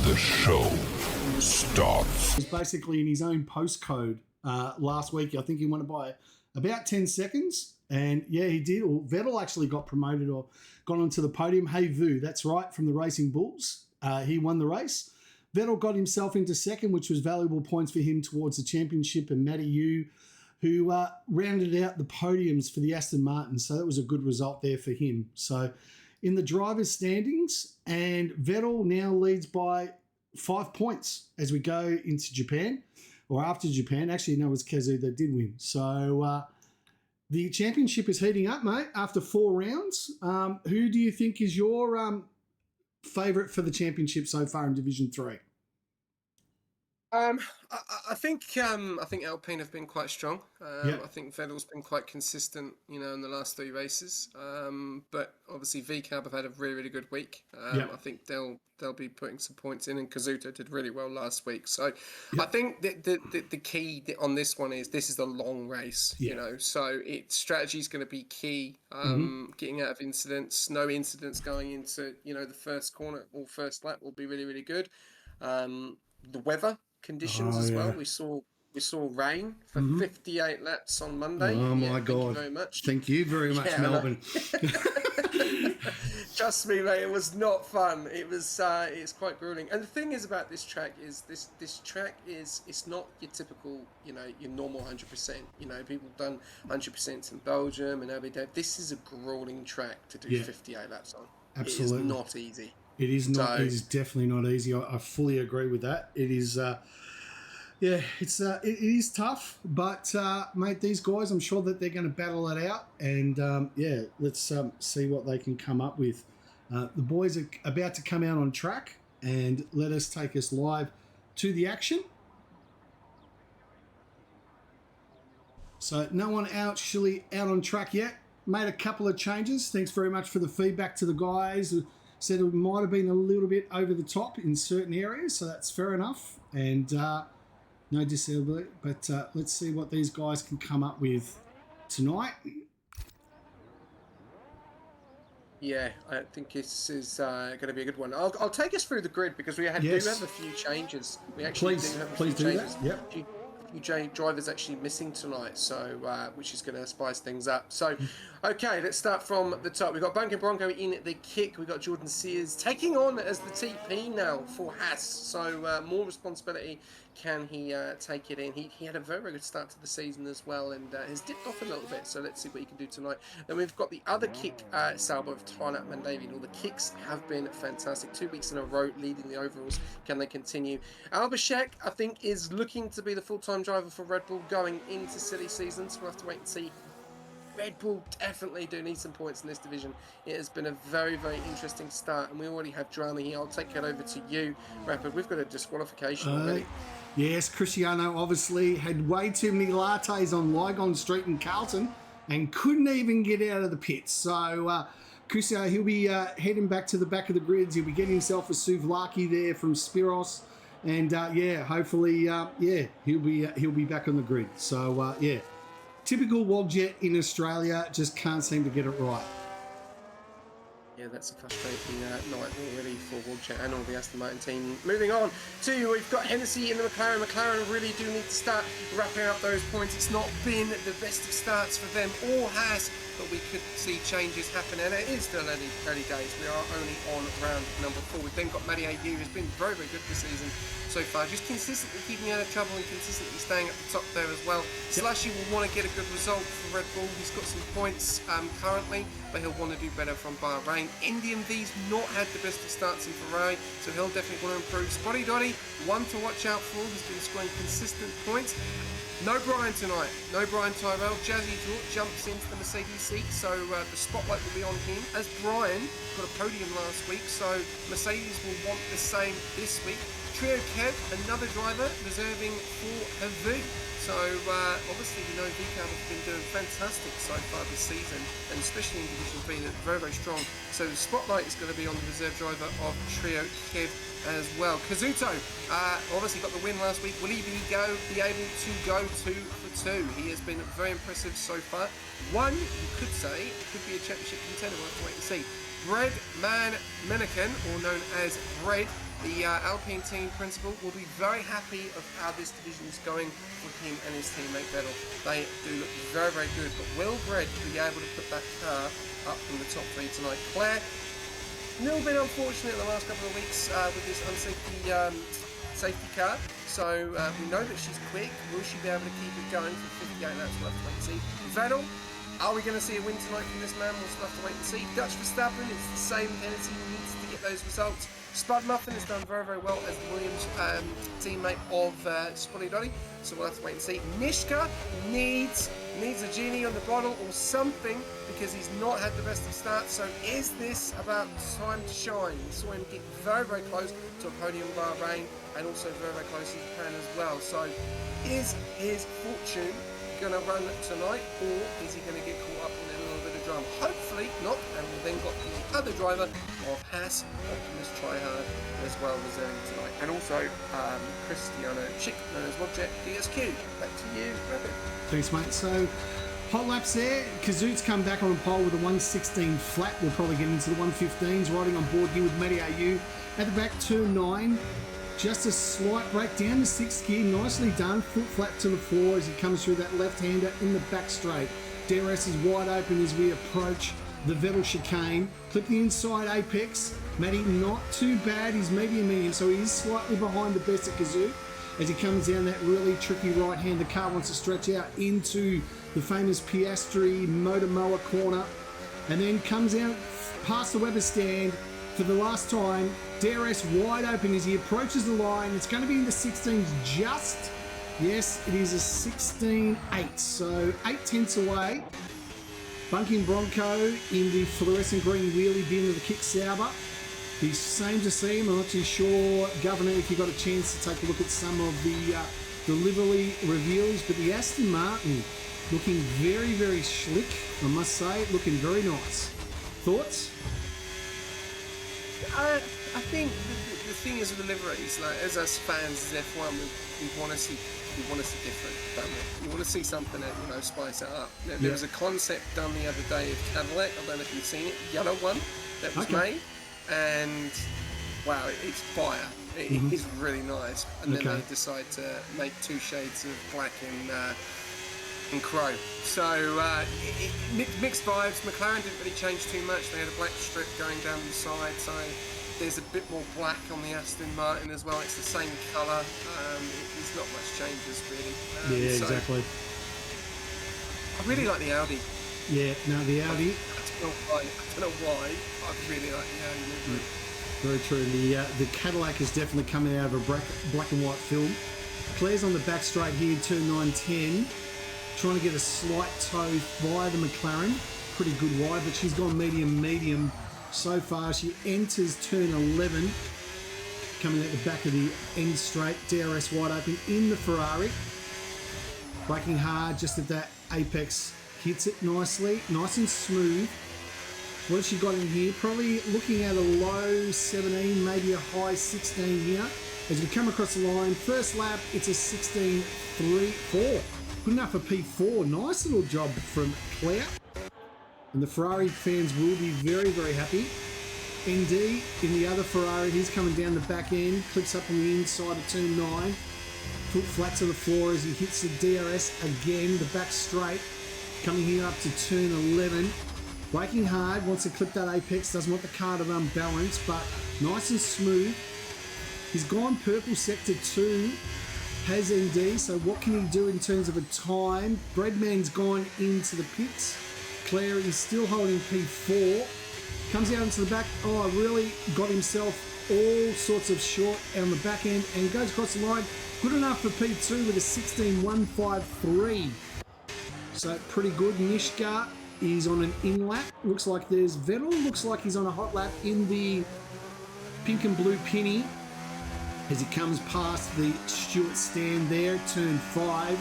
The show starts. He was basically in his own postcode last week. I think he won it by about 10 seconds. And yeah, he did. Or Vettel actually got promoted or got onto the podium. Hey Vu, that's right, from the Racing Bulls. He won the race. Vettel got himself into second, which was valuable points for him towards the championship. And Matty Yu, who rounded out the podiums for the Aston Martin. So that was a good result there for him. So in the drivers' standings, and Vettel now leads by 5 points as we go into Japan, or after Japan. Actually, no, it was Kazuto that did win. So the championship is heating up, mate, after 4 rounds. Who do you think is your favourite for the championship so far in Division 3? I think Alpine have been quite strong. Yep. I think Vettel's been quite consistent, in the last 3 races. But obviously VCAB have had a really, really good week. Yep. I think they'll be putting some points in, and Kazuto did really well last week. So Yep. I think the key on this one is this is a long race, so strategy is going to be key. Getting out of incidents, no incidents going into the first corner or first lap will be really, really good. The weather conditions as well. We saw rain for 58 laps on Monday. Oh my God! Thank you very much. Thank you very much, Melbourne. Trust me, mate. It was not fun. It was. It's quite grueling. And the thing is about this track is this track is it's not your typical your normal 100%. People done 100% in Belgium and Abu Dhabi. This is a grueling track to do 58 laps on. Absolutely, it is not easy. It is not. It is definitely not easy. I fully agree with that. It is. It is tough, but mate, these guys, I'm sure that they're going to battle it out. And let's see what they can come up with. The boys are about to come out on track, and let us take us live to the action. So no one actually out on track yet. Made a couple of changes. Thanks very much for the feedback to the guys. Said it might have been a little bit over the top in certain areas, so that's fair enough. And no disability, but let's see what these guys can come up with tonight. Yeah, I think this is going to be a good one. I'll take us through the grid because we do have a few changes. We actually do have a few changes. That. Yep. A few drivers actually missing tonight, so which is going to spice things up. So, okay, let's start from the top. We've got Bunker Bronco in the kick. We've got Jordan Sears taking on as the TP now for Haas. So more responsibility. Can he take it in? He had a very, very good start to the season as well, and has dipped off a little bit. So let's see what he can do tonight. Then we've got the other kick, Salvo of Tyler Mandavian. All the kicks have been fantastic. 2 weeks in a row leading the overalls. Can they continue? Albashek, I think, is looking to be the full-time driver for Red Bull going into silly season. So we'll have to wait and see. Red Bull definitely do need some points in this division. It has been a very, very interesting start, and we already have drama here. I'll take it over to you, Rapid. We've got a disqualification already. Yes, Cristiano obviously had way too many lattes on Lygon Street in Carlton and couldn't even get out of the pits. So Cristiano, he'll be heading back to the back of the grids. He'll be getting himself a Souvlaki there from Spiros. And hopefully, he'll be back on the grid. So typical Wogjet in Australia, just can't seem to get it right. Yeah, that's a frustrating night already for Wogjet and all the Aston Martin team. Moving on to, we've got Hennessy in the McLaren. McLaren really do need to start wrapping up those points. It's not been the best of starts for them or Haas, but we could see changes happen, and it is still early days. We are only on round number 4. We've then got Matty Ayu, who's been very, very good this season so far, just consistently keeping out of trouble and consistently staying at the top there as well. Slushy will want to get a good result for Red Bull. He's got some points currently, but he'll want to do better from Bahrain. Indian V's not had the best of starts in Ferrari, so he'll definitely want to improve. Spotty Dotty, one to watch out for. He's been scoring consistent points. No Brian tonight, no Brian Tyrrell. Jazzy jumps into the Mercedes seat, so the spotlight will be on him. As Brian got a podium last week, so Mercedes will want the same this week. Trio Kev, another driver, reserving for Havu. So obviously VCAB have been doing fantastic so far this season, and especially in Division 3, they're very, very strong. So the spotlight is going to be on the reserve driver of Trio Kev as well. Kazuto obviously got the win last week. Will he be able to go 2 for 2? He has been very impressive so far. One, you could say, could be a championship contender. We'll have to wait and see. Bread Man Meniken, or known as Bread, The Alpine team principal will be very happy of how this division is going for him and his teammate Vettel. They do look very, very good, but will Greg be able to put that car up from the top 3 tonight? Claire, a little bit unfortunate in the last couple of weeks with this safety car. So we know that she's quick. Will she be able to keep it going for 58 laps? We'll have to wait and see. Vettel, are we going to see a win tonight from this man? We'll still have to wait and see. Dutch Verstappen, it's the same tendency. He needs to get those results. Spud Muffin has done very, very well as the Williams teammate of Spuddy Doddy, so we'll have to wait and see. Nishka needs a genie on the bottle or something because he's not had the best of starts. So is this about time to shine? We saw him get very, very close to a podium in Bahrain and also very, very close to Japan as well. So is his fortune going to run tonight, or is he going to get caught up in a little bit of drama? Hopefully not, and we've then got the other driver of Haas, Optimus Tryhard, as well reserving tonight, and also Cristiano Chick, known as Wobjet DSQ. Back to you, Rabbit. Thanks, mate. So, hot laps there. Kazuto's come back on pole with a 116 flat. We'll probably get into the 115s. Riding on board here with Matty AU. At the back, turn 9. Just a slight break down the 6th gear. Nicely done. Foot flat to the floor as he comes through that left-hander in the back straight. DRS is wide open as we approach the Vettel chicane. Clip the inside apex. Matty not too bad. He's medium, so he is slightly behind the best at Kazuto as he comes down that really tricky right hand. The car wants to stretch out into the famous Piastri Motor Mower corner and then comes out past the Weber stand for the last time. DRS wide open as he approaches the line. It's going to be in the 16s just. Yes, it is a 16.8, so 8 tenths away. Bunking Bronco in the fluorescent green wheelie bin of the Kick Sauber. The same to see him. I'm not too sure, Governor, if you got a chance to take a look at some of the livery reveals, but the Aston Martin looking very, very slick, I must say, looking very nice. Thoughts? I think the thing is with the liveries, like as us fans, as F1, we want to see different, don't we? You want to see something that spice it up. There was a concept done the other day of Cadillac. I don't know if you've seen it, yellow one that was made, and wow, it's fire. It is really nice. And then they decide to make 2 shades of black and crow. So mixed vibes. McLaren didn't really change too much. They had a black strip going down the side, so there's a bit more black on the Aston Martin as well. It's the same colour. There's not much changes really. Exactly. I really like the Audi. Yeah, no, the Audi. I don't know why. I really like the Audi livery. Very true. The Cadillac is definitely coming out of a black and white film. Claire's on the back straight here, turn 9-10. Trying to get a slight toe via the McLaren. Pretty good wide, but she's gone medium so far. She enters turn 11. Coming out the back of the end straight. DRS wide open in the Ferrari. Braking hard just at that apex. Hits it nicely. Nice and smooth. What has she got in here? Probably looking at a low 17, maybe a high 16 here. As we come across the line, first lap, it's a 16.34. Good enough for P4. Nice little job from Claire. And the Ferrari fans will be very, very happy. ND in the other Ferrari, he's coming down the back end, clips up on the inside of turn 9. Foot flat to the floor as he hits the DRS again, the back straight. Coming here up to turn 11. Braking hard, wants to clip that apex, doesn't want the car to run balanced, but nice and smooth. He's gone purple sector 2. Has ND, so what can he do in terms of a time? Breadman's gone into the pits. Claire is still holding P4. Comes out into the back. Oh, really got himself all sorts of short on the back end and goes across the line. Good enough for P2 with a 16.153. So pretty good. Nishka is on an in lap. Looks like there's Vettel. Looks like he's on a hot lap in the pink and blue penny. As he comes past the Stewart stand there, turn 5.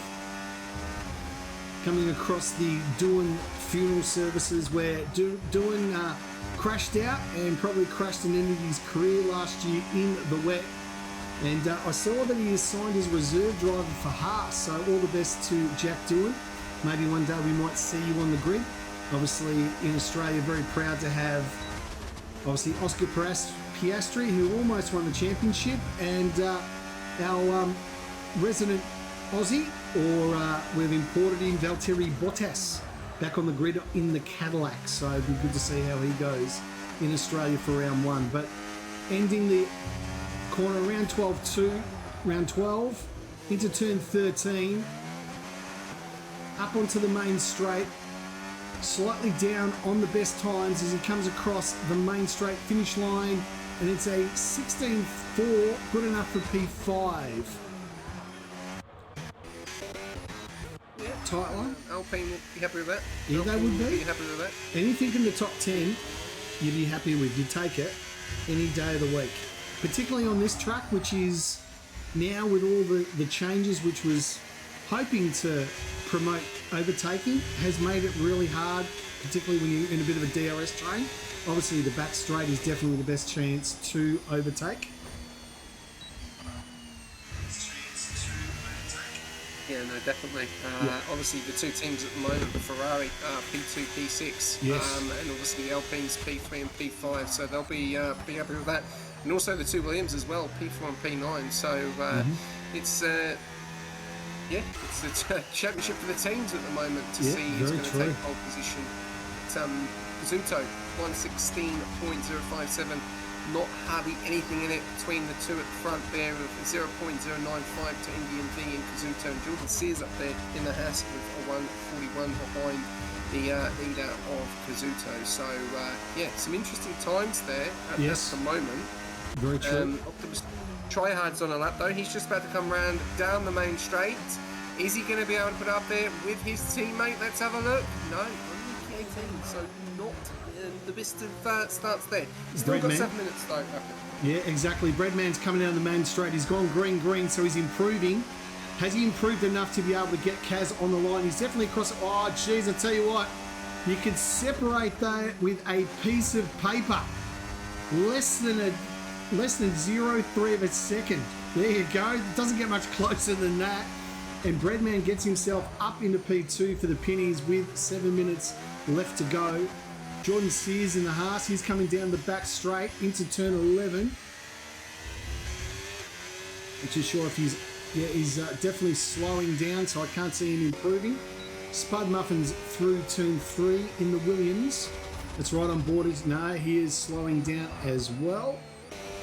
Coming across the Doohan funeral services where Doohan crashed out and probably crashed and ended his career last year in the wet. And I saw that he has signed his reserve driver for Haas, so all the best to Jack Doohan. Maybe one day we might see you on the grid. Obviously in Australia, very proud to have obviously Oscar Piastri, who almost won the championship, and our resident Aussie, or we've imported in Valtteri Bottas back on the grid in the Cadillac. So it'd be good to see how he goes in Australia for round 1. But ending the corner around 12.2, round 12, into turn 13, up onto the main straight, slightly down on the best times as he comes across the main straight finish line, and it's a 16.4, good enough for P5. Yeah. Tight one. Alpine would be happy with that. Yeah, they would be. Happy with that. Anything in the top 10, you'd be happy with. You'd take it any day of the week. Particularly on this track, which is now with all the changes, which was hoping to promote overtaking, has made it really hard, particularly when you're in a bit of a DRS train. Obviously, the back straight is definitely the best chance to overtake. Yeah, no, definitely. Obviously, the two teams at the moment, the Ferrari P2, P6, Yes. and obviously the Alpines P3 and P5, so they'll be happy with that. And also the two Williams as well, P4 and P9. So it's it's a championship for the teams at the moment to see who's going to take pole position. It's Kazuto 116.057. Not hardly anything in it between the two at the front there of 0.095 to Indian V and Kazuto, and Jordan Sears up there in the Haas with a 141 behind the leader of Kazuto. So some interesting times there at the moment. Very true. Optimus Tryhard's on a lap though. He's just about to come round down the main straight. Is he going to be able to put up there with his teammate? Let's have a look. No, only P18, so not the best of starts there. He's still got 7 minutes though. Yeah, exactly. Breadman's coming down the main straight. He's gone green, so he's improving. Has he improved enough to be able to get Kaz on the line? He's definitely across. Oh, jeez, I tell you what. You can separate that with a piece of paper. Less than 0.3 of a second. There you go. It doesn't get much closer than that. And Breadman gets himself up into P2 for the pennies with 7 minutes left to go. Jordan Sears in the Haas. He's coming down the back straight into turn 11. Not too sure if he's definitely slowing down, so I can't see him improving. Spud Muffins through turn 3 in the Williams. That's right on board. No, he is slowing down as well.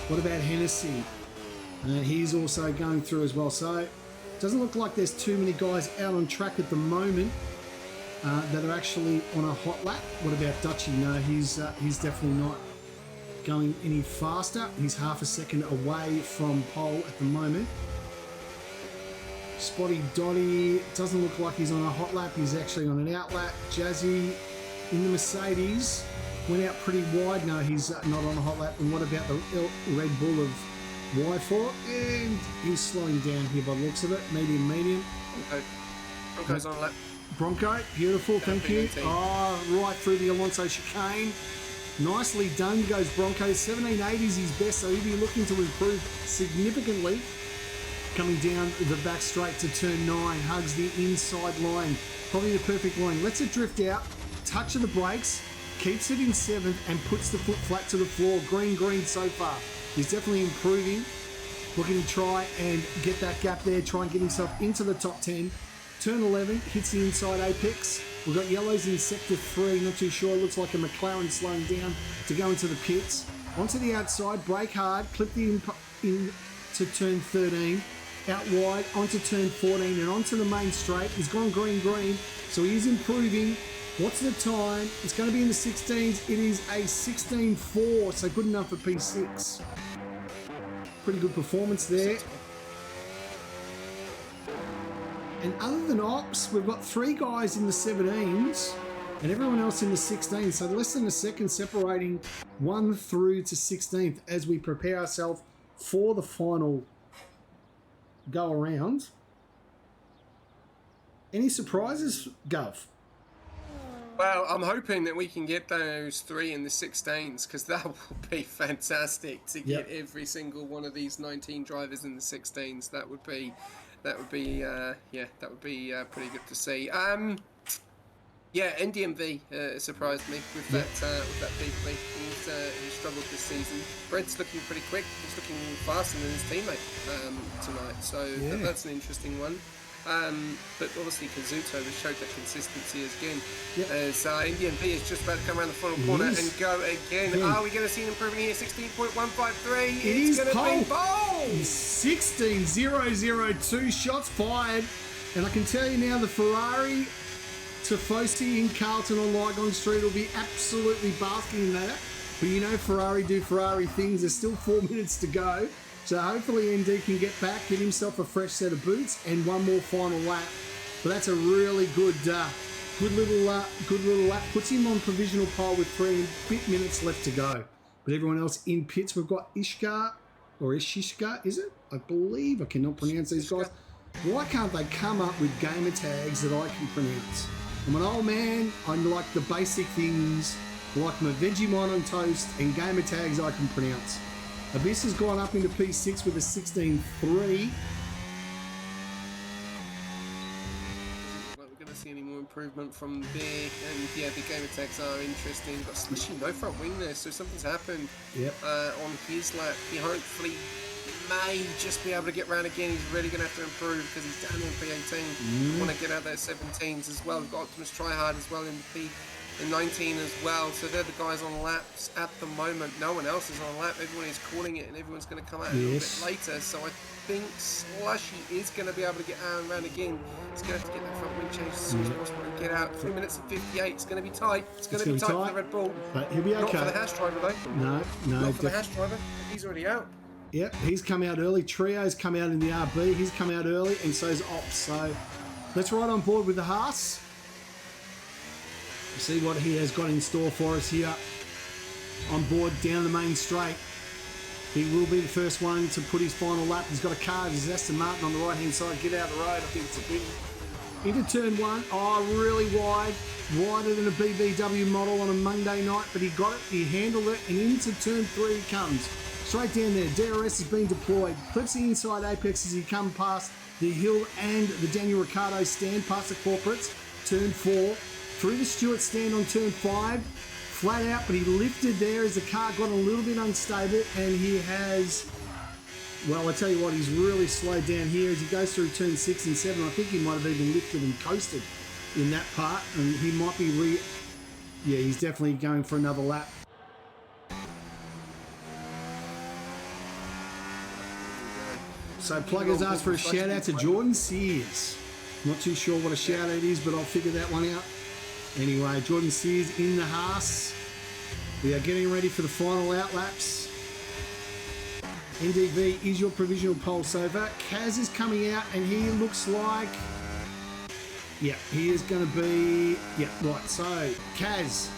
What about Hennessy? He's also going through as well. So it doesn't look like there's too many guys out on track at the moment that are actually on a hot lap. What about Dutchy? No, he's definitely not going any faster. He's half a second away from pole at the moment. Spotty Dotty doesn't look like he's on a hot lap. He's actually on an out lap. Jazzy in the Mercedes went out pretty wide. No, he's not on a hot lap. And what about the Red Bull of Y4? And he's slowing down here by the looks of it. Medium. Bronco's on a lap. Bronco, beautiful, thank you. Oh, right through the Alonso chicane. Nicely done goes Bronco. 17.8 is his best, so he'll be looking to improve significantly. Coming down the back straight to turn 9, hugs the inside line. Probably the perfect line. Lets it drift out, touch of the brakes, keeps it in 7th and puts the foot flat to the floor. Green so far. He's definitely improving. Looking to try and get that gap there, try and get himself into the top 10. Turn 11, hits the inside apex. We've got yellows in sector 3, not too sure. Looks like a McLaren slowing down to go into the pits. Onto the outside, brake hard, clip the in to turn 13. Out wide, onto turn 14 and onto the main straight. He's gone green, so he is improving. What's the time? It's going to be in the 16s. It is a 16.4, so good enough for P6. Pretty good performance there. And other than Ops, we've got 3 guys in the 17s and everyone else in the 16s. So less than a second separating 1 through to 16th as we prepare ourselves for the final go around. Any surprises, Gov? Well, I'm hoping that we can get those 3 in the 16s, because that will be fantastic to get every single one of these 19 drivers in the 16s. That would be pretty good to see. NDMV surprised me with that P3. who struggled this season. Brett's looking pretty quick. He's looking faster than his teammate tonight. So that's an interesting one. But obviously Kazuto has showed that consistency again. As Indian P is just about to come around the final corner and go again. Are we going to see an improvement here? 16.153. It's going to be pole. 16.002 shots fired. And I can tell you now, the Ferrari Tifosi in Carlton on Lygon Street will be absolutely basking in that. But you know Ferrari do Ferrari things. There's still 4 minutes to go. So hopefully ND can get back, get himself a fresh set of boots and one more final lap. But that's a really good little lap. Puts him on provisional pole with 3 minutes left to go. But everyone else in pits, we've got Ishka, or Ishishka, is it? I believe. I cannot pronounce these guys. Why can't they come up with gamer tags that I can pronounce? I'm an old man. I like the basic things, like my Vegemite on toast and gamer tags I can pronounce. Abyss has gone up into P6 with a 16.3. We're going to see any more improvement from there. And yeah, the gamer tags are interesting. Got Slushy no front wing there, so something's happened on his lap. He hopefully may just be able to get round again. He's really going to have to improve because he's down in P18. Want to get out there 17s as well. We've got Optimus Tryhard as well in P19 as well. So they're the guys on laps at the moment. No one else is on lap. Everyone is calling it and everyone's going to come out a little bit later. So I think Slushy is going to be able to get around again. He's going to have to get that front wing changed as soon as possible and get out. 3 minutes and 58. It's going to be tight. It's going to be tight for the Red Bull. But he'll be okay. Not for the Hash driver though. No. Not for the Hash driver. He's already out. Yep, he's come out early. Trio's come out in the RB. He's come out early, and so's Ops. So let's ride on board with the Haas. See what he has got in store for us here on board down the main straight. He will be the first one to put his final lap. He's got a car. There's Aston Martin on the right-hand side. Get out of the road. I think it's a bit into turn one. Oh, really wide. Wider than a BBW model on a Monday night, but he got it. He handled it, and into turn 3 he comes. Straight down there, DRS has been deployed. Clips the inside apex as he comes past the hill and the Daniel Ricciardo stand, past the corporates. Turn 4, through the Stewart stand on turn 5. Flat out, but he lifted there as the car got a little bit unstable, and he has, well, I tell you what, he's really slowed down here as he goes through turn 6 and 7. I think he might have even lifted and coasted in that part, and he might be he's definitely going for another lap. So Pluggers asked for a shout out to Jordan Sears. Not too sure what a shout out is, but I'll figure that one out. Anyway, Jordan Sears in the Haas. We are getting ready for the final out laps. NDV is your provisional pole saver. Kaz is coming out and he looks like, he is going to be, right. So Kaz,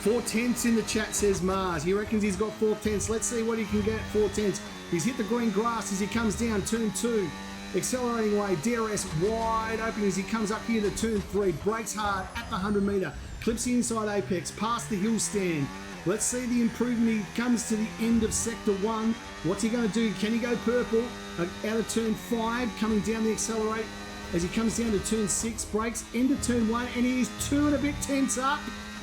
4/10 in the chat, says Mars. He reckons he's got 4/10. Let's see what he can get 4/10. He's hit the green grass as he comes down turn 2. Accelerating away, DRS wide open as he comes up here to turn 3. Brakes hard at the 100 metre. Clips the inside apex, past the hill stand. Let's see the improvement. He comes to the end of sector 1. What's he going to do? Can he go purple? Out of turn 5, coming down the accelerate as he comes down to turn 6. Brakes into turn 1, and he is 2 and a bit tenths up.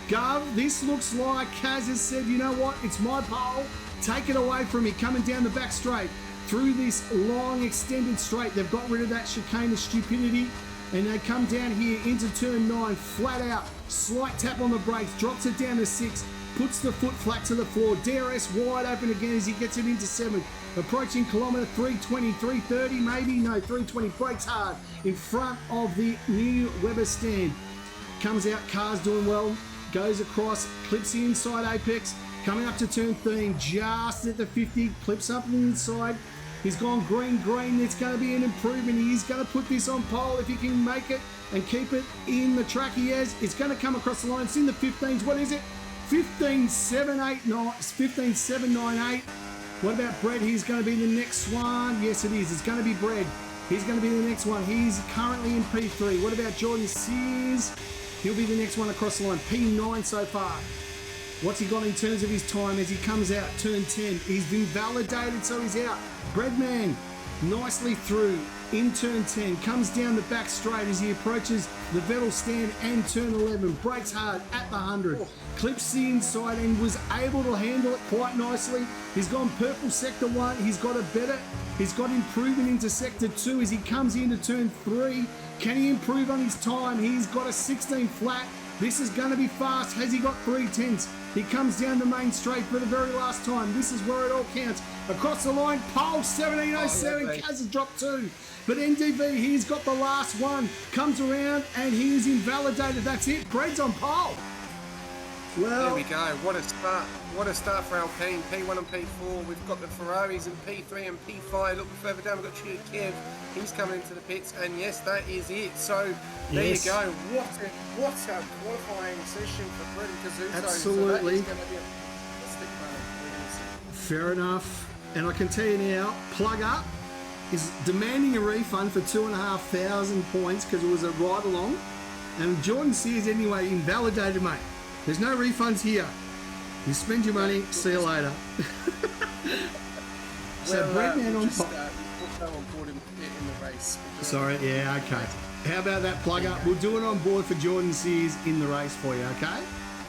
Gov, this looks like Kaz has said, you know what? It's my pole. Take it away from me. Coming down the back straight. Through this long extended straight, they've got rid of that chicane of stupidity, and they come down here into turn 9, flat out, slight tap on the brakes, drops it down to 6, puts the foot flat to the floor, DRS wide open again as he gets it into 7, approaching kilometre 320, 330 maybe, no, 320, brakes hard in front of the new Weber stand. Comes out, car's doing well, goes across, clips the inside apex, coming up to turn 13, just at the 50, clips up the inside. He's gone green. It's going to be an improvement. He's going to put this on pole if he can make it and keep it in the track he has. It's going to come across the line. It's in the 15s. What is it? 15.798. What about Brett? He's going to be the next one. Yes, it is. It's going to be Brett. He's going to be the next one. He's currently in P3. What about Jordan Sears? He'll be the next one across the line. P9 so far. What's he got in terms of his time as he comes out? Turn 10. He's been validated, so he's out. Breadman nicely through in turn 10. Comes down the back straight as he approaches the Vettel stand and turn 11. Brakes hard at the 100. clips the inside and was able to handle it quite nicely. He's gone purple sector 1. He's got improvement into sector 2 as he comes into turn 3. Can he improve on his time? He's got a 16 flat. This is going to be fast. Has he got 3/10? He comes down the main straight for the very last time. This is where it all counts. Across the line, pole 1707. Kaz has dropped 2. But NDV, he's got the last one. Comes around and he is invalidated. That's it. Bred's on pole. Well, there we go. What a start. What a start for Alpine. P1 and P4. We've got the Ferraris in P3 and P5. Looking further down, we've got Kiev. He's coming into the pits. And yes, that is it. So there you go. What a qualifying session for Bred and Kazuto. Absolutely. So that is going to be a fantastic moment. Fair enough. And I can tell you now, Plug Up is demanding a refund for 2,500 points because it was a ride along. And Jordan Sears anyway invalidated, mate. There's no refunds here. You spend your money, see you later. So Breadman on top. We'll go on board in the race. Sorry, yeah, okay. How about that Plug Up? We'll do it on board for Jordan Sears in the race for you, okay?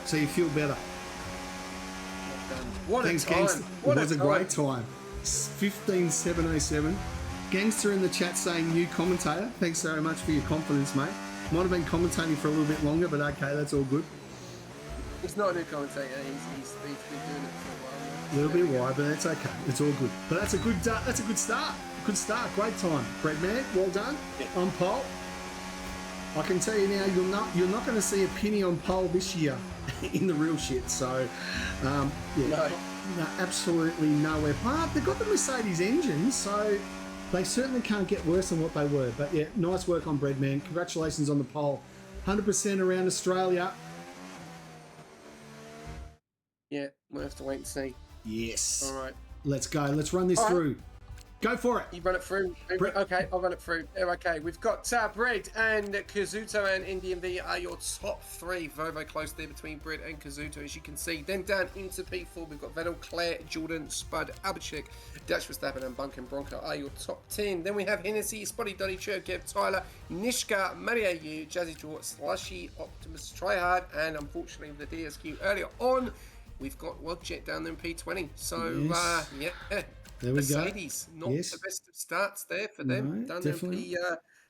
So you feel better. Thanks, Gangster. It was a great time. 15,707. Gangster in the chat saying new commentator. Thanks very much for your confidence, mate. Might have been commentating for a little bit longer, but okay, that's all good. He's not a new commentator. He's been doing it for a while. A little bit wide, but that's okay. It's all good. But that's a good start. Good start. Great time. Breadman, well done. Yeah. On pole. I can tell you now, you're not going to see a penny on pole this year in the real shit. So, yeah, no, absolutely nowhere. But they've got the Mercedes engines, so they certainly can't get worse than what they were. But yeah, nice work on Breadman. Congratulations on the pole. 100% around Australia. Yeah, we'll have to wait and see. Yes. All right. Let's go. Let's run this through. Go for it. You run it through. Okay, I'll run it through. Okay, we've got Bred and Kazuto and NDMV are your top 3. Very, very close there between Bred and Kazuto, as you can see. Then down into P4, we've got Vettel, Claire, Jordan, Spud, Abhishek, Dash Verstappen and Bunkin Bronco are your top 10. Then we have Hennessy, Spotty, Dotty, Cherkev, Tyler, Nishka, Maria Yu, Jazzy George, Slushy, Optimus, Tryhard, and unfortunately the DSQ earlier on, we've got Wogjet down there in P20. So, yes. yeah. There we Mercedes, go. Not the best of starts there for them. No, Done definitely.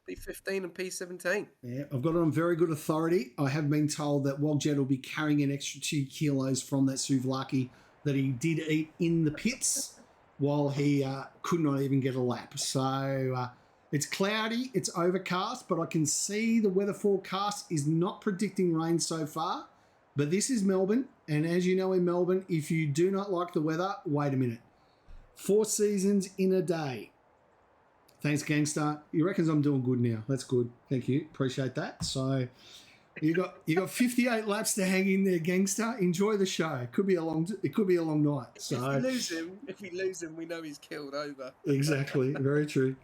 in P15 and P17. Yeah, I've got it on very good authority. I have been told that Wogjet will be carrying an extra 2 kilos from that souvlaki that he did eat in the pits while he could not even get a lap. So it's cloudy, it's overcast, but I can see the weather forecast is not predicting rain so far. But this is Melbourne, and as you know in Melbourne, if you do not like the weather, wait a minute. 4 seasons in a day. Thanks, Gangster. You reckons I'm doing good now? That's good. Thank you. Appreciate that. So you got 58 laps to hang in there, Gangster. Enjoy the show. It could be a long night. So If we lose him, we know he's killed over. Exactly. Very true.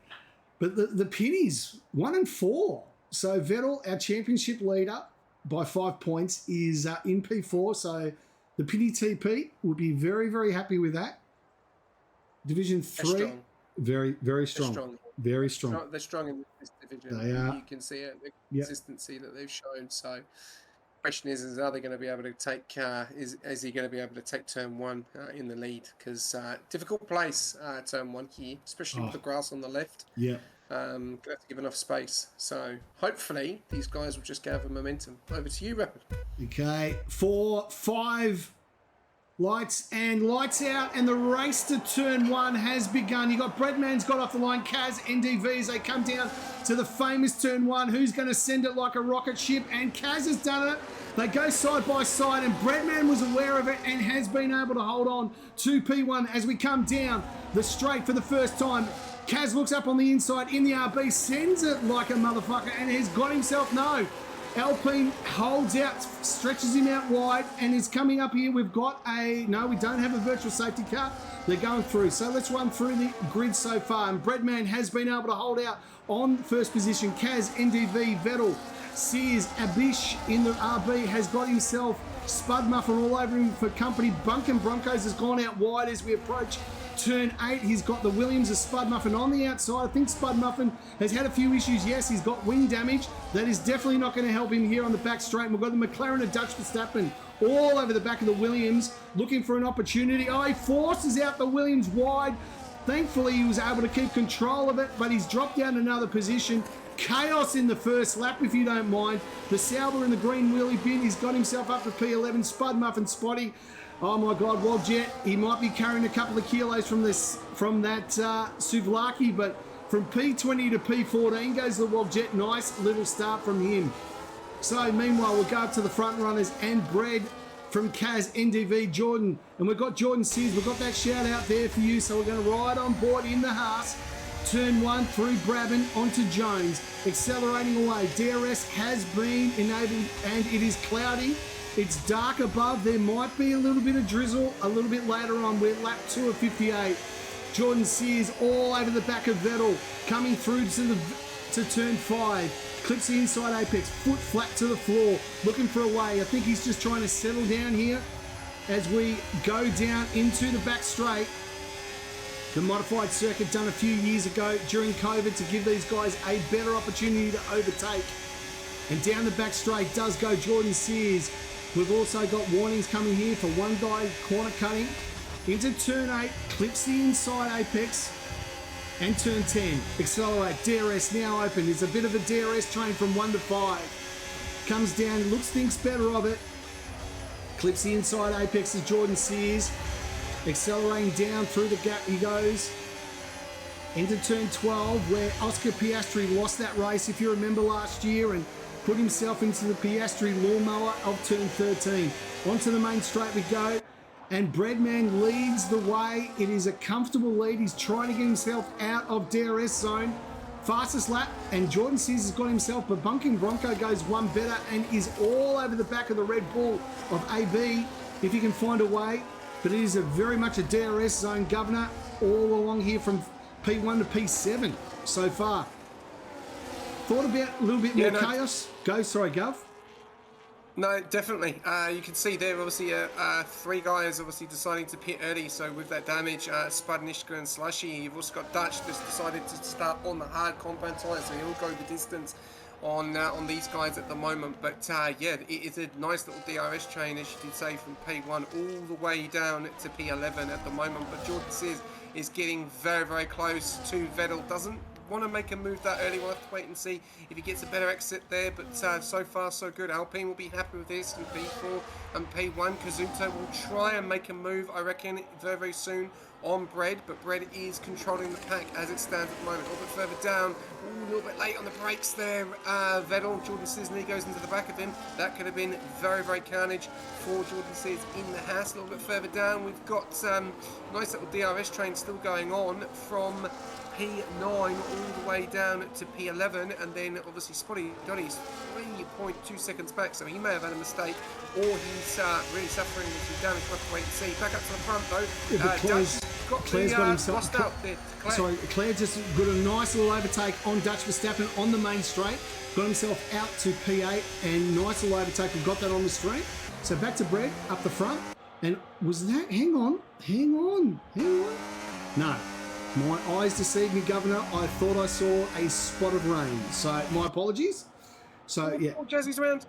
But the Pinnies 1 and 4. So Vettel, our championship leader by 5 points, is in P4. So the Pinny TP would be very, very happy with that. Division 3, very, very strong. Very strong. They're strong in this division. They are. You can see it, the consistency that they've shown. So, the question is are they going to be able to take? Is he going to be able to take turn 1 in the lead? Because difficult place turn 1 here, especially with the grass on the left. Yeah. Got to give enough space. So hopefully these guys will just gather momentum. Over to you, Rapid. Okay, 4, 5. Lights out, and the race to turn 1 has begun. You got Breadman's got off the line, Kaz, NDV as they come down to the famous turn 1. Who's going to send it like a rocket ship? And Kaz has done it. They go side by side, and Breadman was aware of it and has been able to hold on to P1 as we come down the straight for the first time. Kaz looks up on the inside in the RB, sends it like a motherfucker, and has got himself Alpine holds out, stretches him out wide, and is coming up here. We've got we don't have a virtual safety car. They're going through. So let's run through the grid so far. And Breadman has been able to hold out on first position. Kaz, NDV, Vettel, Sears, Abish in the RB has got himself Spud Muffin all over him for company. Bunkin Broncos has gone out wide as we approach turn 8. He's got the Williams of Spud Muffin on the outside. I think Spud Muffin has had a few issues. Yes, he's got wing damage. That is definitely not going to help him here on the back straight. And we've got the McLaren of Dutch Verstappen all over the back of the Williams, looking for an opportunity. Oh, he forces out the Williams wide. Thankfully, he was able to keep control of it, but he's dropped down another position. Chaos in the first lap, if you don't mind. The Sauber in the green wheelie bin, he's got himself up to P11. Spud Muffin Spotty. Oh my God, Wogjet, he might be carrying a couple of kilos from that Souvlaki, but from P20 to P14 goes the Wogjet. Nice little start from him. So meanwhile, we'll go up to the front runners and Bread from Kaz, NDV, Jordan. And we've got Jordan Sears. We've got that shout out there for you. So we're going to ride on board in the Haas. Turn 1 through Brabham onto Jones. Accelerating away. DRS has been enabled and it is cloudy. It's dark above. There might be a little bit of drizzle a little bit later on. We're lap 2 of 58. Jordan Sears all over the back of Vettel. Coming through to turn 5. Clips the inside apex, foot flat to the floor, looking for a way. I think he's just trying to settle down here as we go down into the back straight. The modified circuit done a few years ago during COVID to give these guys a better opportunity to overtake. And down the back straight does go Jordan Sears. We've also got warnings coming here for one guy corner cutting. Into turn 8, clips the inside apex. And turn 10, accelerate, DRS now open. There's a bit of a DRS train from 1 to 5. Comes down, thinks better of it. Clips the inside apex of Jordan Sears. Accelerating down through the gap he goes. Into turn 12 where Oscar Piastri lost that race, if you remember last year, and put himself into the Piastri lawnmower of turn 13. Onto the main straight we go. And Breadman leads the way. It is a comfortable lead. He's trying to get himself out of DRS zone. Fastest lap, and Jordan Sears has got himself, but Bunking Bronco goes one better and is all over the back of the Red Bull of AB, if he can find a way. But it is very much a DRS zone governor all along here from P1 to P7 so far. Thought about a little bit more chaos? Sorry, Gov. No, definitely. You can see there, obviously, 3 guys obviously deciding to pit early. So with that damage, Spud, Nishka and Slushy, you've also got Dutch just decided to start on the hard compound tyres, so he'll go the distance on these guys at the moment. But yeah, it is a nice little DRS train, as you did say, from P1 all the way down to P11 at the moment. But Jordan Sears is getting very, very close to Vettel. Doesn't want to make a move that early. We'll have to wait and see if he gets a better exit there, but so far so good. Alpine will be happy with this, and P4 and P1. Kazuto will try and make a move, I reckon, very, very soon on Bread, but Bread is controlling the pack as it stands at the moment. A little bit further down, a little bit late on the brakes there. Vettel, Jordan Sears goes into the back of him. That could have been very, very carnage for Jordan Sears in the house. A little bit further down, we've got nice little DRS train still going on from P9 all the way down to P11, and then obviously Spotty Dotty's 3.2 seconds back, so he may have had a mistake, or he's really suffering with some damage. We'll have to wait and see. Back up to the front though. Claire's got himself lost out there. Sorry, Claire just got a nice little overtake on Dutch Verstappen on the main straight. Got himself out to P8, and nice little overtake. We've got that on the straight. So back to Brett up the front. And was that? Hang on. No. My eyes deceived me, Governor. I thought I saw a spot of rain. So my apologies. So yeah. Jazzy's round.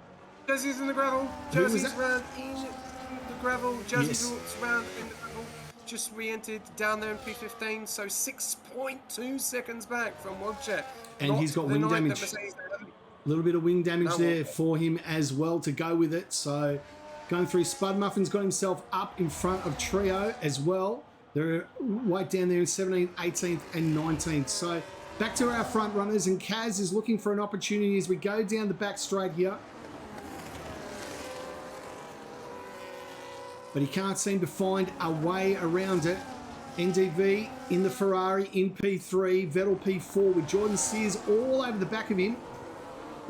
Jazzy's in the gravel. Jazzy's round in the gravel. Jazzy's round in the gravel. Just re-entered down there in P15. So 6.2 seconds back from Wogjet. And he's got wing damage. A little bit of wing damage there for him as well to go with it. So going through, Spud Muffin's got himself up in front of Trio as well. They're right down there in 17th, 18th and 19th. So back to our front runners, and Kaz is looking for an opportunity as we go down the back straight here. But he can't seem to find a way around it. NDV in the Ferrari in P3, Vettel P4 with Jordan Sears all over the back of him.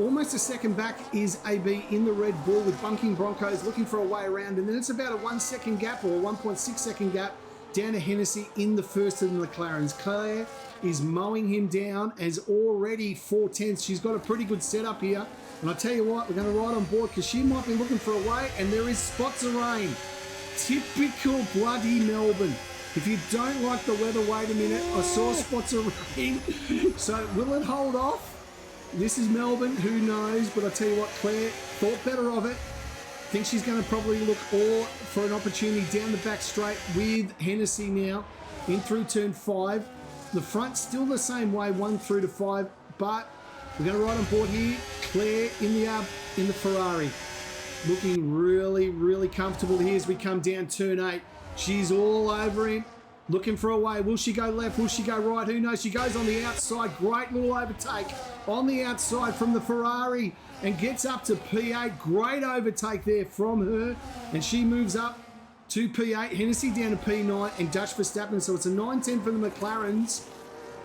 Almost a second back is AB in the Red Bull with Bunking Broncos looking for a way around. And then it's about a 1 second gap or 1.6 second gap down to Hennessy in the first of the McLarens. Claire is mowing him down as already 4/10. She's got a pretty good setup here. And I tell you what, we're going to ride on board because she might be looking for a way, and there is spots of rain. Typical bloody Melbourne. If you don't like the weather, wait a minute. I saw spots of rain. So will it hold off? This is Melbourne, who knows? But I tell you what, Claire thought better of it. think she's going to probably look all for an opportunity down the back straight with Hennessy now in through turn 5. The front still the same way, 1 through to 5, but we're going to ride on board here. Claire in the Ferrari, looking really, really comfortable here as we come down turn 8. She's all over him, looking for a way. Will she go left? Will she go right? Who knows? She goes on the outside. Great little overtake on the outside from the Ferrari and gets up to P8. Great overtake there from her, and she moves up to P8. Hennessy down to P9 and Dutch Verstappen. So it's a 9-10 for the McLarens.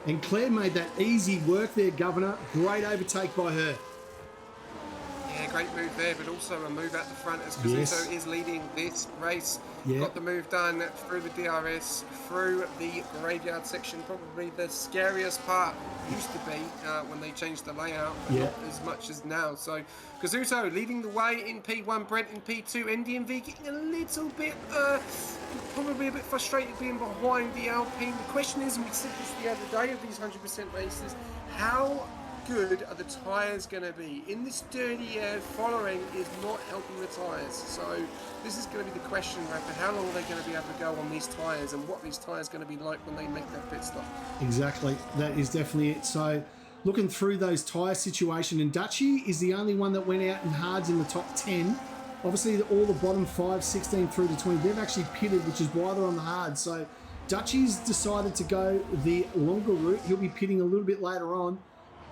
And Claire made that easy work there, Governor. Great overtake by her. Yeah, great move there, but also a move out the front as Kazuto is leading this race. Yeah. Got the move done through the DRS, through the graveyard section, probably the scariest part used to be when they changed the layout, but not as much as now. So Kazuto leading the way in P1, Brent in P2, NDMV getting a little bit, probably a bit frustrated being behind the Alpine. The question is, and we said this the other day of these 100% races, how good are the tyres going to be? In this dirty air, following is not helping the tyres. So this is going to be the question, Rapper. How long are they going to be able to go on these tyres, and what these tyres going to be like when they make that pit stop? Exactly. That is definitely it. So looking through those tyre situation, and Dutchy is the only one that went out in hards in the top 10. Obviously, all the bottom 5, 16 through to 20, they've actually pitted, which is why they're on the hard. So Dutchy's decided to go the longer route. He'll be pitting a little bit later on.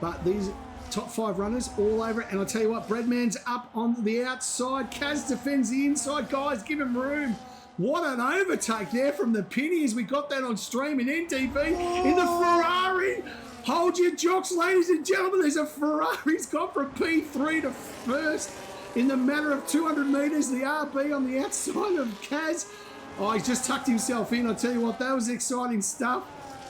But these top 5 runners all over it. And I'll tell you what, Breadman's up on the outside. Kaz defends the inside. Guys, give him room. What an overtake there from the Pinnies. We got that on stream in NTV in the Ferrari. Hold your jocks, ladies and gentlemen. There's a Ferrari. He's gone from P3 to first in the matter of 200 metres. The RB on the outside of Kaz. Oh, he's just tucked himself in. I'll tell you what, that was exciting stuff.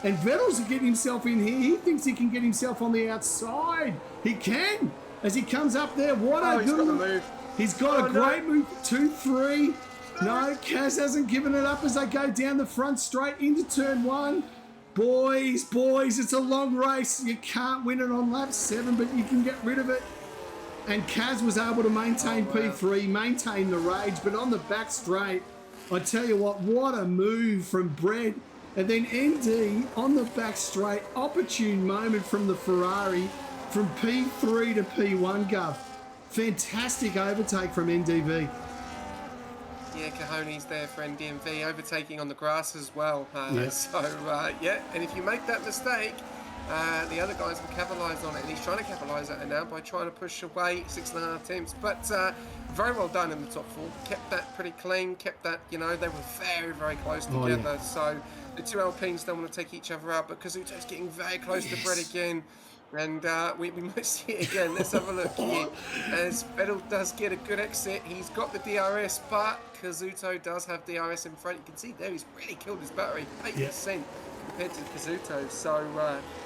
And Vettel's getting himself in here. He thinks he can get himself on the outside. He can. As he comes up there. What a he's good got the move. He's got a great move. 2-3. No, Kaz hasn't given it up as they go down the front straight into turn 1. Boys, it's a long race. You can't win it on lap 7, but you can get rid of it. And Kaz was able to maintain P3, maintain the rage, but on the back straight, I tell you what a move from Brett. And then ND on the back straight, opportune moment from the Ferrari from P3 to P1, Gov. Fantastic overtake from NDV. Yeah, Cajones there for NDMV, overtaking on the grass as well. Yeah. So, and if you make that mistake, the other guys will capitalise on it, and he's trying to capitalise on it now by trying to push away 6.5 attempts. But very well done in the top 4. Kept that pretty clean, kept that, they were very, very close together. Yeah. So the two Alpines don't want to take each other out, but Kazuto's getting very close to Brett again. And we might see it again. Let's have a look here. As Vettel does get a good exit, he's got the DRS, but Kazuto does have DRS in front. You can see there he's really killed his battery, 8% compared to Kazuto. So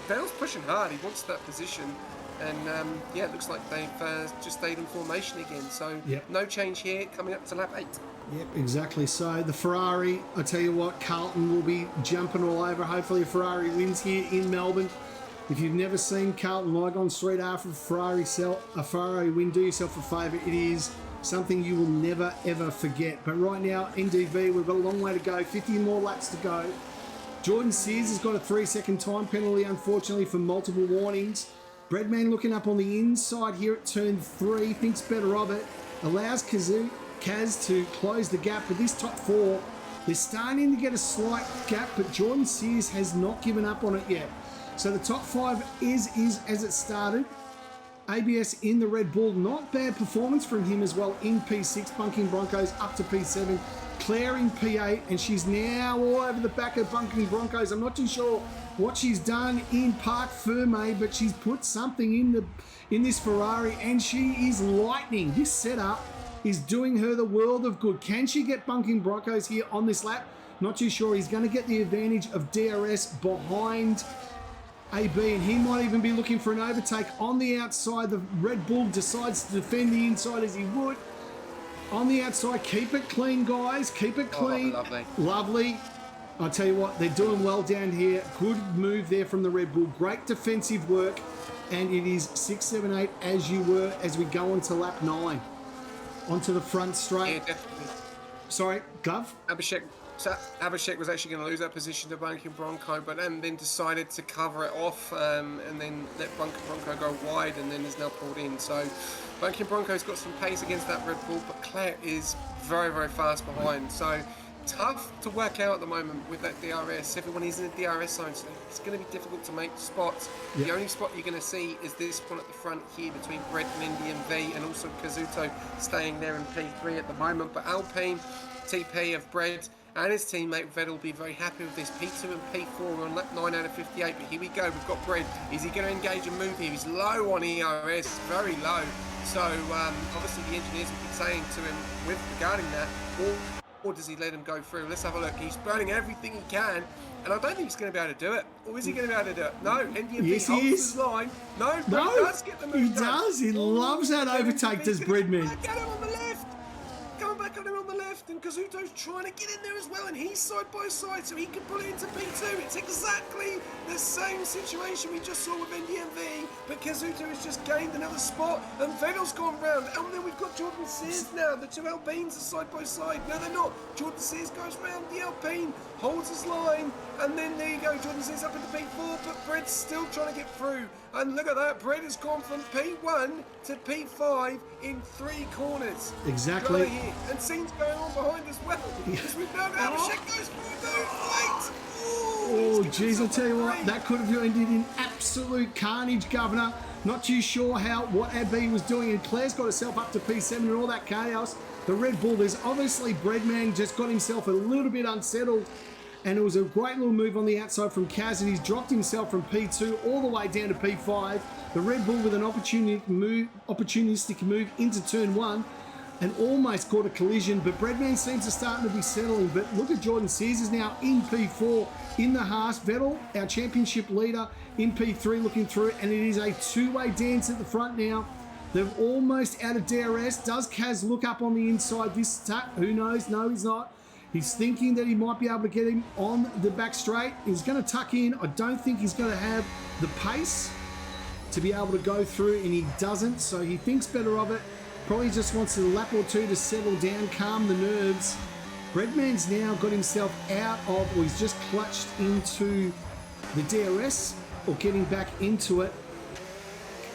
Vettel's pushing hard. He wants that position. And it looks like they've just stayed in formation again. So no change here coming up to lap 8. Yep, exactly. So the Ferrari, I tell you what, Carlton will be jumping all over. Hopefully a Ferrari wins here in Melbourne. If you've never seen Carlton Lygon Street after a Ferrari win, do yourself a favour. It is something you will never, ever forget. But right now, NDV, we've got a long way to go. 50 more laps to go. Jordan Sears has got a 3-second time penalty, unfortunately, for multiple warnings. Breadman looking up on the inside here at turn 3, thinks better of it. Allows Kaz to close the gap. But this top 4, they're starting to get a slight gap, but Jordan Sears has not given up on it yet. So the top 5 is as it started. ABS in the Red Bull, not bad performance from him as well in P6, bunking Broncos up to P7, Claire in P8, and she's now all over the back of bunking Broncos. I'm not too sure what she's done in Parc Ferme, but she's put something in this Ferrari, and she is lightning. This setup is doing her the world of good. Can she get bunking Broncos here on this lap? Not too sure. He's going to get the advantage of DRS behind AB, and he might even be looking for an overtake on the outside. The Red Bull decides to defend the inside as he would. On the outside, keep it clean, guys. Keep it clean. Lovely. Lovely. I'll tell you what, they're doing well down here. Good move there from the Red Bull. Great defensive work. And it is 6, 7, 8 as you were as we go on to lap 9. onto the front straight. Yeah, definitely. Sorry, Glove? Abhishek was actually going to lose that position to Bunking Bronco, but then decided to cover it off and then let Bunking Bronco go wide, and then is now pulled in. So Bunking Bronco's got some pace against that Red Bull, but Claire is very, very fast behind. So tough to work out at the moment with that DRS. Everyone is in the DRS zone, so it's going to be difficult to make spots. Yep. The only spot you're going to see is this one at the front here between Brett and Indian V, and also Kazuto staying there in P3 at the moment. But Alpine, TP of Brett, and his teammate Vettel will be very happy with this. P2 and P4 on lap 9 out of 58, but here we go. We've got Brett. Is he going to engage and move here? He's low on ERS, very low. So obviously the engineers will be saying to him regarding that, or does he let him go through? Let's have a look. He's burning everything he can, and I don't think he's going to be able to do it. Or is he going to be able to do it? No, NDMP holds his line. No, he does get the move. He does. He loves that overtake, does Breadman. Get him on the left. Coming back on him on the left, and Kazuto's trying to get in there as well, and he's side by side so he can pull it into P2. It's exactly the same situation we just saw with NDMV, but Kazuto has just gained another spot, and Vettel's gone round, and then we've got Jordan Sears now. The two Alpines are side by side. No, they're not. Jordan Sears goes round the Alpine, holds his line, and then there you go, Jordan Sears up into P4, but Brett's still trying to get through. And look at that, Brett has gone from P1 to P5 in 3 corners. Exactly. And scenes going on behind as well. Because we've now got Abhishek goes through, wait! Oh, jeez, I'll tell you what, that could have ended in absolute carnage, Governor. Not too sure what Abby was doing, and Claire's got herself up to P7 and all that chaos. The Red Bull, there's obviously Breadman just got himself a little bit unsettled, and it was a great little move on the outside from Kaz, and he's dropped himself from P2 all the way down to P5. The Red Bull with an opportunistic move into turn 1 and almost caught a collision, but Breadman seems to starting to be settling. But look at Jordan Sears is now in P4 in the Haas. Vettel, our championship leader, in P3 looking through, and it is a two-way dance at the front now. They're almost out of DRS. Does Kaz look up on the inside this tap? Who knows? No, he's not. He's thinking that he might be able to get him on the back straight. He's going to tuck in. I don't think he's going to have the pace to be able to go through, and he doesn't, so he thinks better of it. Probably just wants a lap or two to settle down, calm the nerves. Breadman's now got himself out of, or he's just clutched into the DRS, or getting back into it.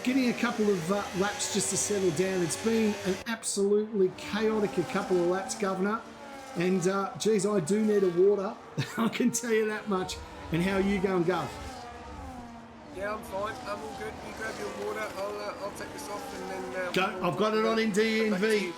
Getting a couple of laps just to settle down. It's been an absolutely chaotic a couple of laps, Governor. And geez, I do need a water. I can tell you that much. And how are you going, Gov? Yeah, I'm fine. I'm all good. You grab your water. I'll take this off and then. Go. I've got it on NDNV.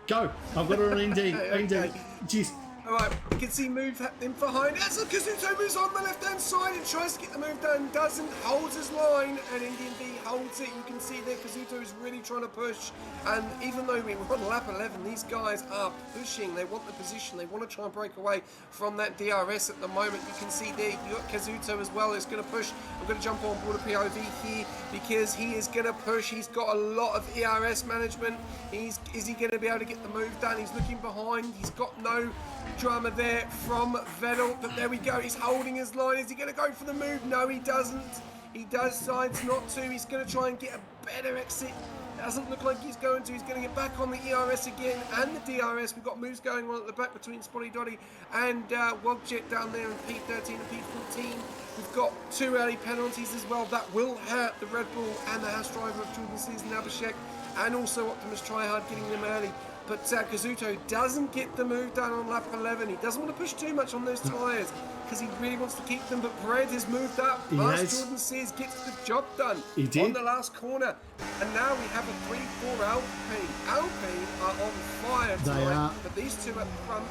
Go. I've got it on ND. Okay. Jeez. Alright, you can see move happening behind. As Kazuto moves on the left-hand side and tries to get the move done, doesn't, holds his line, and Indian V holds it. You can see there Kazuto is really trying to push, and even though we're on lap 11, these guys are pushing. They want the position. They want to try and break away from that DRS at the moment. You can see there, you got Kazuto as well, is going to push. I'm going to jump on board a POV here because he is going to push. He's got a lot of ERS management. Is he going to be able to get the move done? He's looking behind. He's got no drama there from Vettel, but there we go. He's holding his line. Is he going to go for the move? No, he doesn't. He decides not to. He's going to try and get a better exit. Doesn't look like he's going to. He's going to get back on the ERS again and the DRS. We've got moves going on at the back between Spotty Dotty and Wogjet down there in P13 and P14. We've got 2 early penalties as well. That will hurt the Red Bull and the house driver of Jordan Sears and Abhishek, and also Optimus Tryhard getting them early. But Kazuto doesn't get the move done on lap 11. He doesn't want to push too much on those tyres because he really wants to keep them. But Brad has moved up. Jordan Sears gets the job done on the last corner. And now we have a 3-4 Alpine. Alpine are on fire tonight. They are. But these two at the front,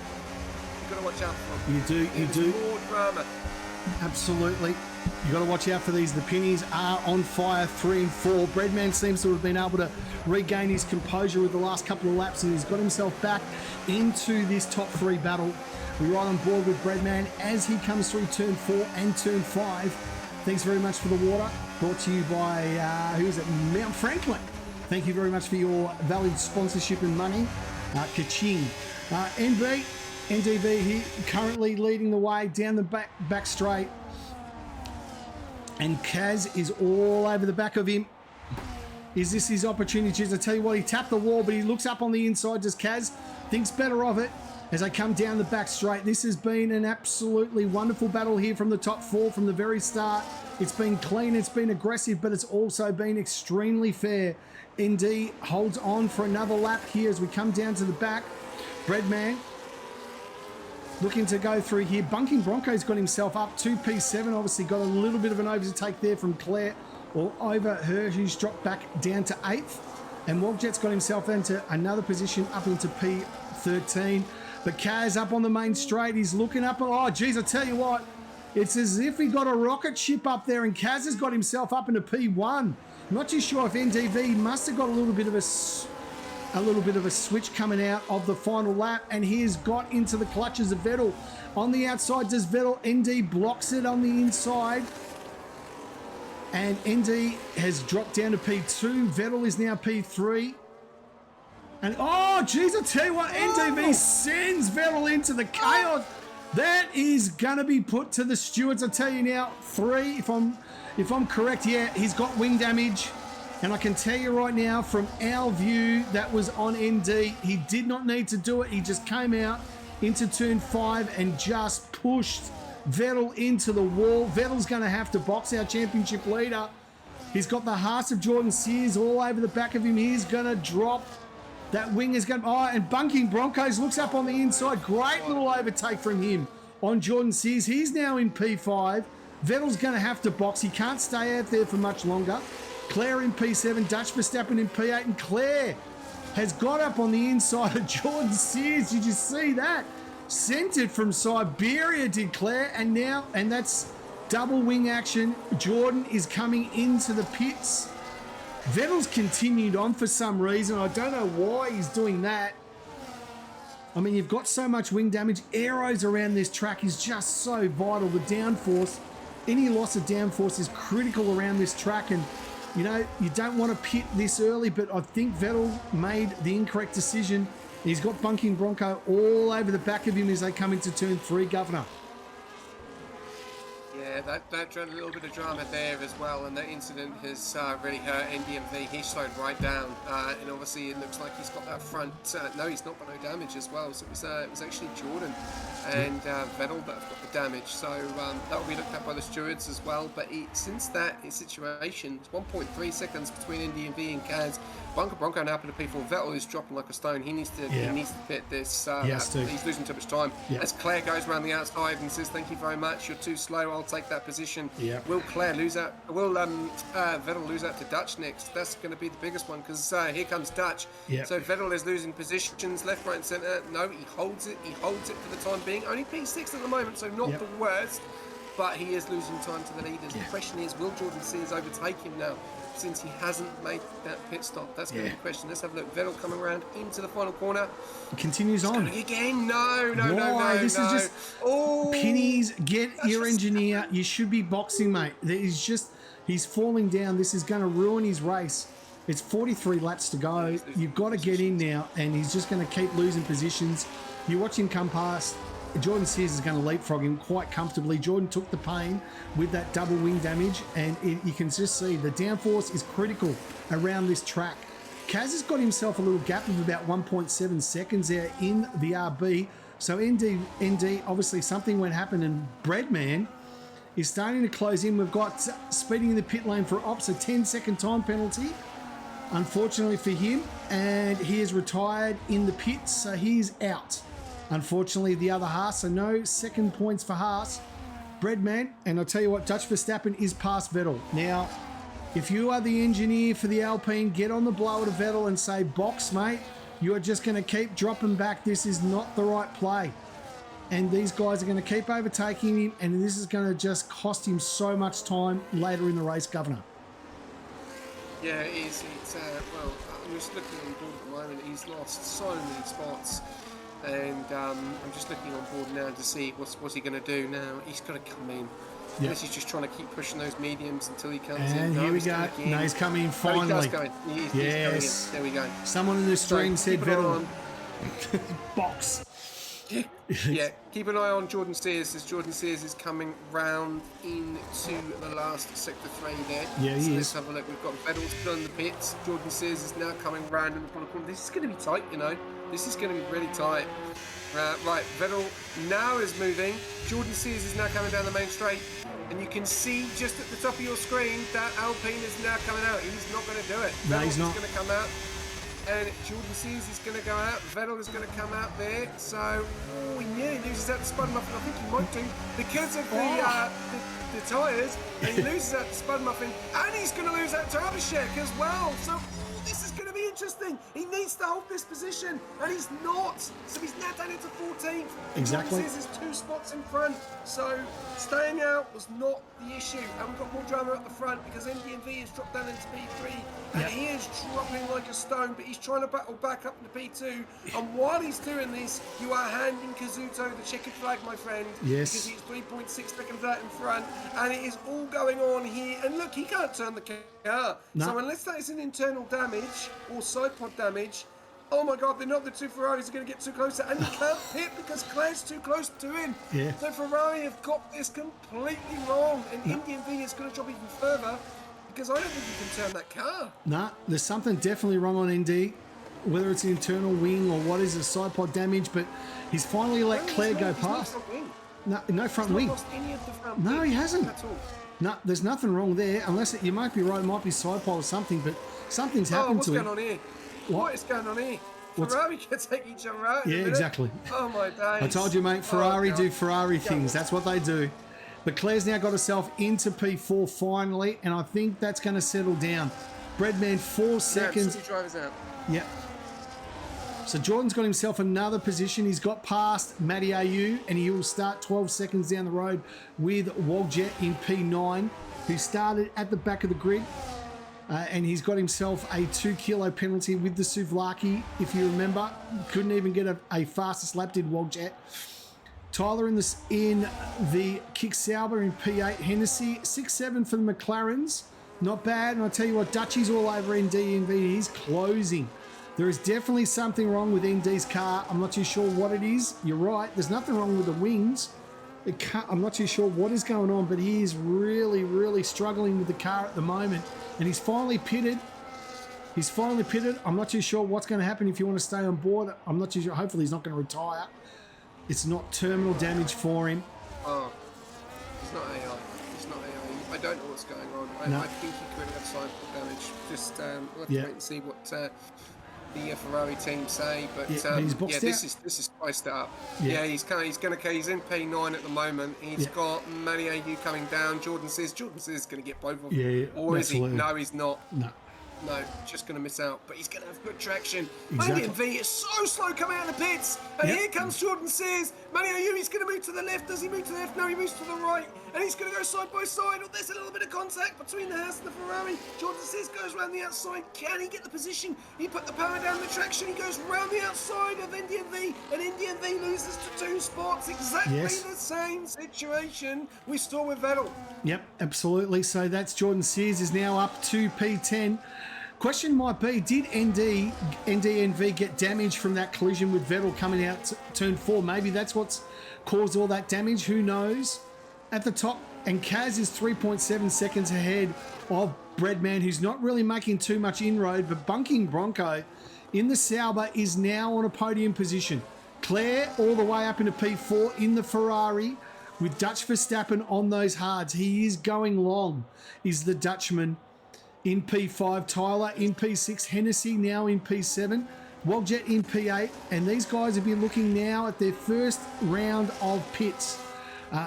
you've got to watch out for them. You do. More drama. Absolutely. You've got to watch out for these. The pennies are on fire, 3 and 4. Breadman seems to have been able to regain his composure with the last couple of laps, and he's got himself back into this top 3 battle. We're right on board with Breadman as he comes through turn 4 and turn 5. Thanks very much for the water. Brought to you by, who is it? Mount Franklin. Thank you very much for your valued sponsorship and money. Ka-ching. NDV here, currently leading the way down the back straight. And Kaz is all over the back of him. Is this his opportunity? I tell you what, he tapped the wall, but he looks up on the inside. Does Kaz thinks better of it as they come down the back straight. This has been an absolutely wonderful battle here from the top four from the very start. It's been clean, it's been aggressive, but it's also been extremely fair. ND holds on for another lap here as we come down to the back. Breadman looking to go through here. Bunking Bronco's got himself up to P7. Obviously got a little bit of an overtake there from Claire, or over her, who's dropped back down to 8th. And Wogjet's got himself into another position up into P13. But Kaz up on the main straight. He's looking up. Oh, geez, I tell you what. It's as if he got a rocket ship up there, and Kaz has got himself up into P1. I'm not too sure if NDV must have got a little bit of a switch coming out of the final lap, and he has got into the clutches of Vettel. On the outside, does Vettel? ND blocks it on the inside. And ND has dropped down to P2. Vettel is now P3. And oh, geez, I tell you what, NDV sends Vettel into the chaos. That is going to be put to the stewards. I tell you now, 3, if I'm correct. Yeah, he's got wing damage. And I can tell you right now, from our view, that was on ND. He did not need to do it. He just came out into turn 5 and just pushed Vettel into the wall. Vettel's going to have to box our championship leader. He's got the hearts of Jordan Sears all over the back of him. He's going to drop. That wing is going to... Oh, and Bunking Broncos looks up on the inside. Great little overtake from him on Jordan Sears. He's now in P5. Vettel's going to have to box. He can't stay out there for much longer. Claire in P7. Dutch Verstappen in P8. And Claire has got up on the inside of Jordan Sears. Did you see that? Sent it from Siberia, did Claire. And now, and that's double wing action. Jordan is coming into the pits. Vettel's continued on for some reason. I don't know why he's doing that. I mean, you've got so much wing damage. Aeros around this track is just so vital. The downforce, any loss of downforce is critical around this track. And, you know, you don't want to pit this early, but I think Vettel made the incorrect decision. He's got Bunking Bronco all over the back of him as they come into turn 3, Governor. Yeah, that drew a little bit of drama there as well, and that incident has really hurt NDMV. He slowed right down, and obviously it looks like he's got that front. No, he's not got no damage as well. So it was actually Jordan and Vettel that have got the damage. So that will be looked at by the stewards as well. But since that situation, it's 1.3 seconds between NDMV and Kaz. Bunker Bronco now up in the P4. Vettel is dropping like a stone. He needs to pit this. He's losing too much time. As Claire goes around the outside and says, "Thank you very much. You're too slow. I'll take that position." Will Claire lose out? Will Vettel lose out to Dutch next? That's going to be the biggest one, because here comes Dutch. So Vettel is losing positions left, right, and centre. No, he holds it. He holds it for the time being. Only P6 at the moment, so not the worst. But he is losing time to the leaders. The question is, will Jordan Sears overtake him now, since he hasn't made that pit stop? That's going to be the question. Let's have a look. Vettel coming around into the final corner. It continues on. Again, no. This is just... Pennies, get your engineer. You should be boxing, mate. He's falling down. This is going to ruin his race. It's 43 laps to go. You've got to get in now, and he's just going to keep losing positions. You watch him come past. Jordan Sears is going to leapfrog him quite comfortably. Jordan took the pain with that double wing damage, and you can just see the downforce is critical around this track. Kaz has got himself a little gap of about 1.7 seconds there in the RB. So ND, obviously something went happen, and Breadman is starting to close in. We've got speeding in the pit lane for Ops, a 10-second time penalty, unfortunately for him, and he is retired in the pits, so he's out. Unfortunately, the other Haas, so no second points for Haas. Breadman, and I'll tell you what, Dutch Verstappen is past Vettel. Now, if you are the engineer for the Alpine, get on the blower to Vettel and say, box, mate. You are just going to keep dropping back. This is not the right play. And these guys are going to keep overtaking him, and this is going to just cost him so much time later in the race, Governor. Yeah, it is. Well, I'm just looking on board at the moment. He's lost so many spots. And I'm just looking on board now to see what's he going to do now. He's got to come in. Unless he's just trying to keep pushing those mediums until he comes in. And here we go. No, he's coming in finally. He's coming in. There we go. Someone in the stream said Vettel. Box. Yeah, keep an eye on Jordan Sears as Jordan Sears is coming round into the last sector 3 there. Yeah, so he let's is. have a look. We've got Vettel still in the pits. Jordan Sears is now coming round in the corner. This is going to be tight, you know. This is going to be really tight. Right, Vettel now is moving. Jordan Sears is now coming down the main straight. And you can see just at the top of your screen that Alpine is now coming out. He's not going to do it. No, he's not. He's going to come out. And Jordan Sears is going to go out. Vettel is going to come out there. So, he loses out to Spud Muffin. I think he might do because of the tyres. And he loses out to Spud Muffin. And he's going to lose out to Abhishek as well. So, this is going to be interesting. He needs to hold this position. And he's not. So, he's now down into 14th. Exactly. Jordan Sears is 2 spots in front. So, staying out was not the issue. And we've got more drama at the front because MDV has dropped down into P3. And he is dropping like a stone, but he's trying to battle back up into P2. And while he's doing this, you are handing Kazuto the checkered flag, my friend. Yes. Because he's 3.6 seconds out in front. And it is all going on here. And look, he can't turn the car. No. So unless that is an internal damage or side pod damage, oh my God, they're not the 2 Ferraris are going to get too closer. And he can't pit because Claire's too close to him. Yeah. So Ferrari have got this completely wrong. And Indian V is going to drop even further. Because I don't think you can turn that car. Nah, there's something definitely wrong on ND, whether it's internal wing or what is a side pod damage, but he's finally let Claire go past. No front wing. Lost any of the front No, wing he hasn't. at all. No, there's nothing wrong there, unless you might be right, it might be side pod or something, but something's happened what's to going him. on here? What? What is going on here? Ferrari can take each other out in a Yeah, minute. exactly. Oh my days. I told you, mate, Ferrari God. do Ferrari things. That's what they do. But Claire's now got herself into P4 finally, and I think that's going to settle down. Breadman 4 seconds. Yeah, drivers out. Yep. So Jordan's got himself another position. He's got past Matty AU, and he will start 12 seconds down the road with Wogjet in P9, who started at the back of the grid. And he's got himself a 2 kilo penalty with the Souvlaki. If you remember, couldn't even get a fastest lap, did Wogjet. Tyler in the Kick Sauber in P8. Hennessy 6-7 for the McLarens. Not bad. And I'll tell you what, Dutchy's all over ND. He's closing. There is definitely something wrong with ND's car. I'm not too sure what it is. You're right. There's nothing wrong with the wings. I'm not too sure what is going on, but he is really, really struggling with the car at the moment. And he's finally pitted. I'm not too sure what's going to happen if you want to stay on board. I'm not too sure. Hopefully he's not going to retire. It's not terminal damage for him. Oh, it's not AI. It's not AI. I don't know what's going on. I think he could have side damage. Just we'll have to wait and see what the Ferrari team say. But he's boxed out. This is spiced it up. Yeah. He's in P9 at the moment. He's got Matty AU coming down. Jordan says is going to get both of them. Yeah, or absolutely. is he? No, he's not. No, just going to miss out. But he's going to have good traction. Exactly. Indian V is so slow coming out of the pits. And here comes Jordan Sears. Matty AU, he's going to move to the left. Does he move to the left? No, he moves to the right. And he's going to go side by side. Oh, there's a little bit of contact between the Haas and the Ferrari. Jordan Sears goes around the outside. Can he get the position? He put the power down the traction. He goes round the outside of Indian V. And Indian V loses to 2 spots. Exactly the same situation we saw with Vettel. Yep, absolutely. So that's Jordan Sears is now up to P10. Question might be, did NDNV get damage from that collision with Vettel coming out turn 4? Maybe that's what's caused all that damage. Who knows? At the top, and Kaz is 3.7 seconds ahead of Breadman, who's not really making too much inroad, but Bunking Bronco in the Sauber is now on a podium position. Claire all the way up into P4 in the Ferrari with Dutch Verstappen on those hards. He is going long, is the Dutchman. In P5, Tyler in P6, Hennessy now in P7, Wogjet in P8, and these guys have been looking now at their first round of pits.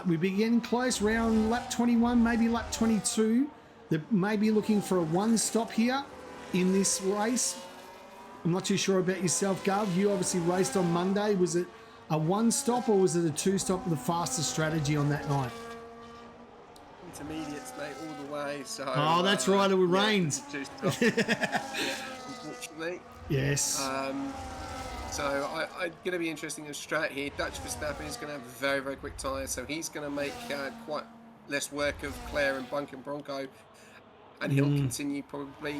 We begin close, round lap 21, maybe lap 22. They may be looking for a 1 stop here in this race. I'm not too sure about yourself, Gov. You obviously raced on Monday. Was it a 1 stop or was it a 2 stop, the fastest strategy on that night? Intermediates, mate, all the way. So. Oh, that's right. It rained. Unfortunately. Yes. So I'm going to be interesting in strat here. Dutch Verstappen is going to have very, very quick tyres, so he's going to make quite less work of Claire and Bunking Bronco. and he'll continue probably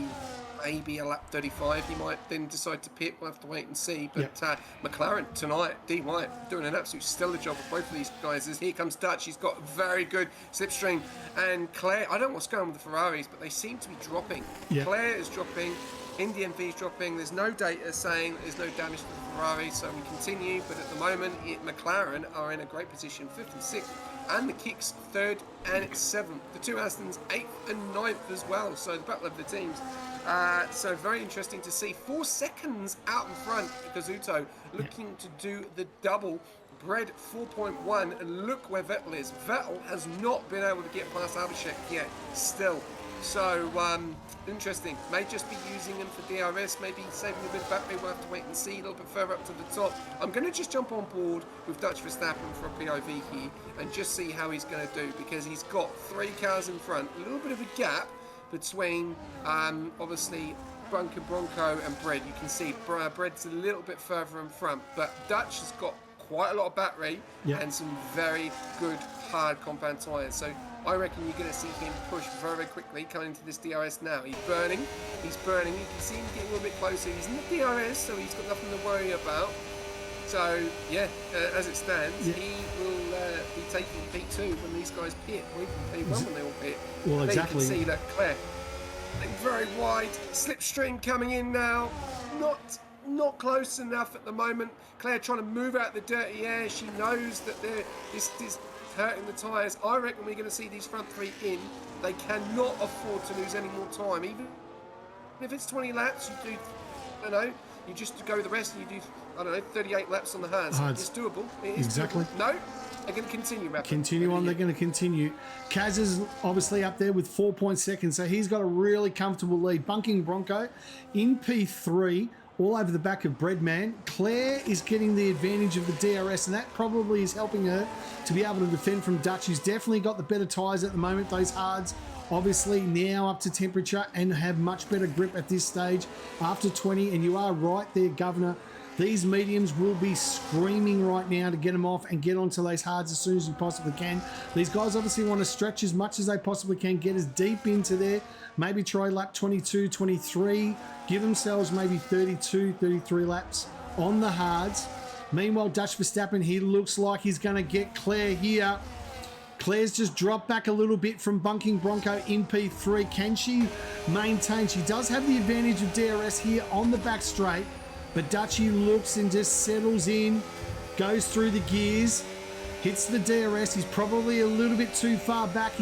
maybe a lap 35. He might then decide to pit. We'll have to wait and see. But McLaren tonight, D White doing an absolute stellar job of both of these guys. As here comes Dutch, he's got a very good slipstream, and Claire. I don't know what's going on with the Ferraris, but they seem to be dropping. Claire is dropping. Indian V is dropping. There's no data saying there's no damage to the Ferrari, so we continue. But at the moment, McLaren are in a great position, 5th and 6th, and the Kicks 3rd and 7th. The two Astons 8th and 9th as well. So the battle of the teams. So very interesting to see. 4 seconds out in front. Kazuto looking to do the double. Bread 4.1, and look where Vettel is. Vettel has not been able to get past Abhishek yet, still. So, interesting. May just be using him for DRS, maybe saving a bit of battery. We'll have to wait and see a little bit further up to the top. I'm going to just jump on board with Dutch Verstappen for a POV here and just see how he's going to do, because he's got 3 cars in front, a little bit of a gap between, obviously, Bronco and Bread. You can see Bread's a little bit further in front, but Dutch has got quite a lot of battery and some very good hard compound tyres. So I reckon you're going to see him push very, very quickly coming into this DRS now. He's burning. You can see him getting a little bit closer. He's in the DRS, so he's got nothing to worry about. So, as it stands, he will be taking P2 when these guys pit, or even P1 when they all pit. Well, exactly. You can see that Claire, very wide, slipstream coming in now. Not close enough at the moment. Claire trying to move out the dirty air. She knows that this is hurting the tyres. I reckon we're going to see these front 3 in. They cannot afford to lose any more time. Even if it's 20 laps, you just go the rest and you do, 38 laps on the hards. It's doable. It is exactly. Doable. No, they're going to continue. Continue on. They're going to continue. Kaz is obviously up there with 4 seconds, so he's got a really comfortable lead. Bunking Bronco in P3. All over the back of Breadman. Claire is getting the advantage of the DRS, and that probably is helping her to be able to defend from Dutch, who's definitely got the better tyres at the moment. Those hards obviously now up to temperature and have much better grip at this stage after 20. And you are right there, Governor. These mediums will be screaming right now to get them off and get onto those hards as soon as you possibly can. These guys obviously want to stretch as much as they possibly can, get as deep into there. Maybe try lap 22, 23. Give themselves maybe 32, 33 laps on the hards. Meanwhile, Dutch Verstappen, he looks like he's going to get Claire here. Claire's just dropped back a little bit from Bunking Bronco in P3. Can she maintain? She does have the advantage of DRS here on the back straight, but Dutchy looks and just settles in, goes through the gears, hits the DRS. He's probably a little bit too far back.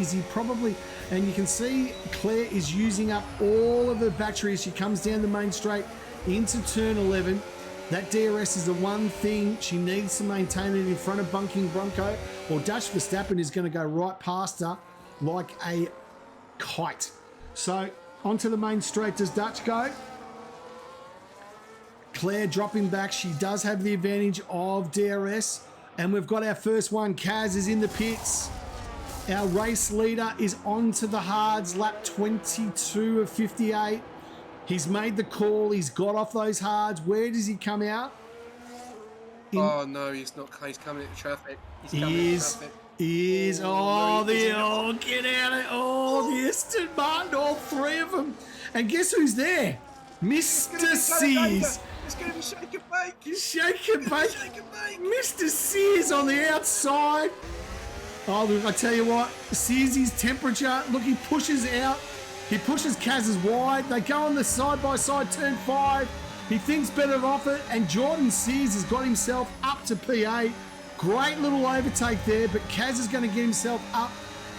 And you can see Claire is using up all of her battery as she comes down the main straight into turn 11. That DRS is the one thing she needs to maintain it in front of Bunking Bronco, or Dutch Verstappen is going to go right past her like a kite. So onto the main straight does Dutch go. Claire dropping back. She does have the advantage of DRS. And we've got our first one. Kaz is in the pits. Our race leader is onto the hards, lap 22 of 58. He's made the call. He's got off those hards. Where does he come out? Oh, no, he's not. He's coming into traffic. Get out of it. Oh, the Aston Martin, all 3 of them. And guess who's there? Mr. Sears. It's going to be shake and bake. Shake and bake. Mr. Sears on the outside. Oh, look, I tell you what, Searsy's temperature, look, he pushes out. He pushes Kaz's wide. They go on the side-by-side turn 5. He thinks better of it, and Jordan Sears has got himself up to P8. Great little overtake there, but Kaz is going to get himself up.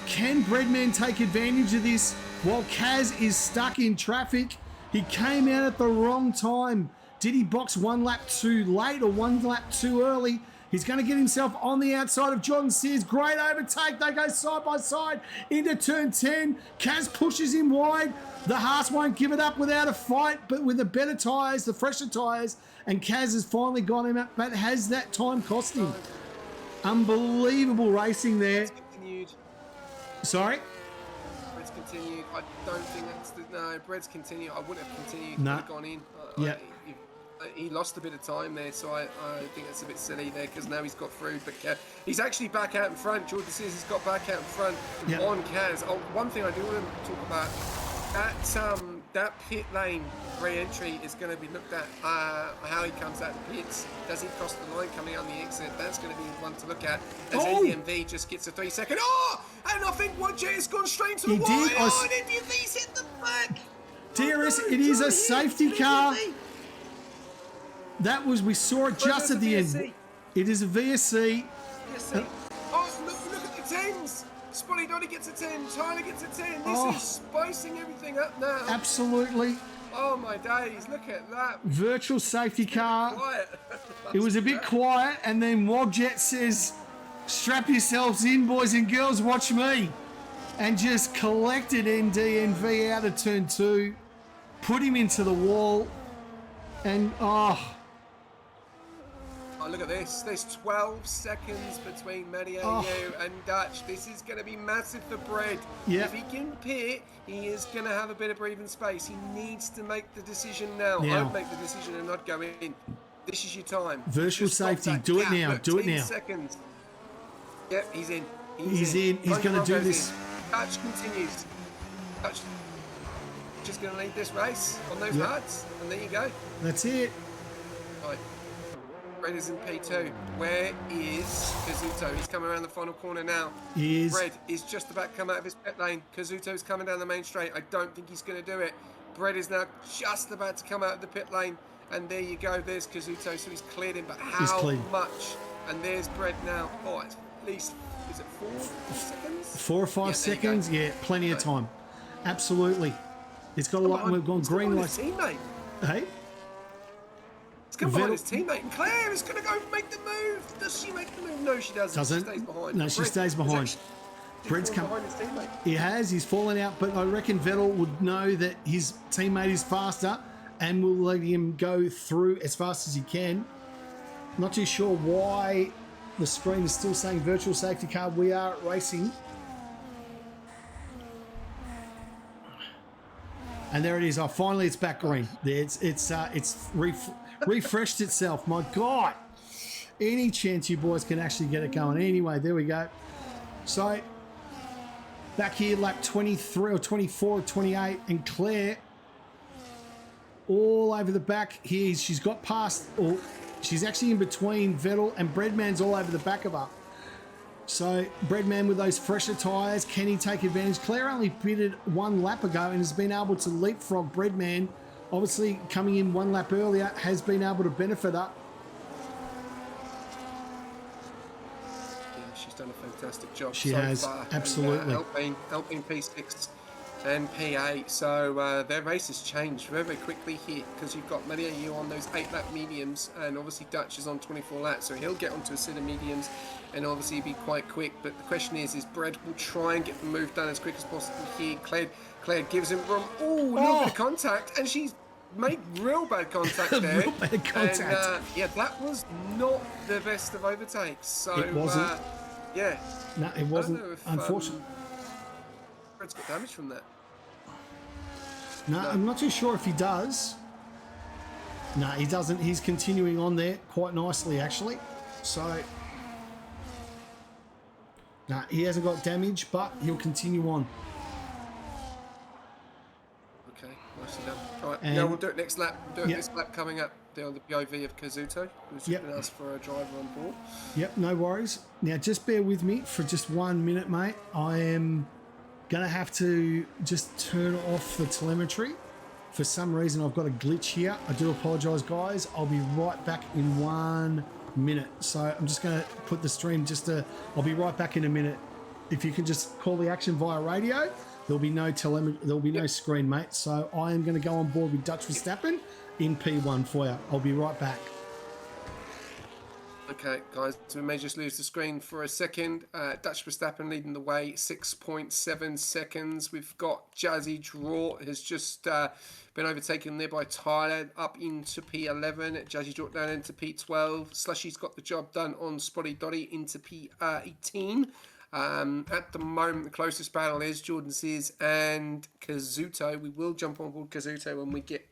Can Breadman take advantage of this while Kaz is stuck in traffic? He came out at the wrong time. Did he box 1 lap too late or 1 lap too early? He's going to get himself on the outside of Jordan Sears. Great overtake. They go side by side into turn 10. Kaz pushes him wide. The Haas won't give it up without a fight, but with the better tyres, the fresher tyres, and Kaz has finally got him out, but has that time cost him? Unbelievable racing there. Brett's continued. Sorry? Brett's continued. I don't think that's Brett's continued. I wouldn't have continued. No. Would have gone in. Yeah. He lost a bit of time there, so I think that's a bit silly there, because now he's got through. But he's actually back out in front. Jordan Sears has got back out in front on Kaz. Oh, one thing I do want to talk about That pit lane re-entry is going to be looked at. How he comes out the pits. Does he cross the line coming on the exit? That's going to be one to look at. As ADMV just gets a 3-second. Oh! And I think Wodjet has gone straight to the wall. Oh, and ADMV's hit the back. DRS, it is a safety car. That was, we saw it just at the end. It is a VSC. Oh, look at the 10s. Spotty Dotty gets a 10. Tyler gets a 10. This is spicing everything up now. Absolutely. Oh my days, look at that. Virtual safety car. Quiet. It was a bit quiet, and then Wogjet says, strap yourselves in, boys and girls, watch me. And just collected NDNV out of turn 2, put him into the wall, and look at this. There's 12 seconds between Mario and Dutch. This is going to be massive for Bread. Yep. If he can pit, he is going to have a bit of breathing space. He needs to make the decision now. I'd make the decision and not go in. This is your time. Virtual safety. Do it now. Look, do it 10 now. seconds. Yep, he's in. He's in. He's going to do this. Dutch continues. Dutch just going to lead this race on those hards. And there you go. That's it. Right. Bread is in P2. Where is Kazuto? He's coming around the final corner now. He is. Bread is just about to come out of his pit lane. Kazuto's coming down the main straight. I don't think he's going to do it. Bread is now just about to come out of the pit lane. And there you go. There's Kazuto. So he's cleared him. But how much? And there's Bread now. Oh, it's at least, is it 4 seconds? 4 or 5 seconds? Yeah, plenty of time. Absolutely. It's got a lot. We've gone green light. Hey? It's come behind his teammate. And Claire is going to go make the move. Does she make the move? No, she doesn't. She stays behind. No, she stays behind. Brett's come behind his teammate. He has. He's fallen out, but I reckon Vettel would know that his teammate is faster and will let him go through as fast as he can. Not too sure why the screen is still saying virtual safety car. We are racing. And there it is. Oh, finally, it's back green. It's refreshed itself. My God. Any chance you boys can actually get it going. Anyway, there we go. So, back here, lap 23 or 24 or 28. And Claire, all over the back here. She's got past, or she's actually in between Vettel, and Breadman's all over the back of her. So, Breadman with those fresher tyres, can he take advantage? Claire only pitted 1 lap ago and has been able to leapfrog Breadman. Obviously, coming in 1 lap earlier, has been able to benefit her. Yeah, she's done a fantastic job. She has, far. absolutely. And, Alpine P6 and P8. So their race has changed very, very quickly here because you've got Maria Yu on those 8-lap mediums, and obviously Dutch is on 24 laps, so he'll get onto a set of mediums and obviously be quite quick. But the question is Brad will try and get the move done as quick as possible here. Claire gives him room. Ooh, a little bit of contact, and she's made real bad contact there. Real bad contact. And, yeah, that was not the best of overtakes. So it wasn't. Yeah. No, it wasn't. Unfortunately. Brad's got damage from that. No, I'm not too sure if he does. No, he doesn't. He's continuing on there quite nicely, actually. So, no, he hasn't got damage, but he'll continue on. Okay, nicely done. All right, yeah, we'll do it next lap. We'll do it this lap coming up. There on the POV of Kazuto, who's just been asked for a driver on board. Yep, no worries. Now, just bear with me for just 1 minute, mate. I am going to have to just turn off the telemetry. For some reason, I've got a glitch here. I do apologise, guys. I'll be right back in 1 minute. So I'm just going to put the stream I'll be right back in a minute. If you can just call the action via radio, there'll be no telemetry, there'll be no screen, mate. So I am going to go on board with Dutch Verstappen in P1 for you. I'll be right back. Okay, guys, we may just lose the screen for a second. Dutch Verstappen leading the way, 6.7 seconds. We've got Jazzy Draw has just been overtaken there by Tyler up into P11. Jazzy Draw down into P12. Slushy's got the job done on Spotty Dotty into P18. At the moment, the closest battle is Jordan Sears and Kazuto. We will jump on board Kazuto when we get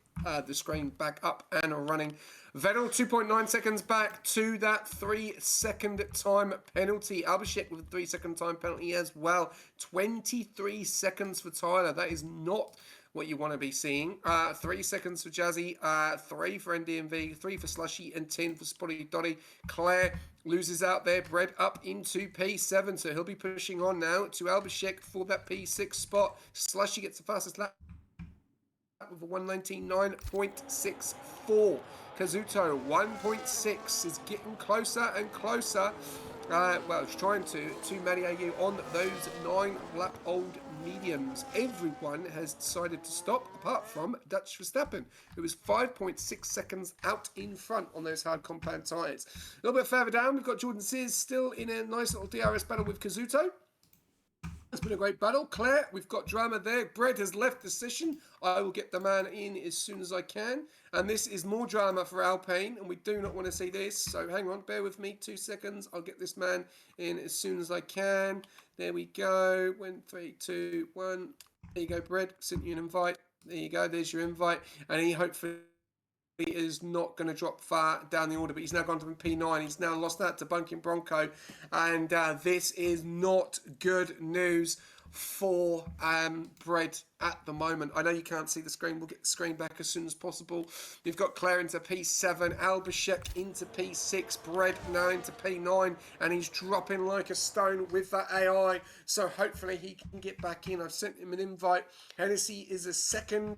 the screen back up and running. Vettel 2.9 seconds back to that 3-second time penalty. Albashek with a 3-second time penalty as well. 23 seconds for Tyler. That is not what you want to be seeing. 3 seconds for Jazzy, 3 for NDMV, 3 for Slushy, and 10 for Spotty Dotty. Claire loses out there. Brett up into P7, so he'll be pushing on now to Albashek for that P6 spot. Slushy gets the fastest lap with a 199.64. Kazuto 1.6 is getting closer and closer. Well, it's trying to Matty on those 9-lap-old mediums. Everyone has decided to stop, apart from Dutch Verstappen, who was 5.6 seconds out in front on those hard compound tyres. A little bit further down, we've got Jordan Sears still in a nice little DRS battle with Kazuto. It's been a great battle. Claire, we've got drama there. Brett has left the session. I will get the man in as soon as I can. And this is more drama for Alpine, and we do not want to see this. So hang on, bear with me 2 seconds. I'll get this man in as soon as I can. There we go. 1, 3, 2, 1. There you go, Brett. Sent you an invite. There you go. There's your invite. And he hopefully is not going to drop far down the order, but he's now gone to P9. He's now lost that to Bunking Bronco, and this is not good news for Brett at the moment. I know you can't see the screen. We'll get the screen back as soon as possible. You've got Claire into P7, Albashek into P6, Brett now into P9, and he's dropping like a stone with that AI, so hopefully he can get back in. I've sent him an invite. Hennessy is a second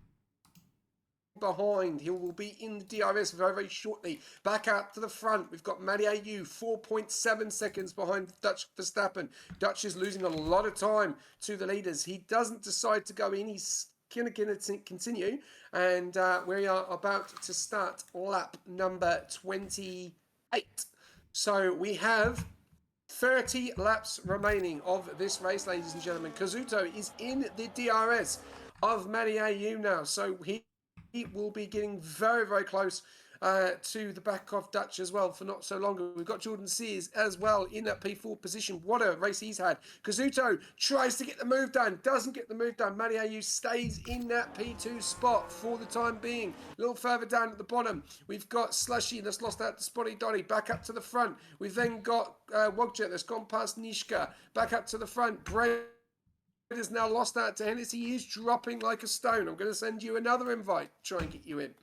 behind. He will be in the DRS very, very shortly. Back out to the front, we've got Matty AU 4.7 seconds behind Dutch Verstappen. Dutch is losing a lot of time to the leaders. He doesn't decide to go in. He's going to continue, and we are about to start lap number 28. So we have 30 laps remaining of this race, ladies and gentlemen. Kazuto is in the DRS of Matty AU now, so he will be getting very, very close to the back of Dutch as well for not so long. We've got Jordan Sears as well in that P4 position. What a race he's had. Kazuto tries to get the move done, doesn't get the move done. Matty AU stays in that P2 spot for the time being. A little further down at the bottom, we've got Slushy that's lost out to Spotty Dotty. Back up to the front, we've then got Wogjet that's gone past Nishka. Back up to the front, Brett has now lost out to Hennessy. He is dropping like a stone. I'm going to send you another invite. Try and get you in.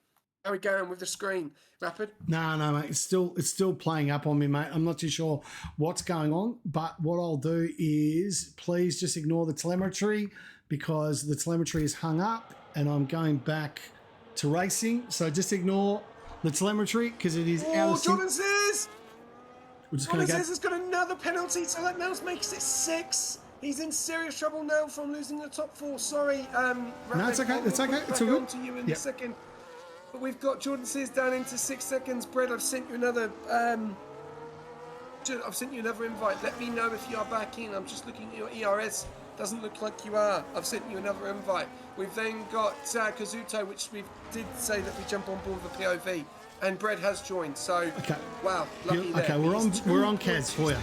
How are we going with the screen? Rapid? No, mate. It's still playing up on me, mate. I'm not too sure what's going on, but what I'll do is please just ignore the telemetry, because the telemetry is hung up and I'm going back to racing. So just ignore the telemetry because it is out of sync. Jordan Sears! Jordan Sears has got another penalty, so that now makes it 6. He's in serious trouble now from losing the top 4. Sorry, no, it's okay. It's okay. It's all good. To you in a second. But we've got Jordan Sears down into 6 seconds. Brett, I've sent you another. I've sent you another invite. Let me know if you are back in. I'm just looking at your ERS. Doesn't look like you are. I've sent you another invite. We've then got Kazuto, which we did say that we jump on board the POV, and Brett has joined. So wow, lucky there. Okay, we're on Kaz for you.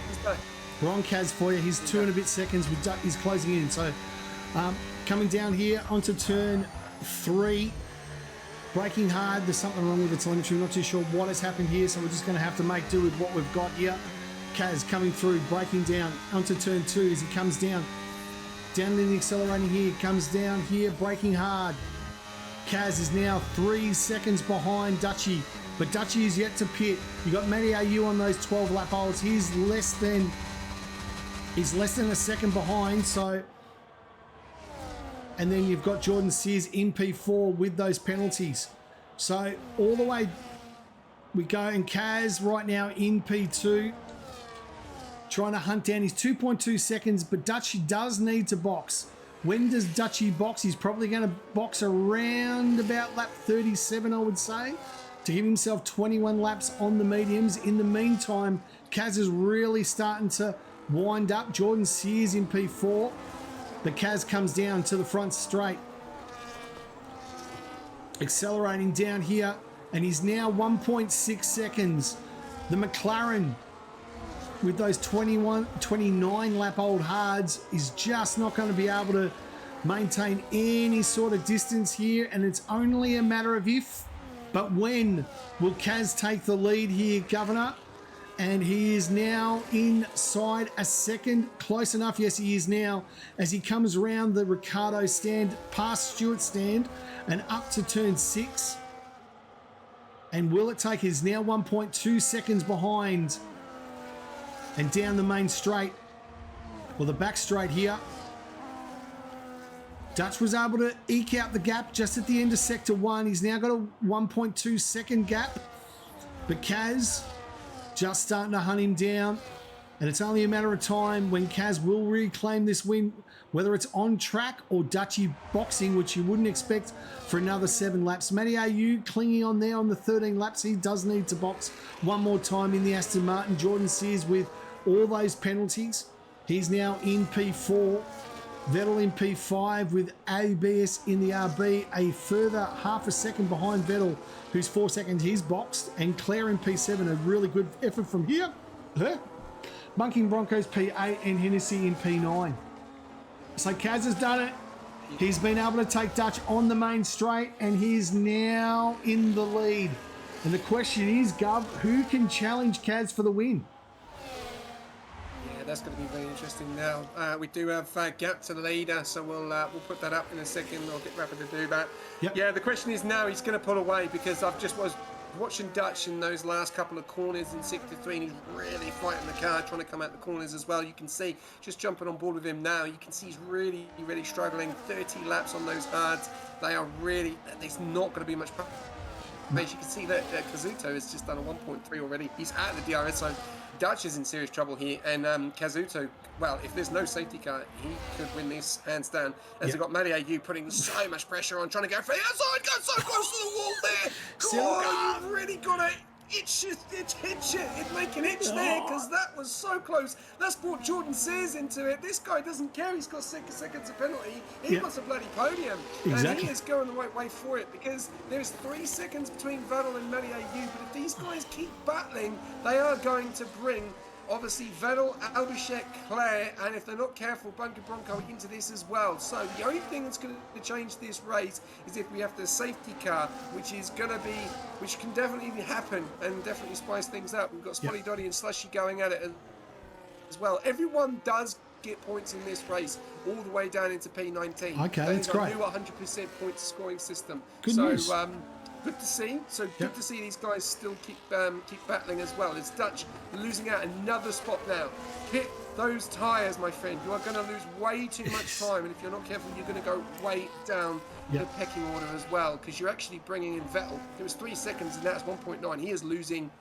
We're on Kaz for you. He's 2 and a bit seconds. He's closing in. So coming down here onto turn 3, braking hard. There's something wrong with the telemetry. We're not too sure what has happened here, so we're just going to have to make do with what we've got here. Kaz coming through, braking down onto turn 2 as he comes down in the accelerating here, comes down here, braking hard. Kaz is now 3 seconds behind Dutchy, but Dutchy is yet to pit. You got Matty AU on those 12 lap holes. He's less than a second behind. So, and then you've got Jordan Sears in P4 with those penalties. So all the way we go, and Kaz right now in P2, trying to hunt down his 2.2 seconds, but Dutchy does need to box. When does Dutchy box? He's probably going to box around about lap 37, I would say, to give himself 21 laps on the mediums. In the meantime, Kaz is really starting to wind up. Jordan Sears in P4, but Kaz comes down to the front straight, accelerating down here, and he's now 1.6 seconds. The McLaren with those 29 lap old hards is just not going to be able to maintain any sort of distance here, and it's only a matter of if, but when will Kaz take the lead here, Governor? And he is now inside a second. Close enough. Yes, he is now as he comes around the Ricardo stand, past Stewart's stand, and up to turn 6. And will it take? He's now 1.2 seconds behind. And down the main straight, or the back straight here. Dutch was able to eke out the gap just at the end of Sector 1. He's now got a 1.2 second gap. But Kaz just starting to hunt him down, and it's only a matter of time when Kaz will reclaim this win, whether it's on track or Dutchy boxing, which you wouldn't expect for another 7 laps. Matty AU clinging on there on the 13 laps. He does need to box one more time in the Aston Martin. Jordan Sears with all those penalties. He's now in P4. Vettel in P5 with ABS in the RB, a further half a second behind Vettel, who's 4 seconds. He's boxed, and Claire in P7, a really good effort from here. Bunking Broncos P8 and Hennessy in P9. So Kaz has done it. He's been able to take Dutch on the main straight, and he's now in the lead. And the question is, Gov, who can challenge Kaz for the win? That's going to be very interesting now. We do have gap to the leader, so we'll put that up in a second. I'll get Rapper to do that. Yep. Yeah, the question is now he's going to pull away, because I've just was watching Dutch in those last couple of corners in Sector 3, and he's really fighting the car, trying to come out the corners as well. You can see, just jumping on board with him now, you can see he's really, really struggling. 30 laps on those hards. They are really, there's not going to be much pace. You can see that Kazuto has just done a 1.3 already. He's out of the DRS zone. Dutch is in serious trouble here, and Kazuto, well, if there's no safety car, he could win this hands down. As we've got Matty AU putting so much pressure on, trying to go for the outside, go so close to the wall there. Oh, you've really got to itch it, make an itch there, because that was so close. That's brought Jordan Sears into it. This guy doesn't care. He's got 6 seconds of penalty. He wants a bloody podium. Exactly. And he is going the right way for it, because there's 3 seconds between Vettel and Matty AU. But if these guys keep battling, they are going to bring, obviously, Vettel, Albuquerque, Claire, and if they're not careful, Bunker Bronco into this as well. So the only thing that's going to change this race is if we have the safety car, which is going to be, which can definitely happen and definitely spice things up. We've got Spotty Dotty and Slushy going at it as well. Everyone does get points in this race all the way down into P19. Okay, that's great. New 100% point scoring system. Good news. Good to see. So good to see these guys still keep battling as well. It's Dutch losing out another spot now. Hit those tyres, my friend. You are going to lose way too much time, and if you're not careful, you're going to go way down the pecking order as well, because you're actually bringing in Vettel. It was 3 seconds, and now it's 1.9. He is losing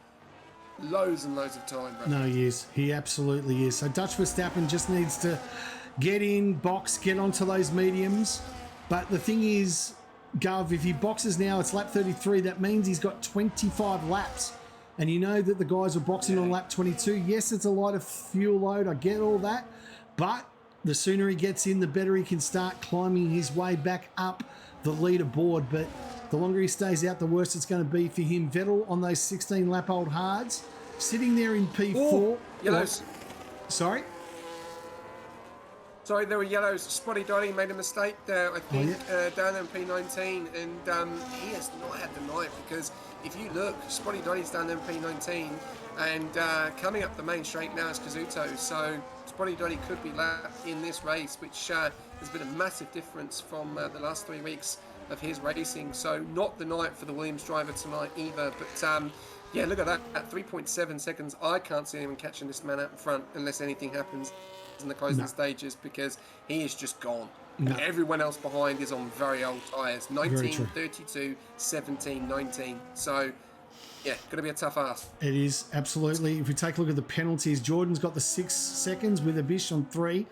loads and loads of time, bro. No, he is. He absolutely is. So Dutch Verstappen just needs to get in, box, get onto those mediums. But the thing is, Gov, if he boxes now, it's lap 33. That means he's got 25 laps. And you know that the guys were boxing on lap 22. Yes, it's a lot of fuel load. I get all that. But the sooner he gets in, the better he can start climbing his way back up the leaderboard. But the longer he stays out, the worse it's going to be for him. Vettel on those 16-lap-old hards, sitting there in P4. Ooh, yellows. Sorry? Sorry, there were yellows. Spotty Dotty made a mistake there, I think, down in P19, and he has not had the night, because if you look, Spotty Dotty's down there in P19, and coming up the main straight now is Kazuto, so Spotty Dotty could be lapped in this race, which has been a massive difference from the last 3 weeks of his racing. So not the night for the Williams driver tonight either, but yeah, look at that, at 3.7 seconds. I can't see anyone catching this man out in front unless anything happens in the closing stages, because he is just gone. Everyone else behind is on very old tyres. 19, 32, 17, 19. So yeah, going to be a tough ask. It is, absolutely. If we take a look at the penalties, Jordan's got the 6 seconds with Abish on 3.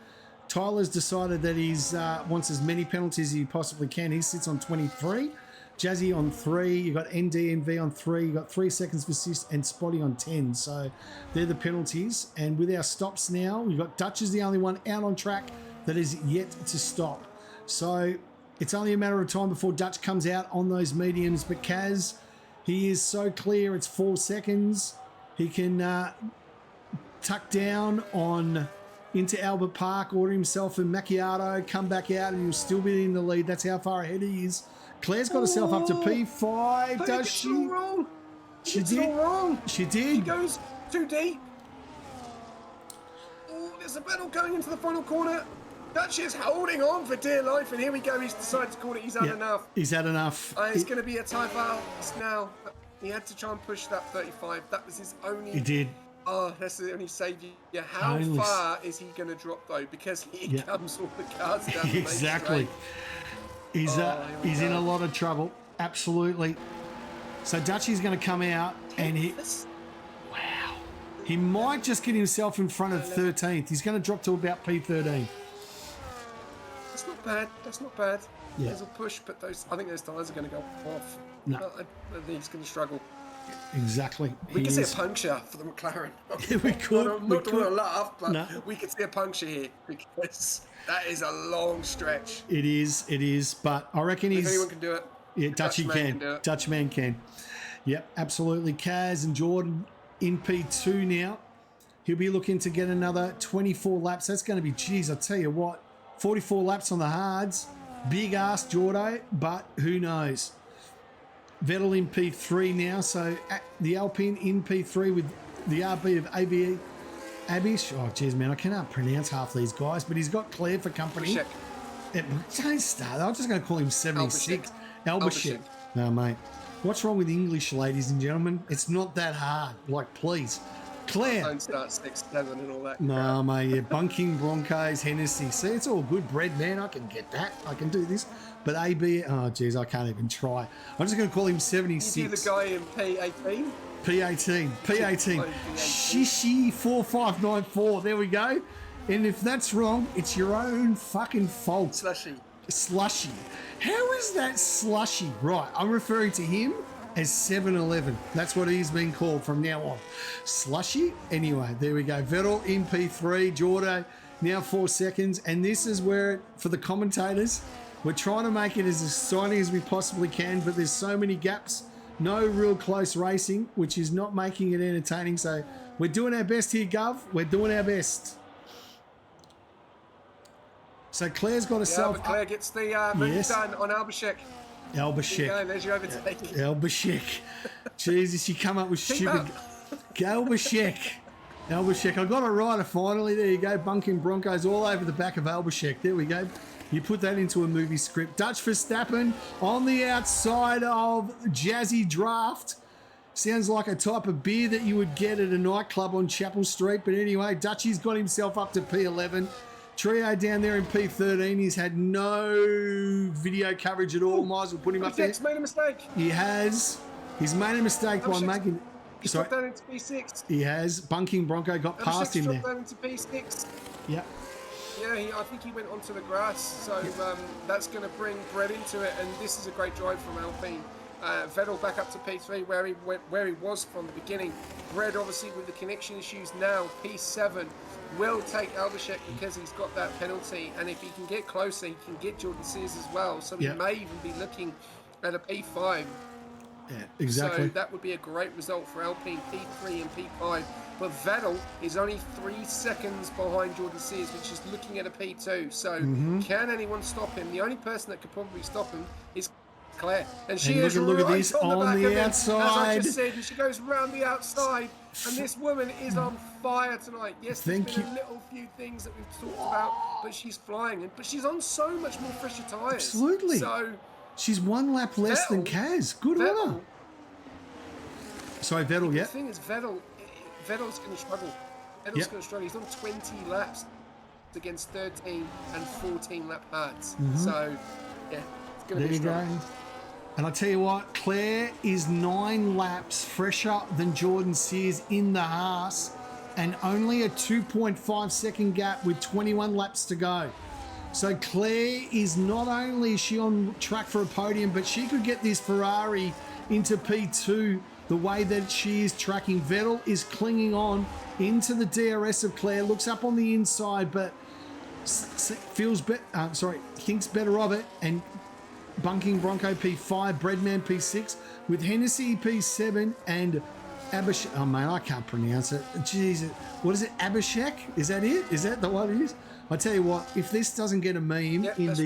Tyler's decided that he's wants as many penalties as he possibly can. He sits on 23. Jazzy on 3. You've got NDMV on 3. You've got 3 seconds for assist, and Spotty on 10. So they're the penalties. And with our stops now, we've got Dutch is the only one out on track that is yet to stop. So it's only a matter of time before Dutch comes out on those mediums. But Kaz, he is so clear. It's 4 seconds. He can tuck down on into Albert Park, order himself a macchiato, come back out, and he'll still be in the lead. That's how far ahead he is. Claire's got herself up to P5, does she? All wrong. She It's did. all wrong. She She did. goes too deep. Oh, there's a battle going into the final corner. Dutch is holding on for dear life, and here we go. He's decided to call it. He's had enough. He's had enough. It's going to be a tie fast now. He had to try and push that 35. That was his only. He did. Oh, that's the only savior. How Only far is he going to drop though? Because he comes all the cars down the main Exactly. straight. He's in a lot of trouble. Absolutely. So Dutchy's going to come out and he might just get himself in front of 13th. He's going to drop to about P13. That's not bad. That's not bad. Yeah. There's a push, but I think those tires are going to go off. No. I think he's going to struggle. Exactly. We could see a puncture for the McLaren. Yeah, we could. I'm not doing a laugh, but No. we could see a puncture here because that is a long stretch. It is. But I reckon If anyone can do it, Yeah, Dutchy can. do it. Dutchman can. Yep, absolutely. Kaz and Jordan in P2 now. He'll be looking to get another 24 laps. That's going to be, geez, I tell you what, 44 laps on the hards. Big ass Jordo, but who knows? Vettel in P3 now. So the Alpine in P3 with the RB of Abish. Oh, geez, man, I cannot pronounce half these guys, but he's got Claire for company. Don't start. I'm just going to call him 76. Albashik. No, mate. What's wrong with English, ladies and gentlemen? It's not that hard. Like, please. Claire. Don't start 6, 7 and all that. No, mate. Yeah. Bunking, Broncos, Hennessy. See, it's all good bread, man. I can get that. I can do this. But AB, oh, geez, I can't even try. I'm just going to call him 76. You do the guy in P18? P18. P18. Shishi 4594. There we go. And if that's wrong, it's your own fucking fault. Slushy. How is that slushy? Right, I'm referring to him as 7-Eleven. That's what he's been called from now on. Slushy? Anyway, there we go. Vettel in P3. Jordo now 4 seconds. And this is where, for the commentators, we're trying to make it as exciting as we possibly can, but there's so many gaps. No real close racing, which is not making it entertaining. So we're doing our best here, Gov. We're doing our best. So Claire's got herself. Yeah, but Claire gets the move done on Albashek. Albashek. There's your overtaking. Albashek. Jesus, you come up with stupid. Albashek. Albashek. I got a rider finally. There you go. Bunking Broncos all over the back of Albashek. There we go. You put that into a movie script. Dutch Verstappen on the outside of Jazzy Draft. Sounds like a type of beer that you would get at a nightclub on Chapel Street. But anyway, Dutchy's got himself up to P11. Trio down there in P13. He's had no video coverage at all. Might as well put him up there. He's made a mistake. He has. He's made a mistake by making. He's dropped down into P6. He has. Bunking Bronco got past him there. Dropped down into P6. Yep. Yeah, I think he went onto the grass, so that's going to bring Brett into it, and this is a great drive from Alpine. Vettel back up to P3 where he was from the beginning. Brett obviously with the connection issues now, P7 will take Albashek because he's got that penalty, and if he can get closer, he can get Jordan Sears as well, so he may even be looking at a P5. Yeah, exactly. So that would be a great result for Alpine, P3 and P5. But Vettel is only 3 seconds behind Jordan Sears, which is looking at a P2. So can anyone stop him? The only person that could probably stop him is Claire. And she is look at right this on the outside. As I just said, and she goes round the outside. And this woman is on fire tonight. Yes, there's been a little few things that we've talked about, but she's flying. But she's on so much more fresher tyres. Absolutely. So she's 1 lap less than Kaz. Good on her. Sorry, Vettel, The thing is, Vettel's going to struggle. Vettel's going to struggle. He's on 20 laps against 13 and 14 lap hards. So, yeah, it's going to be strong. There you go. And I tell you what, Claire is 9 laps fresher than Jordan Sears in the Haas, and only a 2.5 second gap with 21 laps to go. So Claire is not only is she on track for a podium, but she could get this Ferrari into P2 the way that she is tracking. Vettel is clinging on into the DRS of Claire, looks up on the inside, but thinks better of it, and Bunking Bronco P5, Breadman P6, with Hennessy P7 and Oh, man, I can't pronounce it. Jesus. What is it? Abhishek? Is that it? Is that the one it is? I tell you what, if this doesn't get a meme Yep, in that's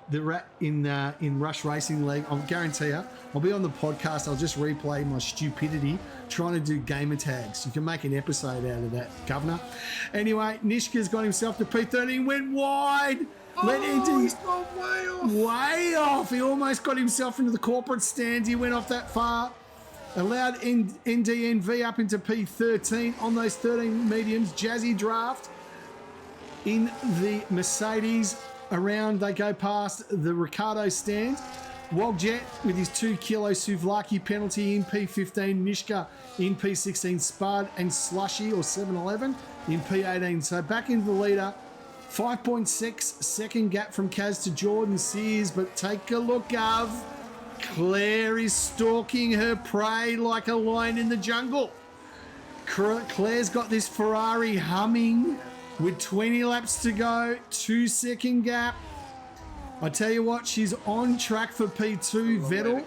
the right. in Rush Racing League, I'll guarantee you, I'll be on the podcast. I'll just replay my stupidity trying to do gamer tags. You can make an episode out of that, Governor. Anyway, Nishka's got himself to P13, went wide. He's gone way off. Way off. He almost got himself into the corporate stands. He went off that far. Allowed NDNV up into P13 on those 13 mediums. Jazzy Draft in the Mercedes. Around they go past the Ricardo stand. Wogjet with his 2 kilo Souvlaki penalty in P15. Nishka in P16. Spud and Slushy or 7-Eleven in P18. So back into the leader. 5.6 second gap from Kaz to Jordan Sears. But take a look, Gov. Claire is stalking her prey like a lion in the jungle. Claire's got this Ferrari humming with 20 laps to go, 2 second gap. I tell you what, she's on track for P2. Vettel.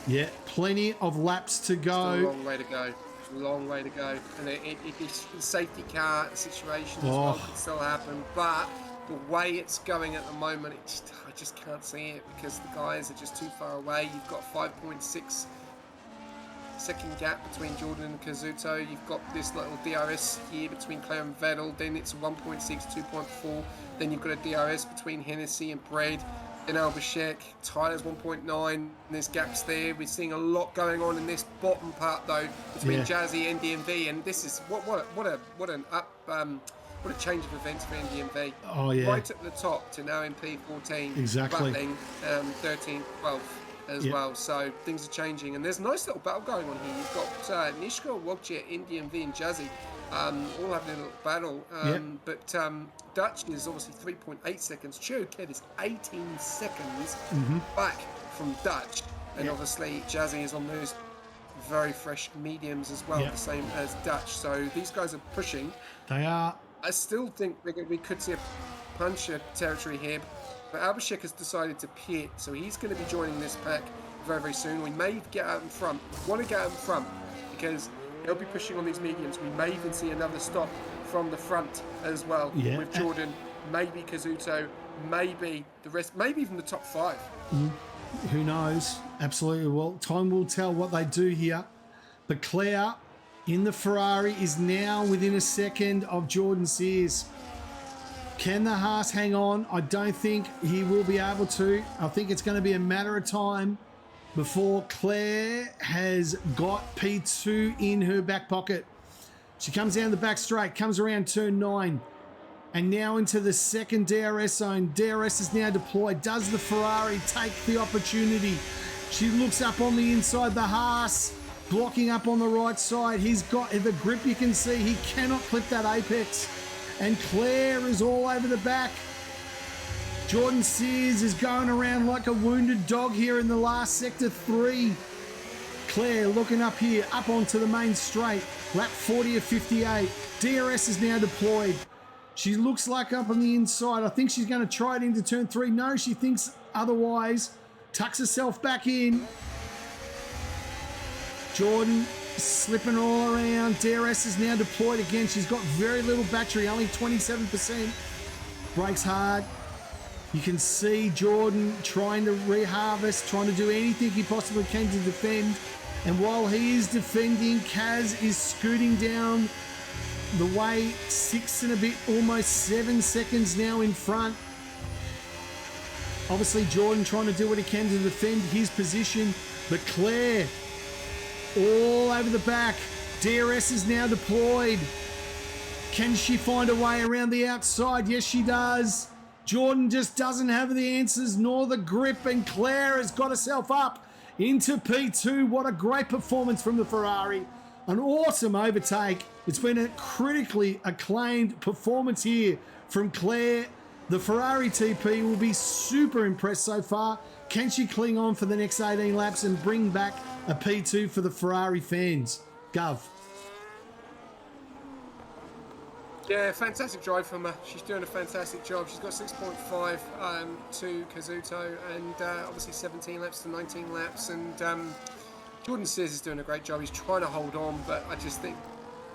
Yeah, plenty of laps to go. Still a long way to go. Long way to go. And it's a safety car situation as well could still happen. But the way it's going at the moment, I just can't see it because the guys are just too far away. You've got 5.6 second gap between Jordan and Kazuto. You've got this little DRS here between Claire and Vettel. Then it's 1.6, 2.4. Then you've got a DRS between Hennessy and Bread. Then Albashek, Tyler's 1.9. There's gaps there. We're seeing a lot going on in this bottom part though between Jazzy and NDMV, and this is what a change of events for NDMV. Oh yeah. Right at the top to now in P14. Exactly. Battling 13, 12 as well. So things are changing, and there's a nice little battle going on here. You've got Nishka, Wogjet, NDMV, and Jazzy all having a little battle. But Dutch is obviously 3.8 seconds. Ked is 18 seconds back from Dutch, and obviously Jazzy is on those very fresh mediums as well, the same as Dutch. So these guys are pushing. They are. I still think we could see a puncher territory here, but Abhishek has decided to pit, so he's going to be joining this pack very, very soon. We may get out in front. We want to get out in front because they'll be pushing on these mediums. We may even see another stop from the front as well with Jordan, maybe Kazuto, maybe the rest, maybe even the top 5. Who knows? Absolutely. Well, time will tell what they do here. But Claire in the Ferrari is now within a second of Jordan Sears. Can the Haas hang on? I don't think he will be able to. I think it's going to be a matter of time before Claire has got P2 in her back pocket. She comes down the back straight, comes around turn 9, and now into the second DRS zone. DRS is now deployed. Does the Ferrari take the opportunity? She looks up on the inside. The Haas blocking up on the right side. He's got the grip, you can see. He cannot clip that apex. And Claire is all over the back. Jordan Sears is going around like a wounded dog here in the last sector 3. Claire looking up here, up onto the main straight. Lap 40 of 58. DRS is now deployed. She looks like up on the inside. I think she's going to try it into turn 3. No, she thinks otherwise. Tucks herself back in. Jordan slipping all around. DRS is now deployed again. She's got very little battery, only 27%. Brakes hard. You can see Jordan trying to reharvest, trying to do anything he possibly can to defend. And while he is defending, Kaz is scooting down the way, 6 and a bit, almost 7 seconds now in front. Obviously, Jordan trying to do what he can to defend his position. But Claire, all over the back. DRS is now deployed. Can she find a way around the outside? Yes, she does. Jordan just doesn't have the answers nor the grip, and Claire has got herself up into P2. What a great performance from the Ferrari. An awesome overtake. It's been a critically acclaimed performance here from Claire. The Ferrari TP will be super impressed so far. Can she cling on for the next 18 laps and bring back a P2 for the Ferrari fans? Gov. Yeah, fantastic drive from her. She's doing a fantastic job. She's got 6.5 to Kazuto, and obviously 17 laps to 19 laps, and Jordan Sears is doing a great job. He's trying to hold on, but I just think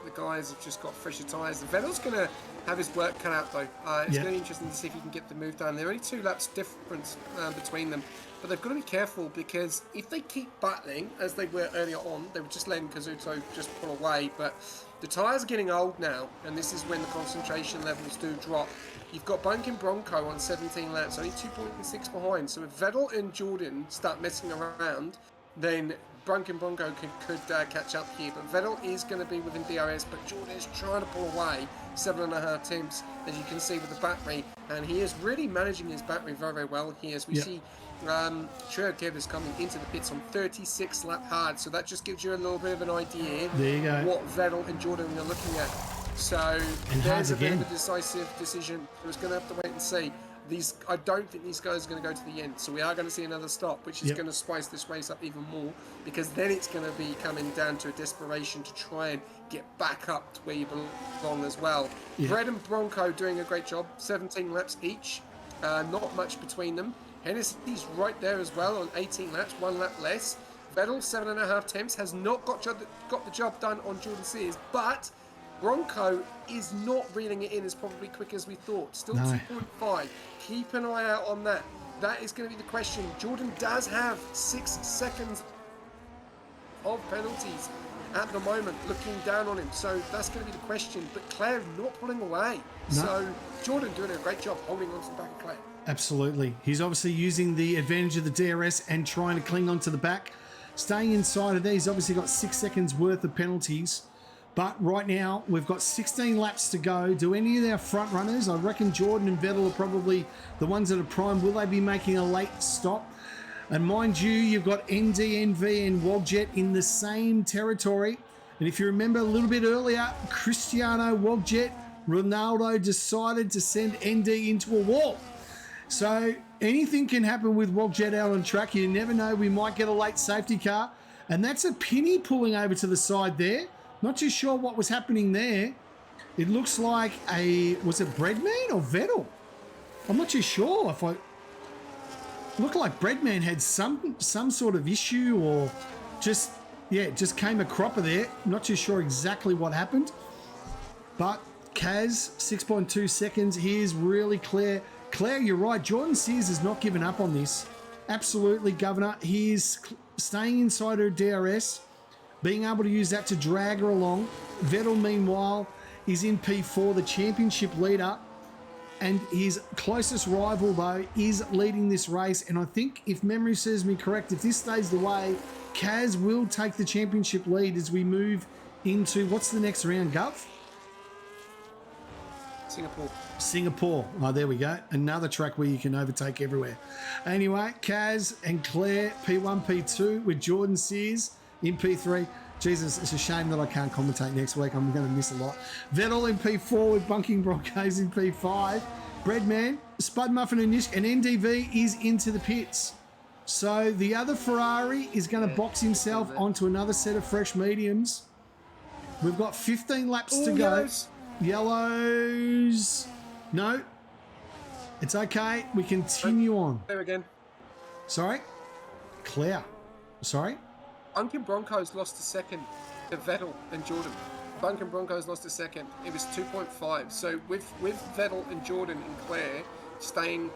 the guys have just got fresher tyres. Vettel's going to have his work cut out, though. It's going to be interesting to see if he can get the move done. There are only 2 laps difference between them, but they've got to be careful because if they keep battling, as they were earlier on, they were just letting Kazuto just pull away, but the tyres are getting old now, and this is when the concentration levels do drop. You've got Bunkin Bronco on 17 laps, only 2.6 behind, so if Vettel and Jordan start messing around, then Bunkin Bronco could catch up here, but Vettel is going to be within DRS, but Jordan is trying to pull away 7.5 temps, as you can see with the battery, and he is really managing his battery very, very well here, as we see Kev is coming into the pits on 36 lap hard, so that just gives you a little bit of an idea what Vettel and Jordan are looking at. So there's a bit of a decisive decision. We're just going to have to wait and see. I don't think these guys are going to go to the end, so we are going to see another stop, which is going to spice this race up even more, because then it's going to be coming down to a desperation to try and get back up to where you belong as well. Brett and Bronco doing a great job, 17 laps each, not much between them. Hennessy's right there as well on 18 laps, 1 lap less. Vettel, 7.5 temps, has not got the job done on Jordan Sears, but Bronco is not reeling it in as probably quick as we thought. Still 2.5. Keep an eye out on that. That is going to be the question. Jordan does have 6 seconds of penalties at the moment, looking down on him. So that's going to be the question. But Claire not pulling away. No. So Jordan doing a great job holding on to the back of Claire. Absolutely. He's obviously using the advantage of the DRS and trying to cling on to the back. Staying inside of there, he's obviously got 6 seconds worth of penalties. But right now, we've got 16 laps to go. Do any of our front runners, I reckon Jordan and Vettel are probably the ones that are prime. Will they be making a late stop? And mind you, you've got ND, NV and Wogjet in the same territory. And if you remember a little bit earlier, Cristiano, Wogjet, Ronaldo decided to send ND into a wall. So anything can happen with Wogjet out on track. You never know, we might get a late safety car. And that's a Penny pulling over to the side there. Not too sure what was happening there. It looks like was it Breadman or Vettel? I'm not too sure if looked like Breadman had some sort of issue or just came a cropper there. Not too sure exactly what happened. But Kaz, 6.2 seconds. Here's really Claire. Claire, you're right. Jordan Sears has not given up on this. Absolutely, Governor. He's staying inside her DRS. Being able to use that to drag her along. Vettel, meanwhile, is in P4, the championship leader. And his closest rival, though, is leading this race. And I think, if memory serves me correct, if this stays the way, Kaz will take the championship lead as we move into, what's the next round, Gov? Singapore. Oh, there we go. Another track where you can overtake everywhere. Anyway, Kaz and Claire, P1, P2, with Jordan Sears in P3. Jesus, it's a shame that I can't commentate next week. I'm going to miss a lot. Vettel in P4 with Bunking Broncos in P5. Breadman, Spud Muffin and Nish, and NDV is into the pits. So the other Ferrari is going to box himself onto another set of fresh mediums. We've got 15 laps to go. Yellows. No. It's okay. We continue on. There again. Sorry? Claire. Sorry? Bunkin Broncos lost a second to Vettel and Jordan. Bunkin Broncos lost a second. It was 2.5. So with Vettel and Jordan and Claire staying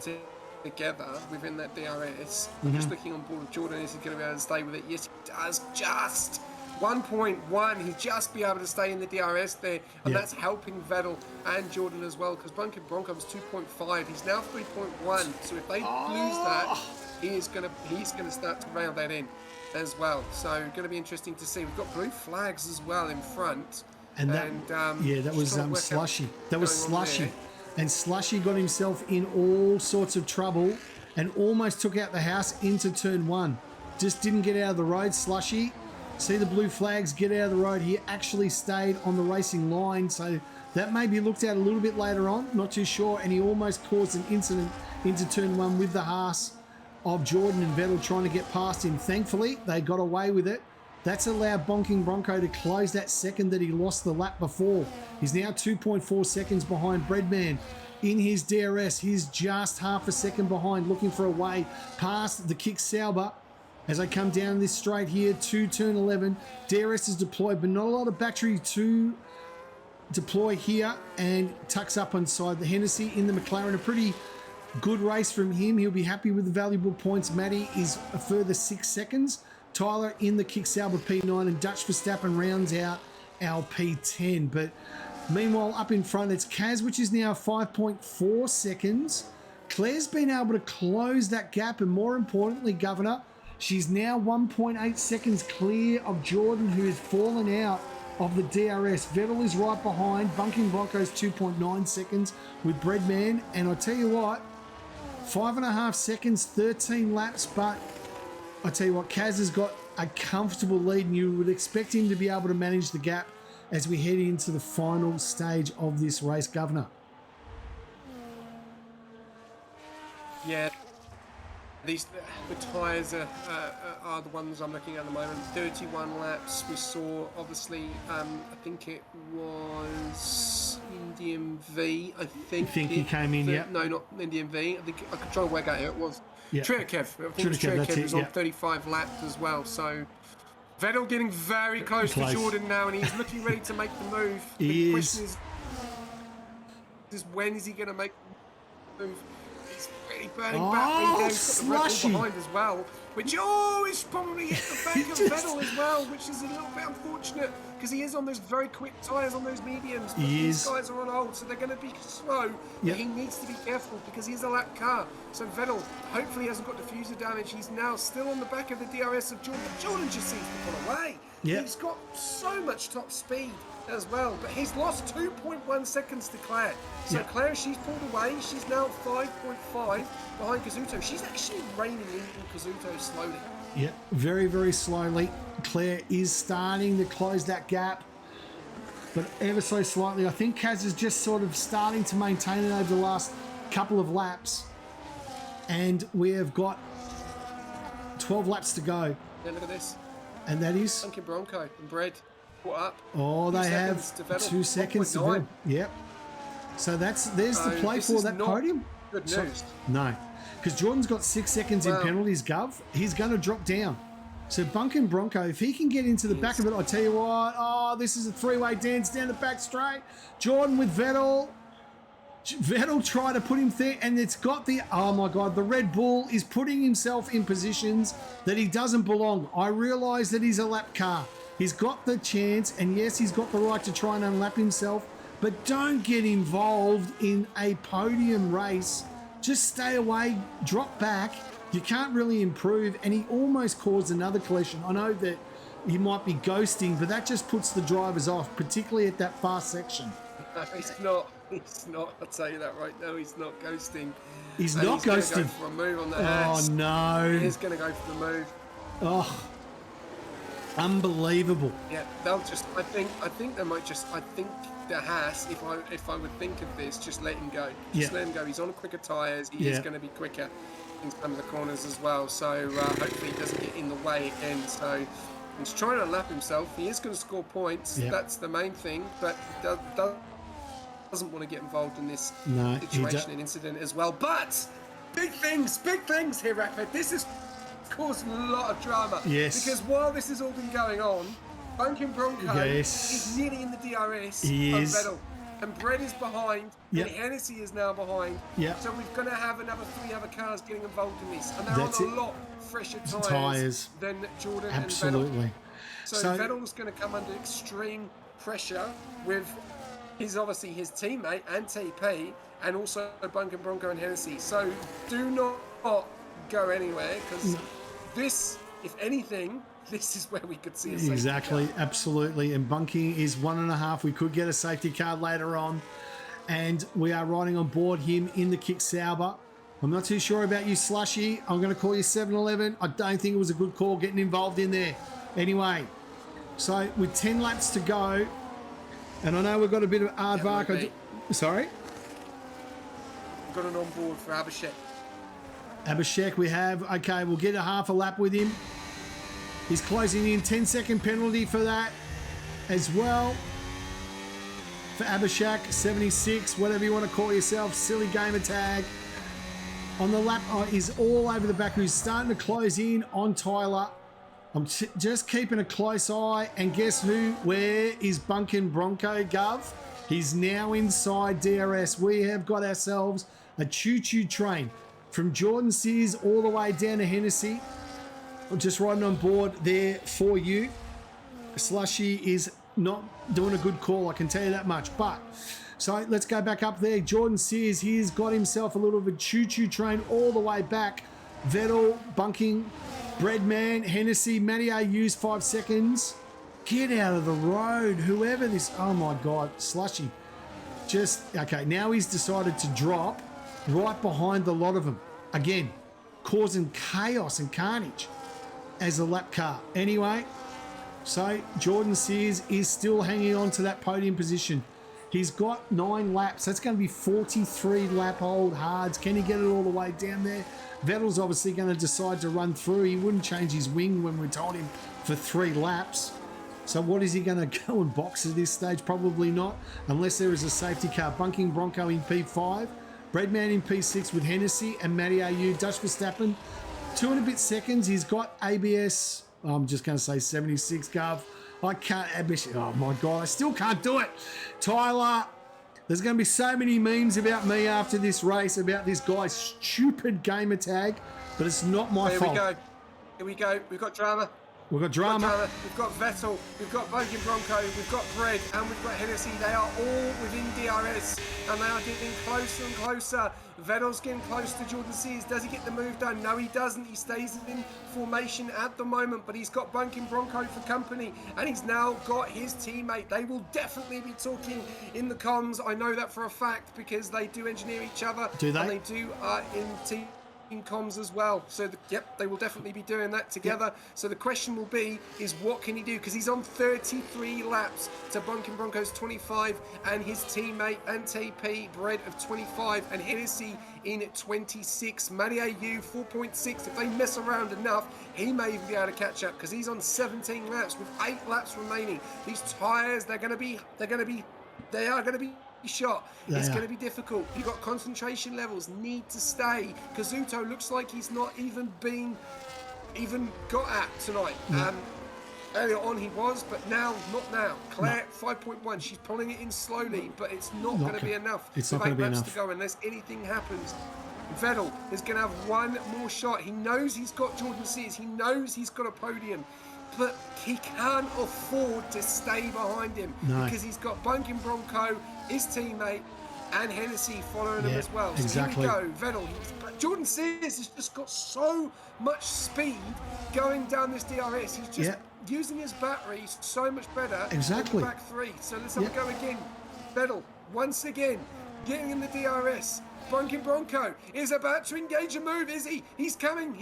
together within that DRS, I'm just looking on board with Jordan. Is he going to be able to stay with it? Yes, he does. Just 1.1. He'll just be able to stay in the DRS there. And that's helping Vettel and Jordan as well, because Bunkin Broncos 2.5. He's now 3.1. So if they lose that, he's going to start to rail that in as well. So going to be interesting to see. We've got blue flags as well in front. And that was Slushy. That was Slushy. And Slushy got himself in all sorts of trouble and almost took out the house into turn 1. Just didn't get out of the road. Slushy, see the blue flags, get out of the road. He actually stayed on the racing line. So that may be looked at a little bit later on. Not too sure. And he almost caused an incident into turn 1 with the Haas of Jordan and Vettel trying to get past him. Thankfully, they got away with it. That's allowed Bonking Bronco to close that second that he lost the lap before. He's now 2.4 seconds behind Breadman in his DRS. He's just half a second behind, looking for a way past the Kick Sauber. as I come down this straight here to turn 11. DRS is deployed, but not a lot of battery to deploy here, and tucks up inside the Hennessy in the McLaren. A pretty good race from him. He'll be happy with the valuable points. Matty is a further 6 seconds. Tyler in the Kick Sauber P9, and Dutch Verstappen rounds out our P10. But meanwhile, up in front, it's Kaz, which is now 5.4 seconds. Claire's been able to close that gap, and more importantly, Governor, she's now 1.8 seconds clear of Jordan, who has fallen out of the DRS. Vettel is right behind. Bunking Bronco's 2.9 seconds with Breadman. And I tell you what, 5.5 seconds, 13 laps. But I tell you what, Kaz has got a comfortable lead, and you would expect him to be able to manage the gap as we head into the final stage of this race, Governor. Yeah. The tyres are the ones I'm looking at the moment. 31 laps. We saw, obviously, I think it was Indian V. I think he came in, yeah. No, not Indian V. I think I could try to work out who it was. Yeah. Triakev. I think it was Triakev was on 35 laps as well. So Vettel getting very close to Jordan now, and he's looking ready to make the move. The question is when is he going to make the move? Really burning back. He's got the Red Bull behind as well, which is probably hit the back of Vettel as well, which is a little bit unfortunate because he is on those very quick tyres on those mediums. But these guys are on old, so they're going to be slow. But he needs to be careful because he's a lap car. So Vettel hopefully hasn't got diffuser damage. He's now still on the back of the DRS of Jordan. But Jordan just seems to pull away. He's got so much top speed as well, but he's lost 2.1 seconds to Claire. So Claire, she's pulled away. She's now 5.5 behind Kazuto. She's actually reining in Kazuto slowly. Yeah, very, very slowly. Claire is starting to close that gap, but ever so slightly. I think Kaz is just sort of starting to maintain it over the last couple of laps, and we have got 12 laps to go. Yeah, look at this. And that is Dunkin' Bronco and Bread. Up. Oh, they have 2 seconds to Vettel. Yep. So there's the play for that podium. Good news. No, because Jordan's got 6 seconds in penalties, Gov. He's going to drop down. So Bunkin Bronco, if he can get into the back of it, I tell you what. Oh, this is a three-way dance down the back straight. Jordan with Vettel. Vettel tried to put him there, and it's got the, oh my God, the Red Bull is putting himself in positions that he doesn't belong. I realise that he's a lap car. He's got the chance, and yes, he's got the right to try and unlap himself, but don't get involved in a podium race. Just stay away, drop back. You can't really improve, and he almost caused another collision. I know that he might be ghosting, but that just puts the drivers off, particularly at that fast section. No, he's not. He's not. I'll tell you that right now. He's not ghosting. He's not ghosting. He's going to go for a move on the hats. Oh, no. He's going to go for the move. Oh. Unbelievable. Yeah, they'll just. I think they might just. I think the Haas. If I would think of this, just let him go. Just let him go. He's on quicker tyres. He is going to be quicker in some of the corners as well. So hopefully he doesn't get in the way again. So he's trying to lap himself. He is going to score points. Yep. That's the main thing. But doesn't want to get involved in this situation and incident as well. But big things here, Rapid. This is caused a lot of drama. Yes. Because while this has all been going on, Bunkin Bronco is nearly in the DRS of Vettel. And Brett is behind, and Hennessy is now behind. So we're going to have another 3 other cars getting involved in this. And they're on a lot fresher tyres than Jordan and Vettel. So Vettel's going to come under extreme pressure with obviously his teammate and TP, and also Bunkin Bronco and Hennessy. So do not go anywhere, because this, if anything, this is where we could see a safety car. Absolutely. And Bunking is 1.5. We could get a safety car later on, and we are riding on board him in the Kick Sauber. I'm not too sure about you, Slushy. I'm going to call you 7-Eleven. I don't think it was a good call getting involved in there. Anyway, so with 10 laps to go, and I know we've got a bit of aardvark. Sorry? We've got an onboard for Abhishek. Abhishek we have. Okay, we'll get a half a lap with him. He's closing in. 10-second penalty for that as well. For Abhishek, 76, whatever you want to call yourself. Silly gamer tag. on the lap is all over the back, who's starting to close in on Tyler. I'm just keeping a close eye, and guess who? Where is Bunkin Bronco, Gov? He's now inside DRS. We have got ourselves a choo-choo train from Jordan Sears all the way down to Hennessy. I'm just riding on board there for you. Slushy is not doing a good call, I can tell you that much. But, so let's go back up there. Jordan Sears, he's got himself a little bit of a choo-choo train all the way back. Vettel, Bunking, Breadman, Hennessy, Matty used 5 seconds. Get out of the road, whoever this, oh my God, Slushy. Just, okay, now he's decided to drop right behind the lot of them. Again, causing chaos and carnage as a lap car. Anyway, so Jordan Sears is still hanging on to that podium position. He's got 9 laps. That's going to be 43 lap old hards. Can he get it all the way down there? Vettel's obviously going to decide to run through. He wouldn't change his wing when we told him for 3 laps. So what is he going to go and box at this stage? Probably not, unless there is a safety car. Bunking Bronco in P5, Breadman in P6 with Hennessy and Matty AU. Dutch Verstappen, 2 and a bit seconds. He's got ABS, I'm just going to say 76, Gov. I can't, oh my God, I still can't do it. Tyler, there's going to be so many memes about me after this race, about this guy's stupid gamer tag, but it's not my fault. Here we go. We've got drama. We've got drama. We've got Vettel. We've got Bunkin Bronco. We've got Bread. And we've got Hennessy. They are all within DRS. And they are getting closer and closer. Vettel's getting close to Jordan Sears. Does he get the move done? No, he doesn't. He stays in formation at the moment. But he's got Bunkin Bronco for company. And he's now got his teammate. They will definitely be talking in the comms. I know that for a fact because they do engineer each other. Do they? And they do in team comms as well. So yep, they will definitely be doing that together. Yep. So the question will be is what can he do, because he's on 33 laps to Bunkin Bronco's 25 and his teammate and TP Bread of 25 and Hennessy in 26. Matty AU 4.6. If they mess around enough, he may even be able to catch up because he's on 17 laps with 8 laps remaining. These tires, they are going to be shot. It's going to be difficult. You've got concentration levels need to stay. Kazuto looks like he's not even got at tonight. Earlier on he was, but now not now. Claire 5.1. She's pulling it in slowly, but it's not going to be enough. It's not going to be enough to go unless anything happens. Vettel is going to have one more shot. He knows he's got Jordan Sears. He knows he's got a podium. But he can't afford to stay behind him because he's got Bunkin Bronco, his teammate, and Hennessy following him as well. So exactly. Here we go, Vettel. Jordan Sears has just got so much speed going down this DRS. He's just using his battery so much better. Exactly. Back 3. So let's have a go again. Vettel, once again, getting in the DRS. Bunkin Bronco is about to engage a move, is he? He's coming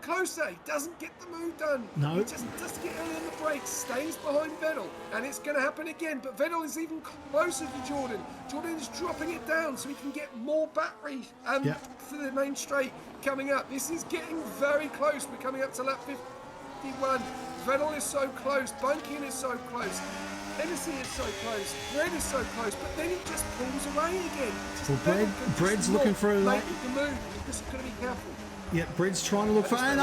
closer. He doesn't get the move done. No. He just doesn't get early on the brakes, stays behind Vettel, and it's going to happen again. But Vettel is even closer to Jordan. Jordan is dropping it down so he can get more battery for the main straight coming up. This is getting very close. We're coming up to lap 51. Vettel is so close. Bunkin is so close. Hennessy is so close, Bread is so close, but then he just pulls away again. Well, Bread's looking for a lap. The move. You're just going to be careful. Yeah, Bread's trying to look for... And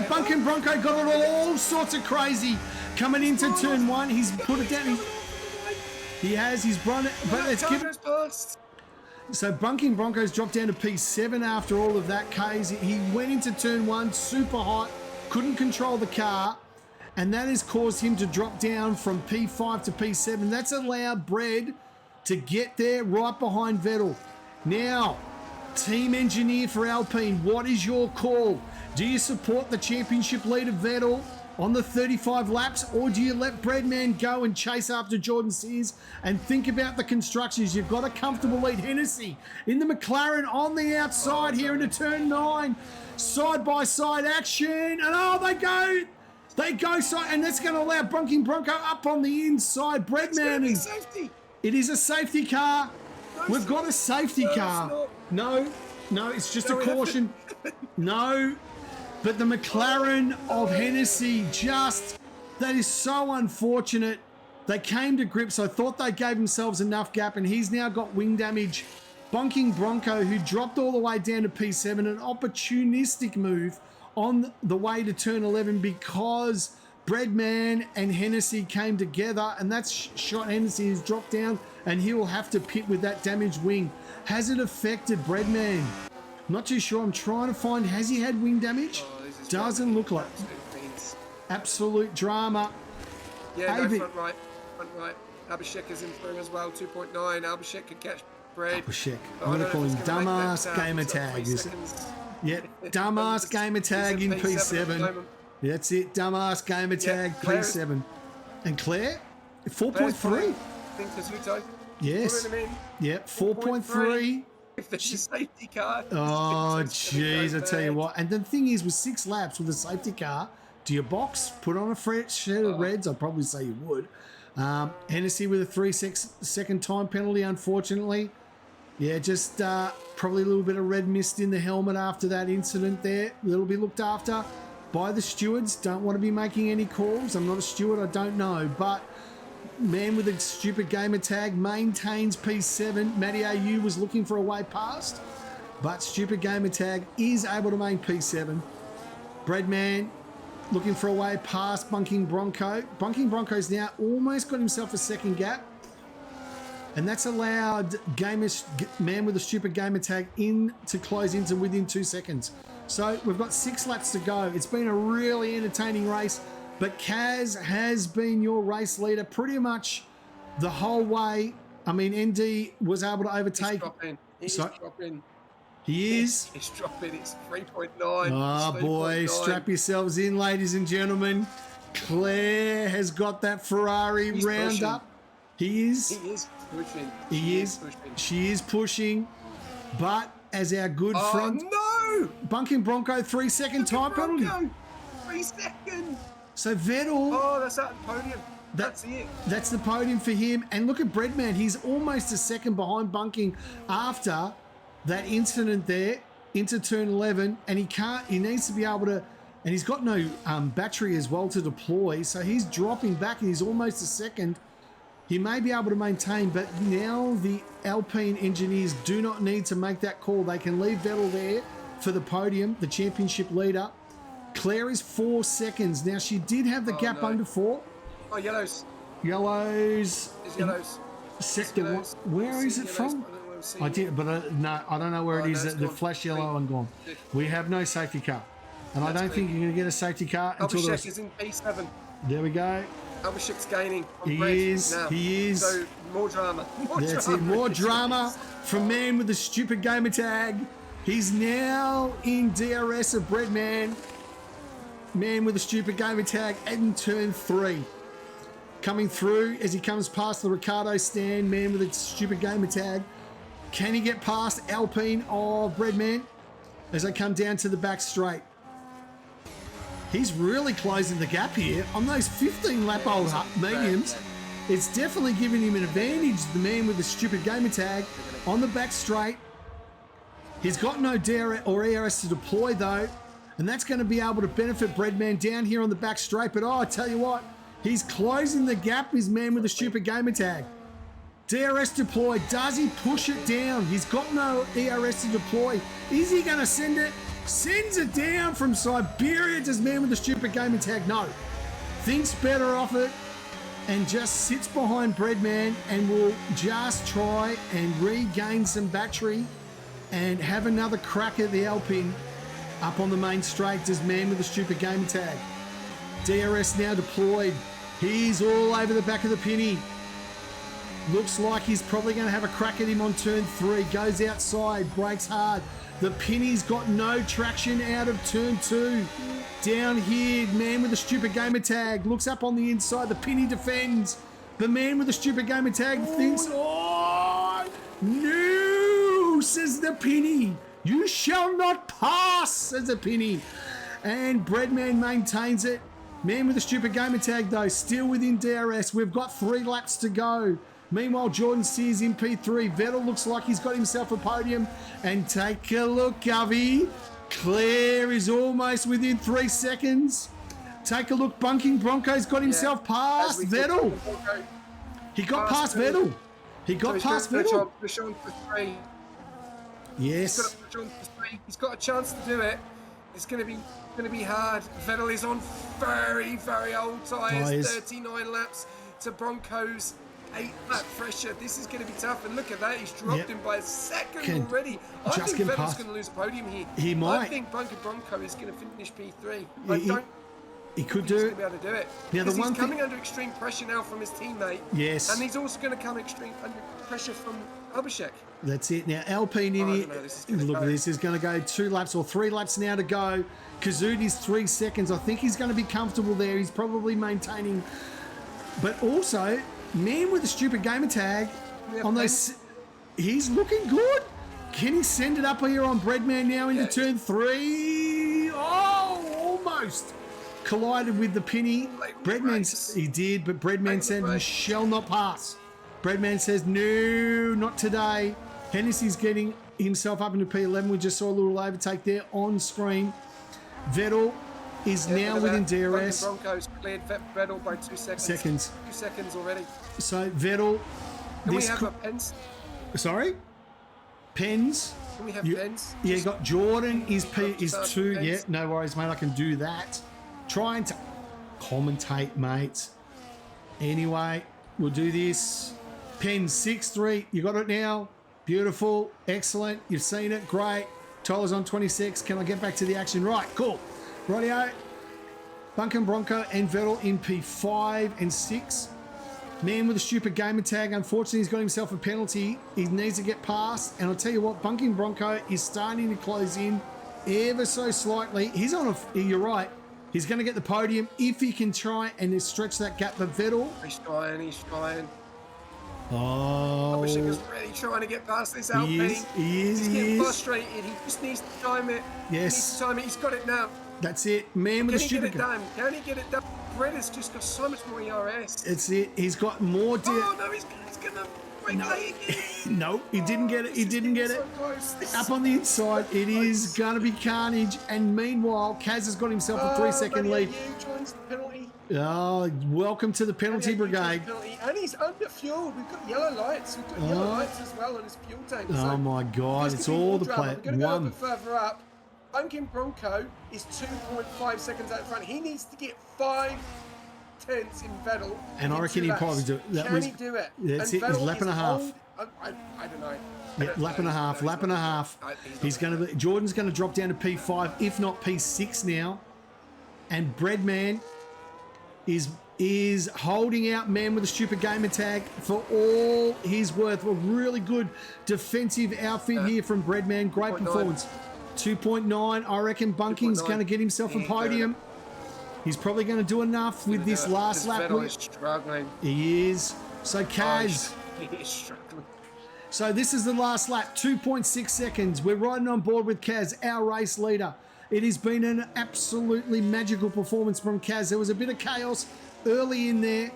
Bunkin Bronco got it all sorts of crazy. Coming into turn 1, he's put it down. He's run it, but it's given... So Bunkin Bronco's dropped down to P7 after all of that case. He went into turn 1 super hot, couldn't control the car. And that has caused him to drop down from P5 to P7. That's allowed Bread to get there right behind Vettel. Now, team engineer for Alpine, what is your call? Do you support the championship leader Vettel on the 35 laps, or do you let Breadman go and chase after Jordan Sears and think about the constructors? You've got a comfortable lead. Hennessy in the McLaren on the outside here into turn 9. Side-by-side action. And they go... and that's going to allow Bunkin Bronco up on the inside. Breadman is safety. It is a safety car. We've got a safety car. No, it's just a caution. No, but the McLaren of Hennessy that is so unfortunate. They came to grips. I thought they gave themselves enough gap, and he's now got wing damage Bunking Bronco, who dropped all the way down to P7, an opportunistic move on the way to turn 11 because Breadman and Hennessy came together, and that's shot Hennessy, who's dropped down, and he will have to pit with that damaged wing. Has it affected Breadman? Not too sure. I'm trying to find, has he had wing damage? Doesn't look like. Absolute drama. Yeah, no, front right. Abhishek is in through as well, 2.9. Abhishek could catch Bread. Abhishek. I'm going to call him dumbass gamer tag. Yeah, dumbass gamer tag in P7. That's it, dumbass gamer tag P7. And Claire, 4.3. I think Kazuto. Yes. Yep, 4.3. If there's a safety car. Oh, jeez, I tell you what. And the thing is, with 6 laps with a safety car, do you box, put on a fresh set of reds? I'd probably say you would. Hennessy with a 3-second time penalty, unfortunately. Yeah, just probably a little bit of red mist in the helmet after that incident there. That'll be looked after by the stewards. Don't want to be making any calls. I'm not a steward, I don't know. But man with a stupid gamer tag maintains P7. Matty AU was looking for a way past, but stupid gamer tag is able to maintain P7. Breadman looking for a way past Bunking Bronco. Bunking Bronco's now almost got himself a second gap, and that's allowed man with a stupid gamer tag in to close into within 2 seconds. So we've got 6 laps to go. It's been a really entertaining race, but Kaz has been your race leader pretty much the whole way. I mean, ND was able to overtake. He's dropping. He is. He's dropping. It's 3.9. Oh, boy. Strap yourselves in, ladies and gentlemen. Claire has got that Ferrari round up. He is. He is pushing. He is. She is pushing. But as our good friend. No! Bunking Bronco, 3-second time penalty. 3 seconds. So Vettel. Oh, that's at the podium. That's it. That's the podium for him. And look at Breadman. He's almost a second behind Bunking after that incident there into turn 11. And he needs to be able to, and he's got no battery as well to deploy. So he's dropping back and he's almost a second. He may be able to maintain, but now the Alpine engineers do not need to make that call. They can leave Vettel there for the podium, the championship leader. Claire is 4 seconds. Now, she did have the gap under 4. Oh, yellows. Yellows. It's yellows. Sector yellows. Where is it from? I did, but no, I don't know where it is. The flash yellow and gone. We have no safety car. And I don't think you're going to get a safety car until Abhishek is in P7. There we go. Abhishek's gaining. He is. So more drama. That's it. More drama from man with the stupid gamer tag. He's now in DRS of Breadman. Man with a stupid gamer tag in turn 3. Coming through as he comes past the Ricardo stand. Man with a stupid gamer tag. Can he get past Alpine or Breadman as they come down to the back straight? He's really closing the gap here on those 15-lap-old mediums. It's definitely giving him an advantage, the man with the stupid gamer tag on the back straight. He's got no DRS or ERS to deploy, though, and that's going to be able to benefit Breadman down here on the back straight. But, I tell you what, he's closing the gap, his man with the stupid gamer tag. DRS deployed. Does he push it down? He's got no ERS to deploy. Is he going to send it? Sends it down from Siberia. Does man with the stupid gaming tag? No. Thinks better of it and just sits behind Breadman and will just try and regain some battery and have another crack at the Alpine up on the main straight. Does man with the stupid gaming tag? DRS now deployed. He's all over the back of the Penny. Looks like he's probably going to have a crack at him on turn 3. Goes outside, brakes hard. The Penny's got no traction out of turn 2. Down here, man with a stupid gamer tag looks up on the inside. The Penny defends. The man with the stupid gamer tag thinks, oh, no, says the Penny. You shall not pass, says the Penny. And Breadman maintains it. Man with the stupid gamer tag, though, still within DRS. We've got 3 laps to go. Meanwhile, Jordan Sears in P3. Vettel looks like he's got himself a podium. And take a look, Govey. Claire is almost within 3 seconds. Take a look. Bunking Bronco's got himself past Vettel. He got past Vettel. He got past Vettel. Push on for 3. Yes. He's got a chance to do it. It's going to be hard. Vettel is on very, very old tyres. 39 laps to Bronco's 8-lap pressure. This is going to be tough. And look at that. He's dropped him by a second already. I think Vettel's going to lose a podium here. He might. I think Bunker Bronco is going to finish P3. He could do. do He's going to be able to do it. Now, because he's coming under extreme pressure now from his teammate. Yes. And he's also going to come under pressure from Abhishek. That's it. Now, Alpine in here. Look, this is going to go 2 laps or 3 laps now to go. Kazuti's 3 seconds. I think he's going to be comfortable there. He's probably maintaining. But also, man with a stupid gamer tag on those. He's looking good. Can he send it up here on Breadman now into turn 3? Oh, almost collided with the penny. Breadman, he did, but Breadman said, "You shall not pass." Breadman says, "No, not today." Hennessy's getting himself up into P11. We just saw a little overtake there on screen. Vettel is now within DRS. Broncos cleared Vettel by 2 seconds. 2 seconds already. So Vettel. Can we have a Pence? Sorry? Pens. Can we have Pens? Yeah, you got Jordan is 2. Yeah, no worries, mate. I can do that. Trying to commentate, mates. Anyway, we'll do this. Pens 6-3. You got it now. Beautiful. Excellent. You've seen it. Great. Tyler's on 26. Can I get back to the action? Right, cool. Rightio. Bunker Bronco and Vettel in P5 and 6. Man with a stupid gamer tag. Unfortunately, he's got himself a penalty. He needs to get past. And I'll tell you what, Bunking Bronco is starting to close in ever so slightly. He's on a... You're right. He's going to get the podium if he can try and stretch that gap. But Vettel... He's trying. Oh. Abhishek is really trying to get past this Alpine. He's getting frustrated. He just needs to time it. Yes. He needs to time it. He's got it now. That's it. Man with a stupid... Can he get it done? Brett has just got so much more ERS. That's it. He's got more... Oh, no, he's going to break late again. No, he didn't get it. He didn't get it. Up on the inside, it is going to be carnage. And meanwhile, Kaz has got himself a 3-second lead. Joins the penalty. Oh, welcome to the penalty brigade. And he's underfueled. We've got yellow lights. We've got yellow lights as well on his fuel tank. Oh, my God. It's all the play. We're going to go a bit further up. Bunking Bronco is 2.5 seconds out front. He needs to get 5 tenths in Vettel. And I reckon he'd probably do it. Can he do it? That's it. He's lap and a half. I don't know. Yeah, lap and a half. Lap and a half. He's going to be... Jordan's going to drop down to P5, if not P6 now. And Breadman is holding out man with a stupid gamer tag for all his worth. A really good defensive outfit here from Breadman. Great performance. 2.9. I reckon Bunking's going to get himself a podium. He's probably going to do enough with this last lap. Vettel is struggling. He is. So Kaz. He is struggling. So this is the last lap. 2.6 seconds. We're riding on board with Kaz, our race leader. It has been an absolutely magical performance from Kaz. There was a bit of chaos early in there,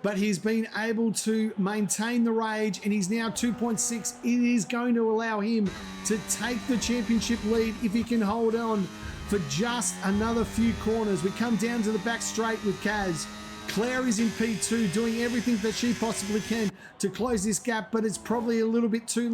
but he's been able to maintain the rage, and he's now 2.6. It is going to allow him to take the championship lead if he can hold on for just another few corners. We come down to the back straight with Kaz. Claire is in P2 doing everything that she possibly can to close this gap, but it's probably a little bit too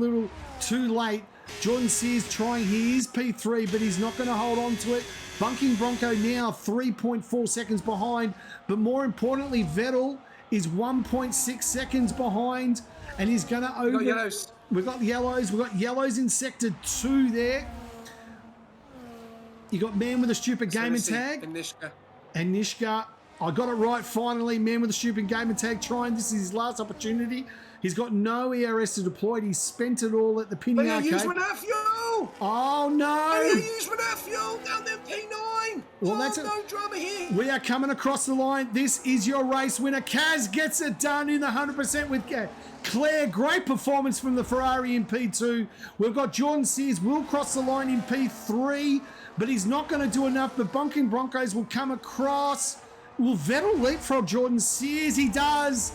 late. Jordan Sears trying, he is P3, but he's not going to hold on to it. Bunking Bronco now 3.4 seconds behind, but more importantly, Vettel is 1.6 seconds behind, and he's going to over... We've got yellows. We've got yellows in sector 2 there. You got man with a stupid gamer tag. And Nishka. I got it right finally. Man with a stupid gamer tag trying. This is his last opportunity. He's got no ERS to deploy. He's spent it all at the pinning arcade. Use one out fuel. Oh no! Use one out fuel down there P9. Well, that's no drama here. We are coming across the line. This is your race winner. Kaz gets it done in the 100% with Claire. Great performance from the Ferrari in P2. We've got Jordan Sears will cross the line in P3, but he's not going to do enough. But Bunking Broncos will come across. Will Vettel leapfrog Jordan Sears? He does.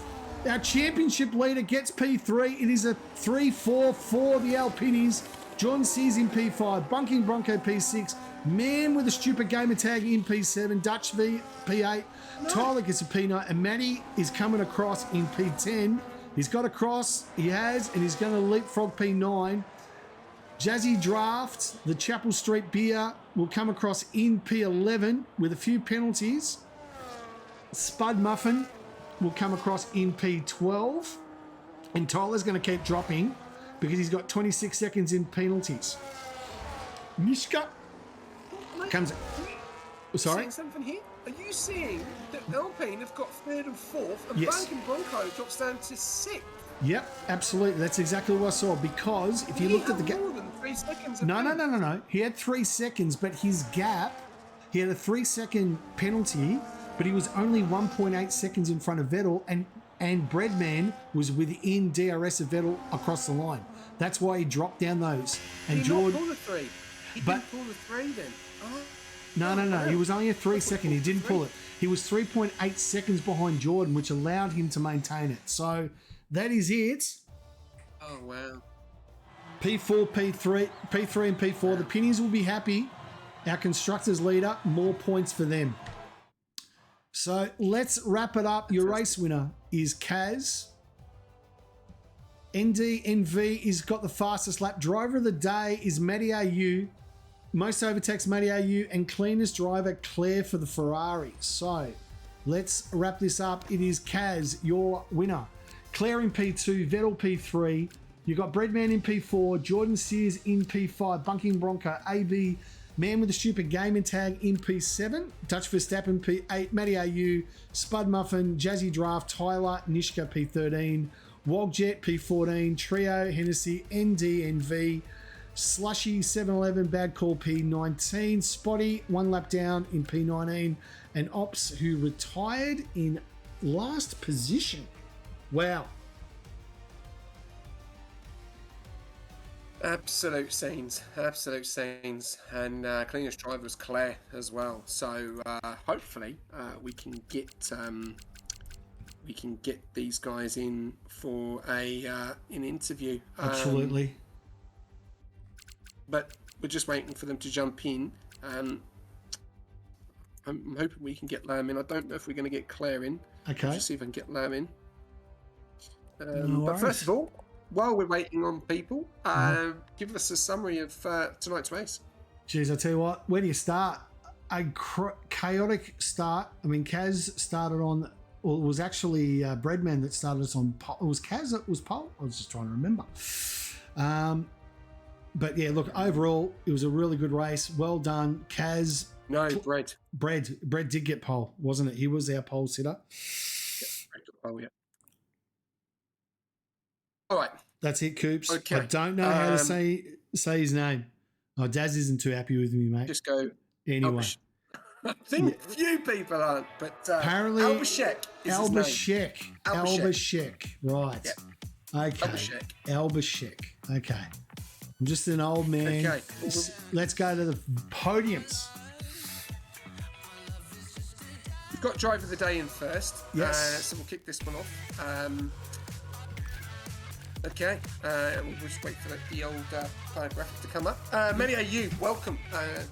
Our championship leader gets P3. It is a 3-4 for the Alpinis. Jordan Sears in P5. Bunking Bronco P6. Man with a stupid gamer tag in P7. Dutch V P8. No. Tyler gets a P9. And Matty is coming across in P10. He's got across. He has. And he's going to leapfrog P9. Jazzy Draft, the Chapel Street beer, will come across in P11 with a few penalties. Spud Muffin will come across in P12. And Tyler's going to keep dropping because he's got 26 seconds in penalties. Mishka comes... Sorry? Seeing something here? Are you seeing that Alpine have got third and fourth, and Yes. Bank and Bronco drops down to sixth? Yep, absolutely. That's exactly what I saw. Because if you looked at the gap... more than 3 seconds. No. He had 3 seconds, but his gap, he had a 3-second penalty, but he was only 1.8 seconds in front of Vettel, and Breadman was within DRS of Vettel across the line. That's why he dropped down those. And He Jordan... didn't pull the 3. He didn't pull the 3 then. Oh. No. He was only a 3-second. He didn't pull it. He was 3.8 seconds behind Jordan, which allowed him to maintain it. So that is it. Oh, wow. P4, P3 and P4. The Pennies will be happy. Our constructors leader, more points for them. So let's wrap it up. Your race winner is Kaz. NDNV has got the fastest lap. Driver of the day is Matty AU. Most overtakes Matty AU, and cleanest driver Claire for the Ferrari. So let's wrap this up. It is Kaz, your winner. Claire in P2, Vettel P3. You got Breadman in P4, Jordan Sears in P5, Bunking Bronco, AB, Man with the Stupid Gaming Tag in P7, Dutch Verstappen P8, Matty AU, Spud Muffin, Jazzy Draft, Tyler, Nishka P13, Wogjet P14, Trio, Hennessy, NDNV, Slushy 711, Bad Call P19, Spotty 1 lap down in P19, and Ops who retired in last position. Wow. Absolute scenes. And cleanest driver was Claire as well. So hopefully we can get these guys in for an interview. Absolutely. But we're just waiting for them to jump in. I'm hoping we can get Lamb in. I don't know if we're going to get Claire in. Okay. I'll just see if I can get Lamb in. No But worries. first of all, while we're waiting on people, give us a summary of tonight's race. Jeez, I tell you what, where do you start? A chaotic start. I mean, Kaz started on, well, it was actually Breadman that started us on pole. It was Kaz that was pole. I was just trying to remember. But yeah, look, overall, it was a really good race. Well done, Kaz. No, Brett. Bread did get pole, wasn't it? He was our pole sitter. Oh, yeah. All right. That's it, Coops. Okay. I don't know how to say his name. Oh, Daz isn't too happy with me, mate. Just go. Anyway. I think few people aren't, but apparently Albashek is his name. Albashek. Right. Yep. Okay. Albashek. Okay. I'm just an old man. Okay. Let's go to the podiums. We've got driver of the day in first. Yes. So we'll kick this one off. Okay. We'll just wait for the old graphic to come up. Matty AU, welcome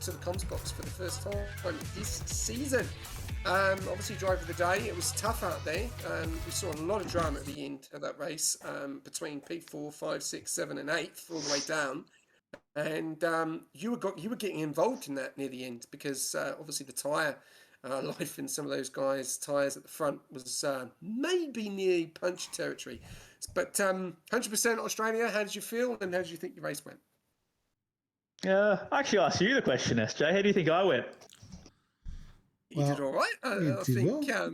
to the comms box for the first time this season. Obviously, driver of the day. It was tough out there. We saw a lot of drama at the end of that race between P4, 5, 6, 7, and 8, all the way down. And you were getting involved in that near the end because obviously the tyre life in some of those guys' tyres at the front was maybe near punch territory. But 100% Australia, how did you feel and how did you think the race went? I actually asked you the question, SJ. How do you think I went? You did all right. I think well.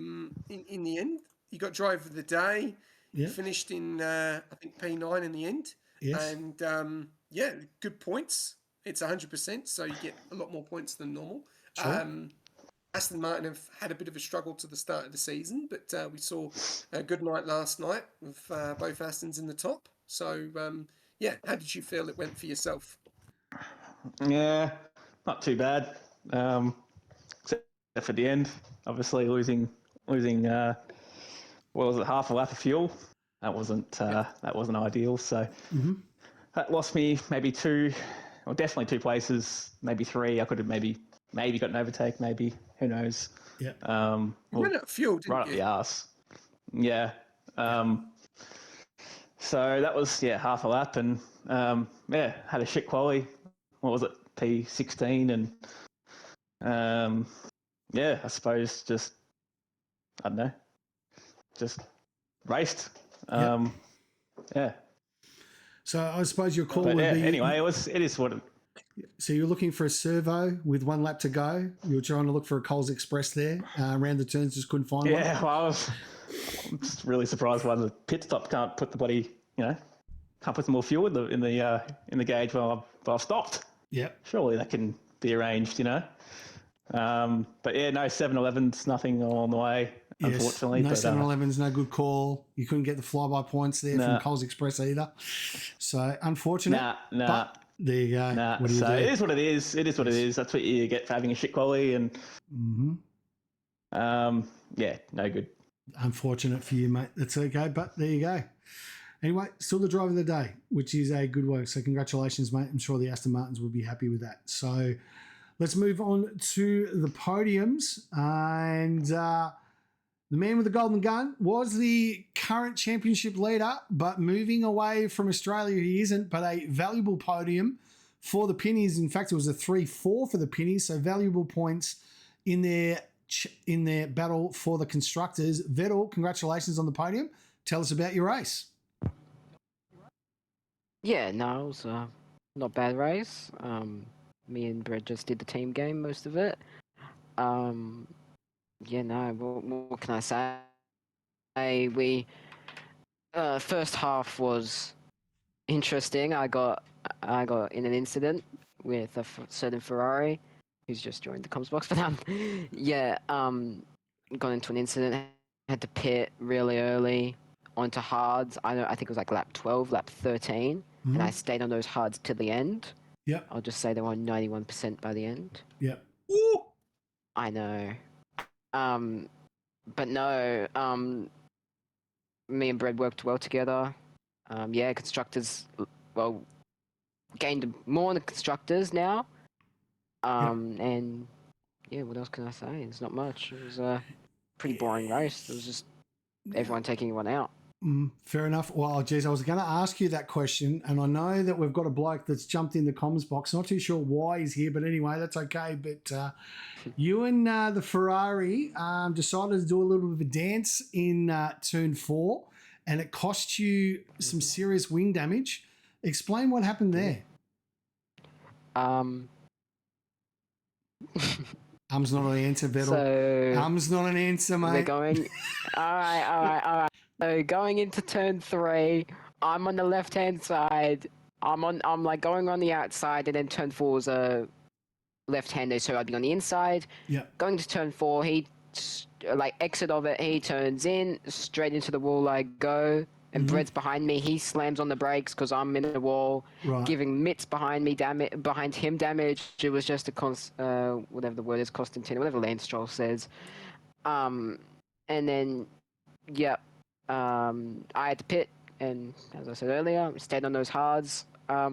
in the end, you got driver of the day. Yeah. You finished in, I think, P9 in the end. Yes. And, yeah, good points. It's 100%, so you get a lot more points than normal. Sure. Aston Martin have had a bit of a struggle to the start of the season, but we saw a good night last night with both Astons in the top. So, yeah, how did you feel it went for yourself? Yeah, not too bad. Except for the end, obviously losing. What was it? Half a lap of fuel. That wasn't ideal. So that lost me maybe definitely 2 places, maybe 3. I could have maybe got an overtake. Maybe, who knows? Yeah. You ran out of fuel, didn't right you? up the arse. Yeah. So that was half a lap, and had a shit quali. What was it, P16, and I suppose just I don't know, just raced. Yeah. So I suppose your call But would be anyway, it is what it. So you're looking for a servo with 1 lap to go. You were trying to look for a Coles Express there. Around the turns, just couldn't find one. Yeah, well, I'm just really surprised why the pit stop can't put the body, can't put some more fuel in the gauge while I've stopped. Yep. Surely that can be arranged, But no 7-Elevens, nothing along the way, unfortunately. No but, 7-Elevens, no good call. You couldn't get the flyby points there from Coles Express either. So unfortunate. Nah. But there you go. Nah. What do you do? It is what it is. It is what it is. That's what you get for having a shit quali, and no good. Unfortunate for you, mate. That's okay, but there you go. Anyway, still the driver of the day, which is a good work. So congratulations, mate. I'm sure the Aston Martins will be happy with that. So let's move on to the podiums. And the man with the golden gun was the current championship leader, but moving away from Australia, he isn't, but a valuable podium for the Pinnies. In fact, it was a 3-4 for the Pinnies, so valuable points in their battle for the constructors. Vettel, congratulations on the podium. Tell us about your race. Yeah, no, it was not a bad race. Me and Brett just did the team game, most of it. What can I say? We first half was interesting. I got in an incident with a certain Ferrari who's just joined the comms box, but got into an incident. Had to pit really early onto hards. I think it was like lap 12, lap 13, and I stayed on those hards till the end. Yep. I'll just say they were 91% by the end. Yep. Ooh. I know. But no, me and Brad worked well together. Constructors, gained more on the constructors now. And what else can I say? There's not much. It was a pretty boring race. It was just everyone taking everyone out. Fair enough. Well, geez, I was going to ask you that question, and I know that we've got a bloke that's jumped in the comms box. Not too sure why he's here, but anyway, that's okay. But you and the Ferrari decided to do a little bit of a dance in turn 4, and it cost you some serious wing damage. Explain what happened there. Not an answer, Vettel. So Not an answer, mate. We're going. All right. So going into turn 3, I'm on the left-hand side. I'm like going on the outside, and then turn 4 is a left-hander, so I'd be on the inside. Yeah. Going to turn 4, he exit of it. He turns in straight into the wall. I go, and Brett's behind me. He slams on the brakes because I'm in the wall, giving Mitts behind him damage. It was just a whatever the word is, Constantine, whatever Lance Stroll says. And then, I had to pit, and as I said earlier, stayed on those hards. There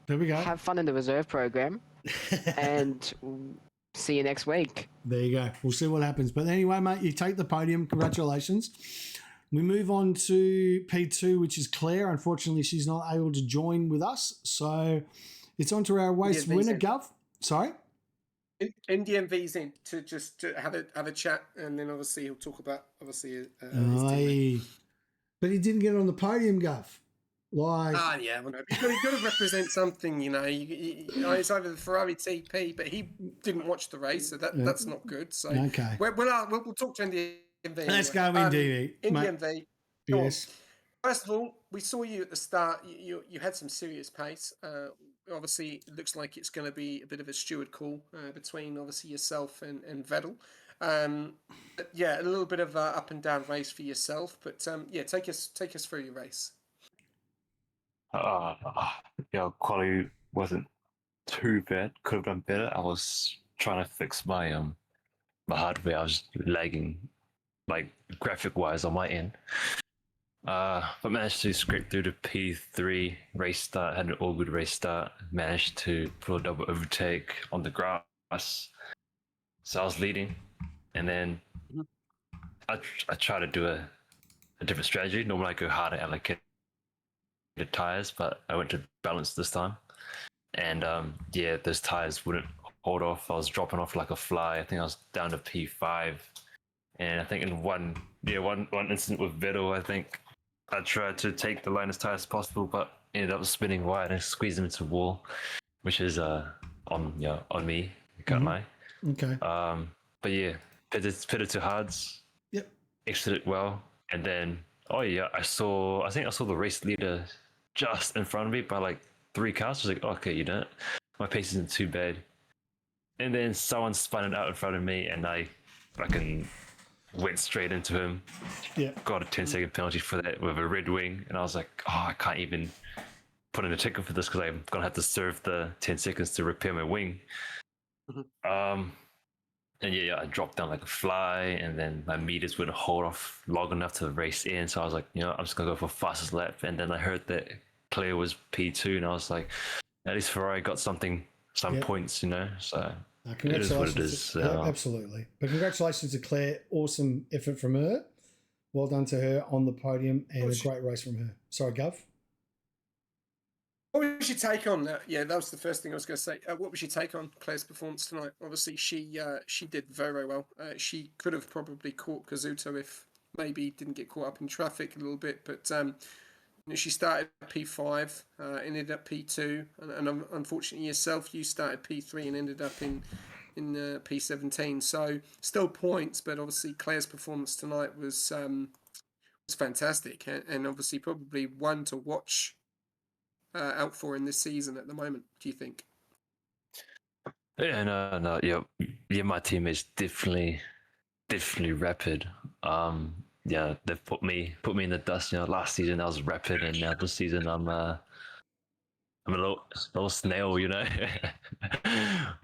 we go. Have fun in the reserve program, and see you next week. There you go. We'll see what happens. But anyway, mate, you take the podium. Congratulations. We move on to P2, which is Claire. Unfortunately, she's not able to join with us. So it's on to our race winner, Gov. Sorry? NDMV's in to have a chat, and then obviously he'll talk about his but he didn't get on the podium, Gov. Well, no. You've got to represent something, It's either the Ferrari TP, but he didn't watch the race, so that's not good. So okay, we'll talk to NDMV. Let's go NDMV. Yes. First of all, we saw you at the start. You had some serious pace. Obviously, it looks like it's going to be a bit of a steward call between obviously yourself and Vettel. A little bit of a up and down race for yourself. But take us through your race. Quality wasn't too bad. Could have done better. I was trying to fix my hardware. I was lagging, like graphic wise, on my end. But managed to scrape through the P3 race start. Had an all good race start. Managed to pull a double overtake on the grass. So I was leading, and then I tried to do a a different strategy. Normally I go harder allocated tires, but I went to balance this time. And yeah, those tires wouldn't hold off. I was dropping off like a fly. I think I was down to P5. And I think in one incident with Vettel, I think I tried to take the line as tight as possible, but ended up spinning wide and squeezed him into the wall, which is on me. Can't lie. Okay. But yeah, pitted to hards. Yep. Exited well, and then I think I saw the race leader just in front of me by like 3 cars. I was like, okay, you know, my pace isn't too bad. And then someone spun it out in front of me, and I fucking went straight into him. Yeah. Got a 10-second penalty for that with a red wing, and I was like, I can't even put in a ticket for this because I'm gonna have to serve the 10 seconds to repair my wing. And I dropped down like a fly, and then my meters wouldn't hold off long enough to race in. So I was like, I'm just gonna go for fastest lap. And then I heard that Claire was P2, and I was like, at least Ferrari got some points, you know. So congratulations. It is what it is. Absolutely. But congratulations to Claire. Awesome effort from her. Well done to her on the podium, and a great race from her. Sorry, Gov. What was your take on that? Yeah, that was the first thing I was going to say. What was your take on Claire's performance tonight? Obviously, she did very, very well. She could have probably caught Kazuto if maybe didn't get caught up in traffic a little bit. But she started P5, ended up P2, and unfortunately yourself, you started P3 and ended up in P17. So still points, but obviously Claire's performance tonight was fantastic, and obviously probably one to watch out for in this season at the moment. Do you think? Yeah, no, yeah. My team is definitely rapid. Yeah, they've put me in the dust. Last season I was rapid, and now this season I'm a little snail, you know.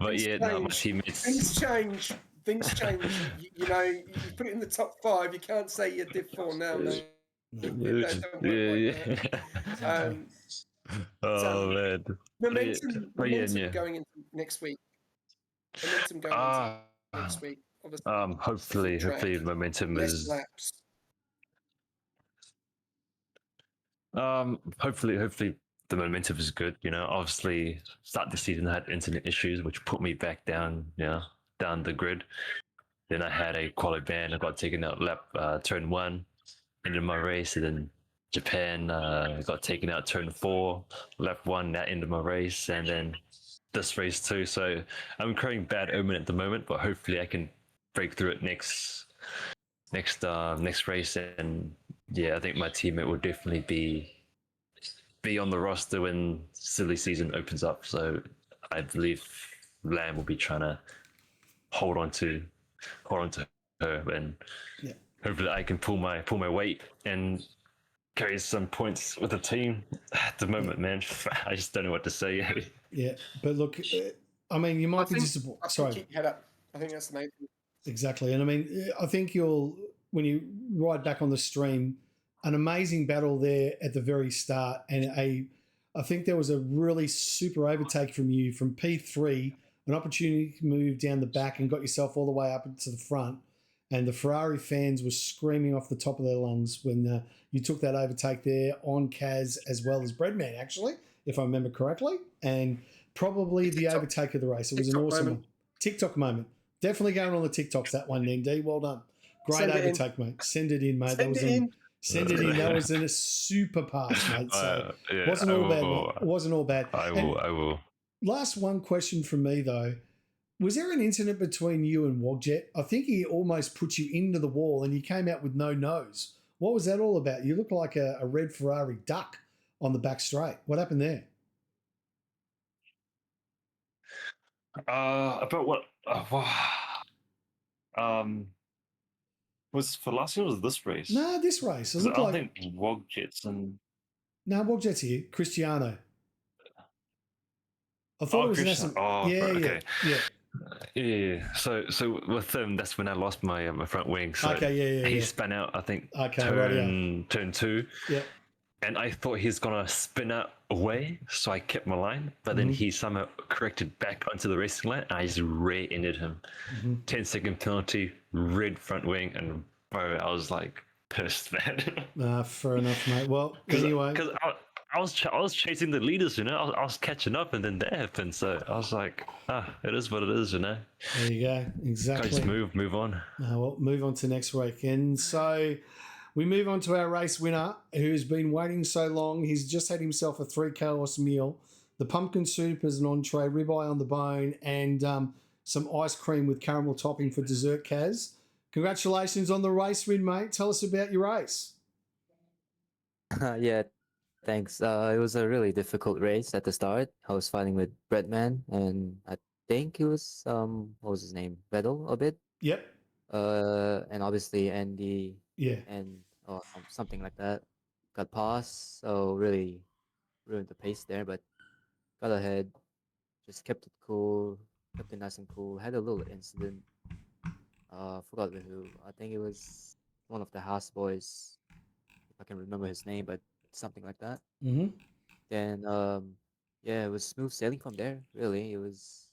But my teammates. Things change. You know, you put it in the top 5. You can't say you're Div4 now, man. Man. Momentum going into next week. Obviously. Hopefully the momentum is. Laps. Hopefully the momentum is good. Obviously start the season I had internet issues, which put me back down. Down the grid. Then I had a quali ban. I got taken out turn 1, ended my race, and then Japan got taken out turn 4, lap 1, that ended my race, and then this race too. So I'm carrying bad omen at the moment, but hopefully I can break through it next race. And I think my teammate will definitely be on the roster when silly season opens up. So I believe Lamb will be trying to hold on to her, and hopefully I can pull my weight and carry some points with the team. At the moment, man, I just don't know what to say. Yeah, but look, I mean, you might be disappointed. Sorry, keep your head up. I think that's the main thing. Exactly, and I mean, I think when you ride back on the stream, an amazing battle there at the very start, and I think there was a really super overtake from you from P3, an opportunity to move down the back and got yourself all the way up into the front. And the Ferrari fans were screaming off the top of their lungs when you took that overtake there on Kaz as well as Breadman, actually, if I remember correctly. And probably the overtake of the race. It was an awesome one. TikTok moment. Definitely going on the TikToks, that one, ND. Well done. Great overtake, mate. Send it in, mate. Send it in. That was in a super pass, mate. So wasn't all bad, mate. It wasn't all bad. I will. Last one question from me, though. Was there an incident between you and Wogjet? I think he almost put you into the wall and you came out with no nose. What was that all about? You look like a red Ferrari duck on the back straight. What happened there? About what? Was for last year or was this race? No, this race. I don't think Wogjet's and... No, Wogjet's here. Cristiano. I thought it was Christian. Okay. Yeah. So with him, that's when I lost my front wing. So he spun out, I think, turn 2. Yeah. And I thought he's gonna spin out away, so I kept my line. But then he somehow corrected back onto the racing line, and I just rear-ended him. 10-second penalty, red front wing, and bro, I was like, pissed, man. Fair enough, mate. Well, anyway. Because I was chasing the leaders, you know. I was catching up, and then that happened. So I was like, it is what it is, you know. There you go. Exactly. Just move on. We'll move on to next week. And so we move on to our race winner who's been waiting so long. He's just had himself a 3-course meal. The pumpkin soup as an entree, ribeye on the bone, and some ice cream with caramel topping for dessert, Kaz. Congratulations on the race win, mate. Tell us about your race. Yeah, thanks. It was a really difficult race at the start. I was fighting with Breadman, and I think it was what was his name? Vettel a bit. Yep. And obviously Andy. Yeah. And something like that. Got passed, so really ruined the pace there, but got ahead. Just kept it cool, kept it nice and cool. Had a little incident. Forgot with who. I think it was one of the house boys. If I can remember his name, but something like that. Mm-hmm. Then yeah, it was smooth sailing from there. Really, it was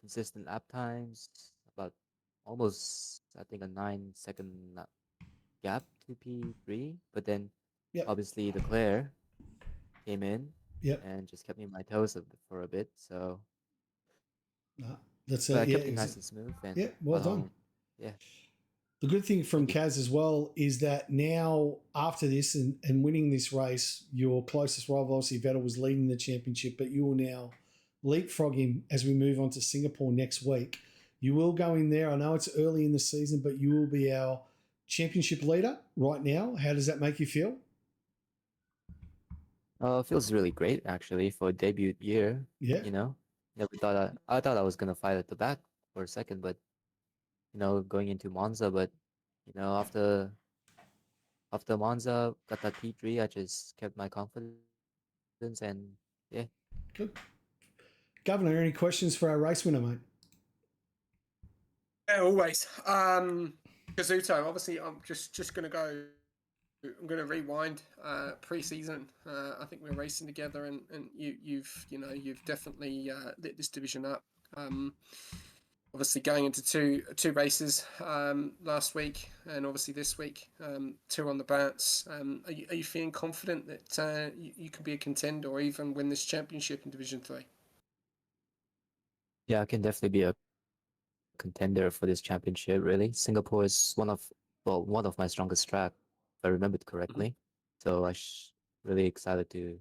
consistent lap times, about almost I think a 9-second gap to P3. But then obviously Leclerc came in and just kept me on my toes for a bit. So that's I kept it nice and smooth. And, well done. Yeah. The good thing from Kaz as well is that now after this and winning this race, your closest rival, obviously Vettel, was leading the championship, but you will now leapfrog him as we move on to Singapore next week. You will go in there. I know it's early in the season, but you will be our championship leader right now. How does that make you feel? It feels really great actually for a debut year. Yeah. You know, never thought I thought I was gonna fight at the back for a second, but you know, going into Monza, but you know, after Monza, got that P3, I just kept my confidence and yeah. Good. Governor, any questions for our race winner, mate? Yeah, always. Kazuto, obviously, I'm just gonna go. I'm gonna rewind pre-season. I think we're racing together, and you've definitely lit this division up. Obviously, going into two races last week, and obviously this week, 2 on the bounce. Are you feeling confident that you can be a contender or even win this championship in Division 3? Yeah, I can definitely be a contender for this championship. Really, Singapore is one of my strongest track, if I remembered correctly. So I'm really excited to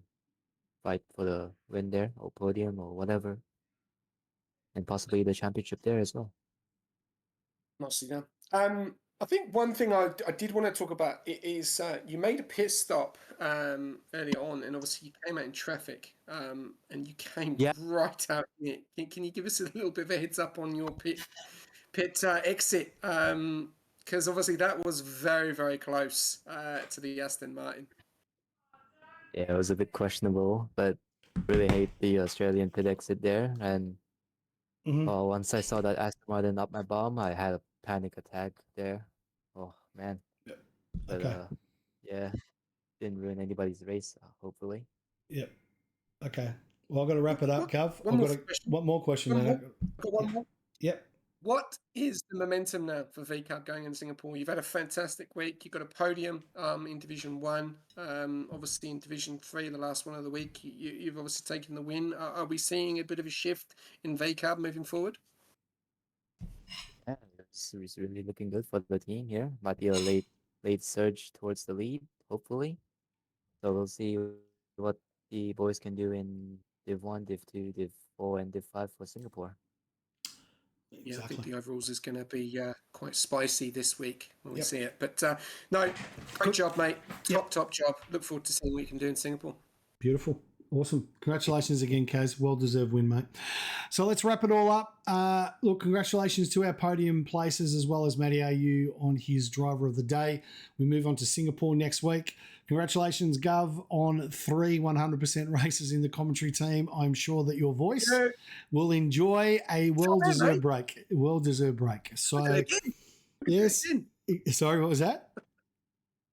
fight for the win there, or podium, or whatever, and possibly the championship there as well. Nicely done. I think one thing I did want to talk about is you made a pit stop early on, and obviously you came out in traffic, and you came right out in it. Can you give us a little bit of a heads up on your pit exit? Because obviously that was very, very close to the Aston Martin. Yeah, it was a bit questionable, but really hate the Australian pit exit there. And once I saw that Aston Martin up my bum, I had a panic attack there. Oh man. Yep. But okay. Yeah, didn't ruin anybody's race, hopefully. Yep. Okay. Well, I've got to wrap it up, Gov. One more question, man. One more. Yep. What is the momentum now for VCAP going in Singapore? You've had a fantastic week. You've got a podium in Division 1. Obviously in Division 3, the last one of the week, you've obviously taken the win. Are we seeing a bit of a shift in VCAP moving forward? Yeah, it's really looking good for the team here. Might be a late surge towards the lead, hopefully. So we'll see what the boys can do in Div 1, Div 2, Div 4, and Div 5 for Singapore. Exactly. Yeah, I think the overalls is going to be quite spicy this week when we see it. But no, great job, mate. Top job. Look forward to seeing what you can do in Singapore. Beautiful. Awesome. Congratulations again, Kaz. Well-deserved win, mate. So let's wrap it all up. Look, congratulations to our podium places as well as Matty AU on his driver of the day. We move on to Singapore next week. Congratulations, Gov, on 3 100% races in the commentary team. I'm sure that your voice will enjoy a well-deserved break. Well-deserved break. So, yes. Sorry, what was that?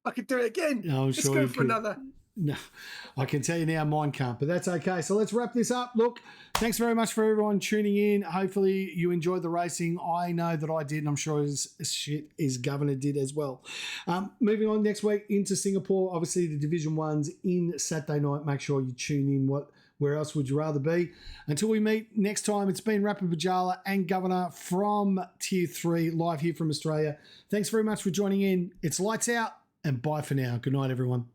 I could do it again. No, I'm Let's sure go you for could. another. No, I can tell you now mine can't, but that's okay. So let's wrap this up. Look, thanks very much for everyone tuning in. Hopefully you enjoyed the racing. I know that I did, and I'm sure his governor did as well. Moving on next week into Singapore, obviously the Division 1's in Saturday night. Make sure you tune in. Where else would you rather be? Until we meet next time, it's been Rapid Bajala and Governor from Tier 3, live here from Australia. Thanks very much for joining in. It's lights out, and bye for now. Good night, everyone.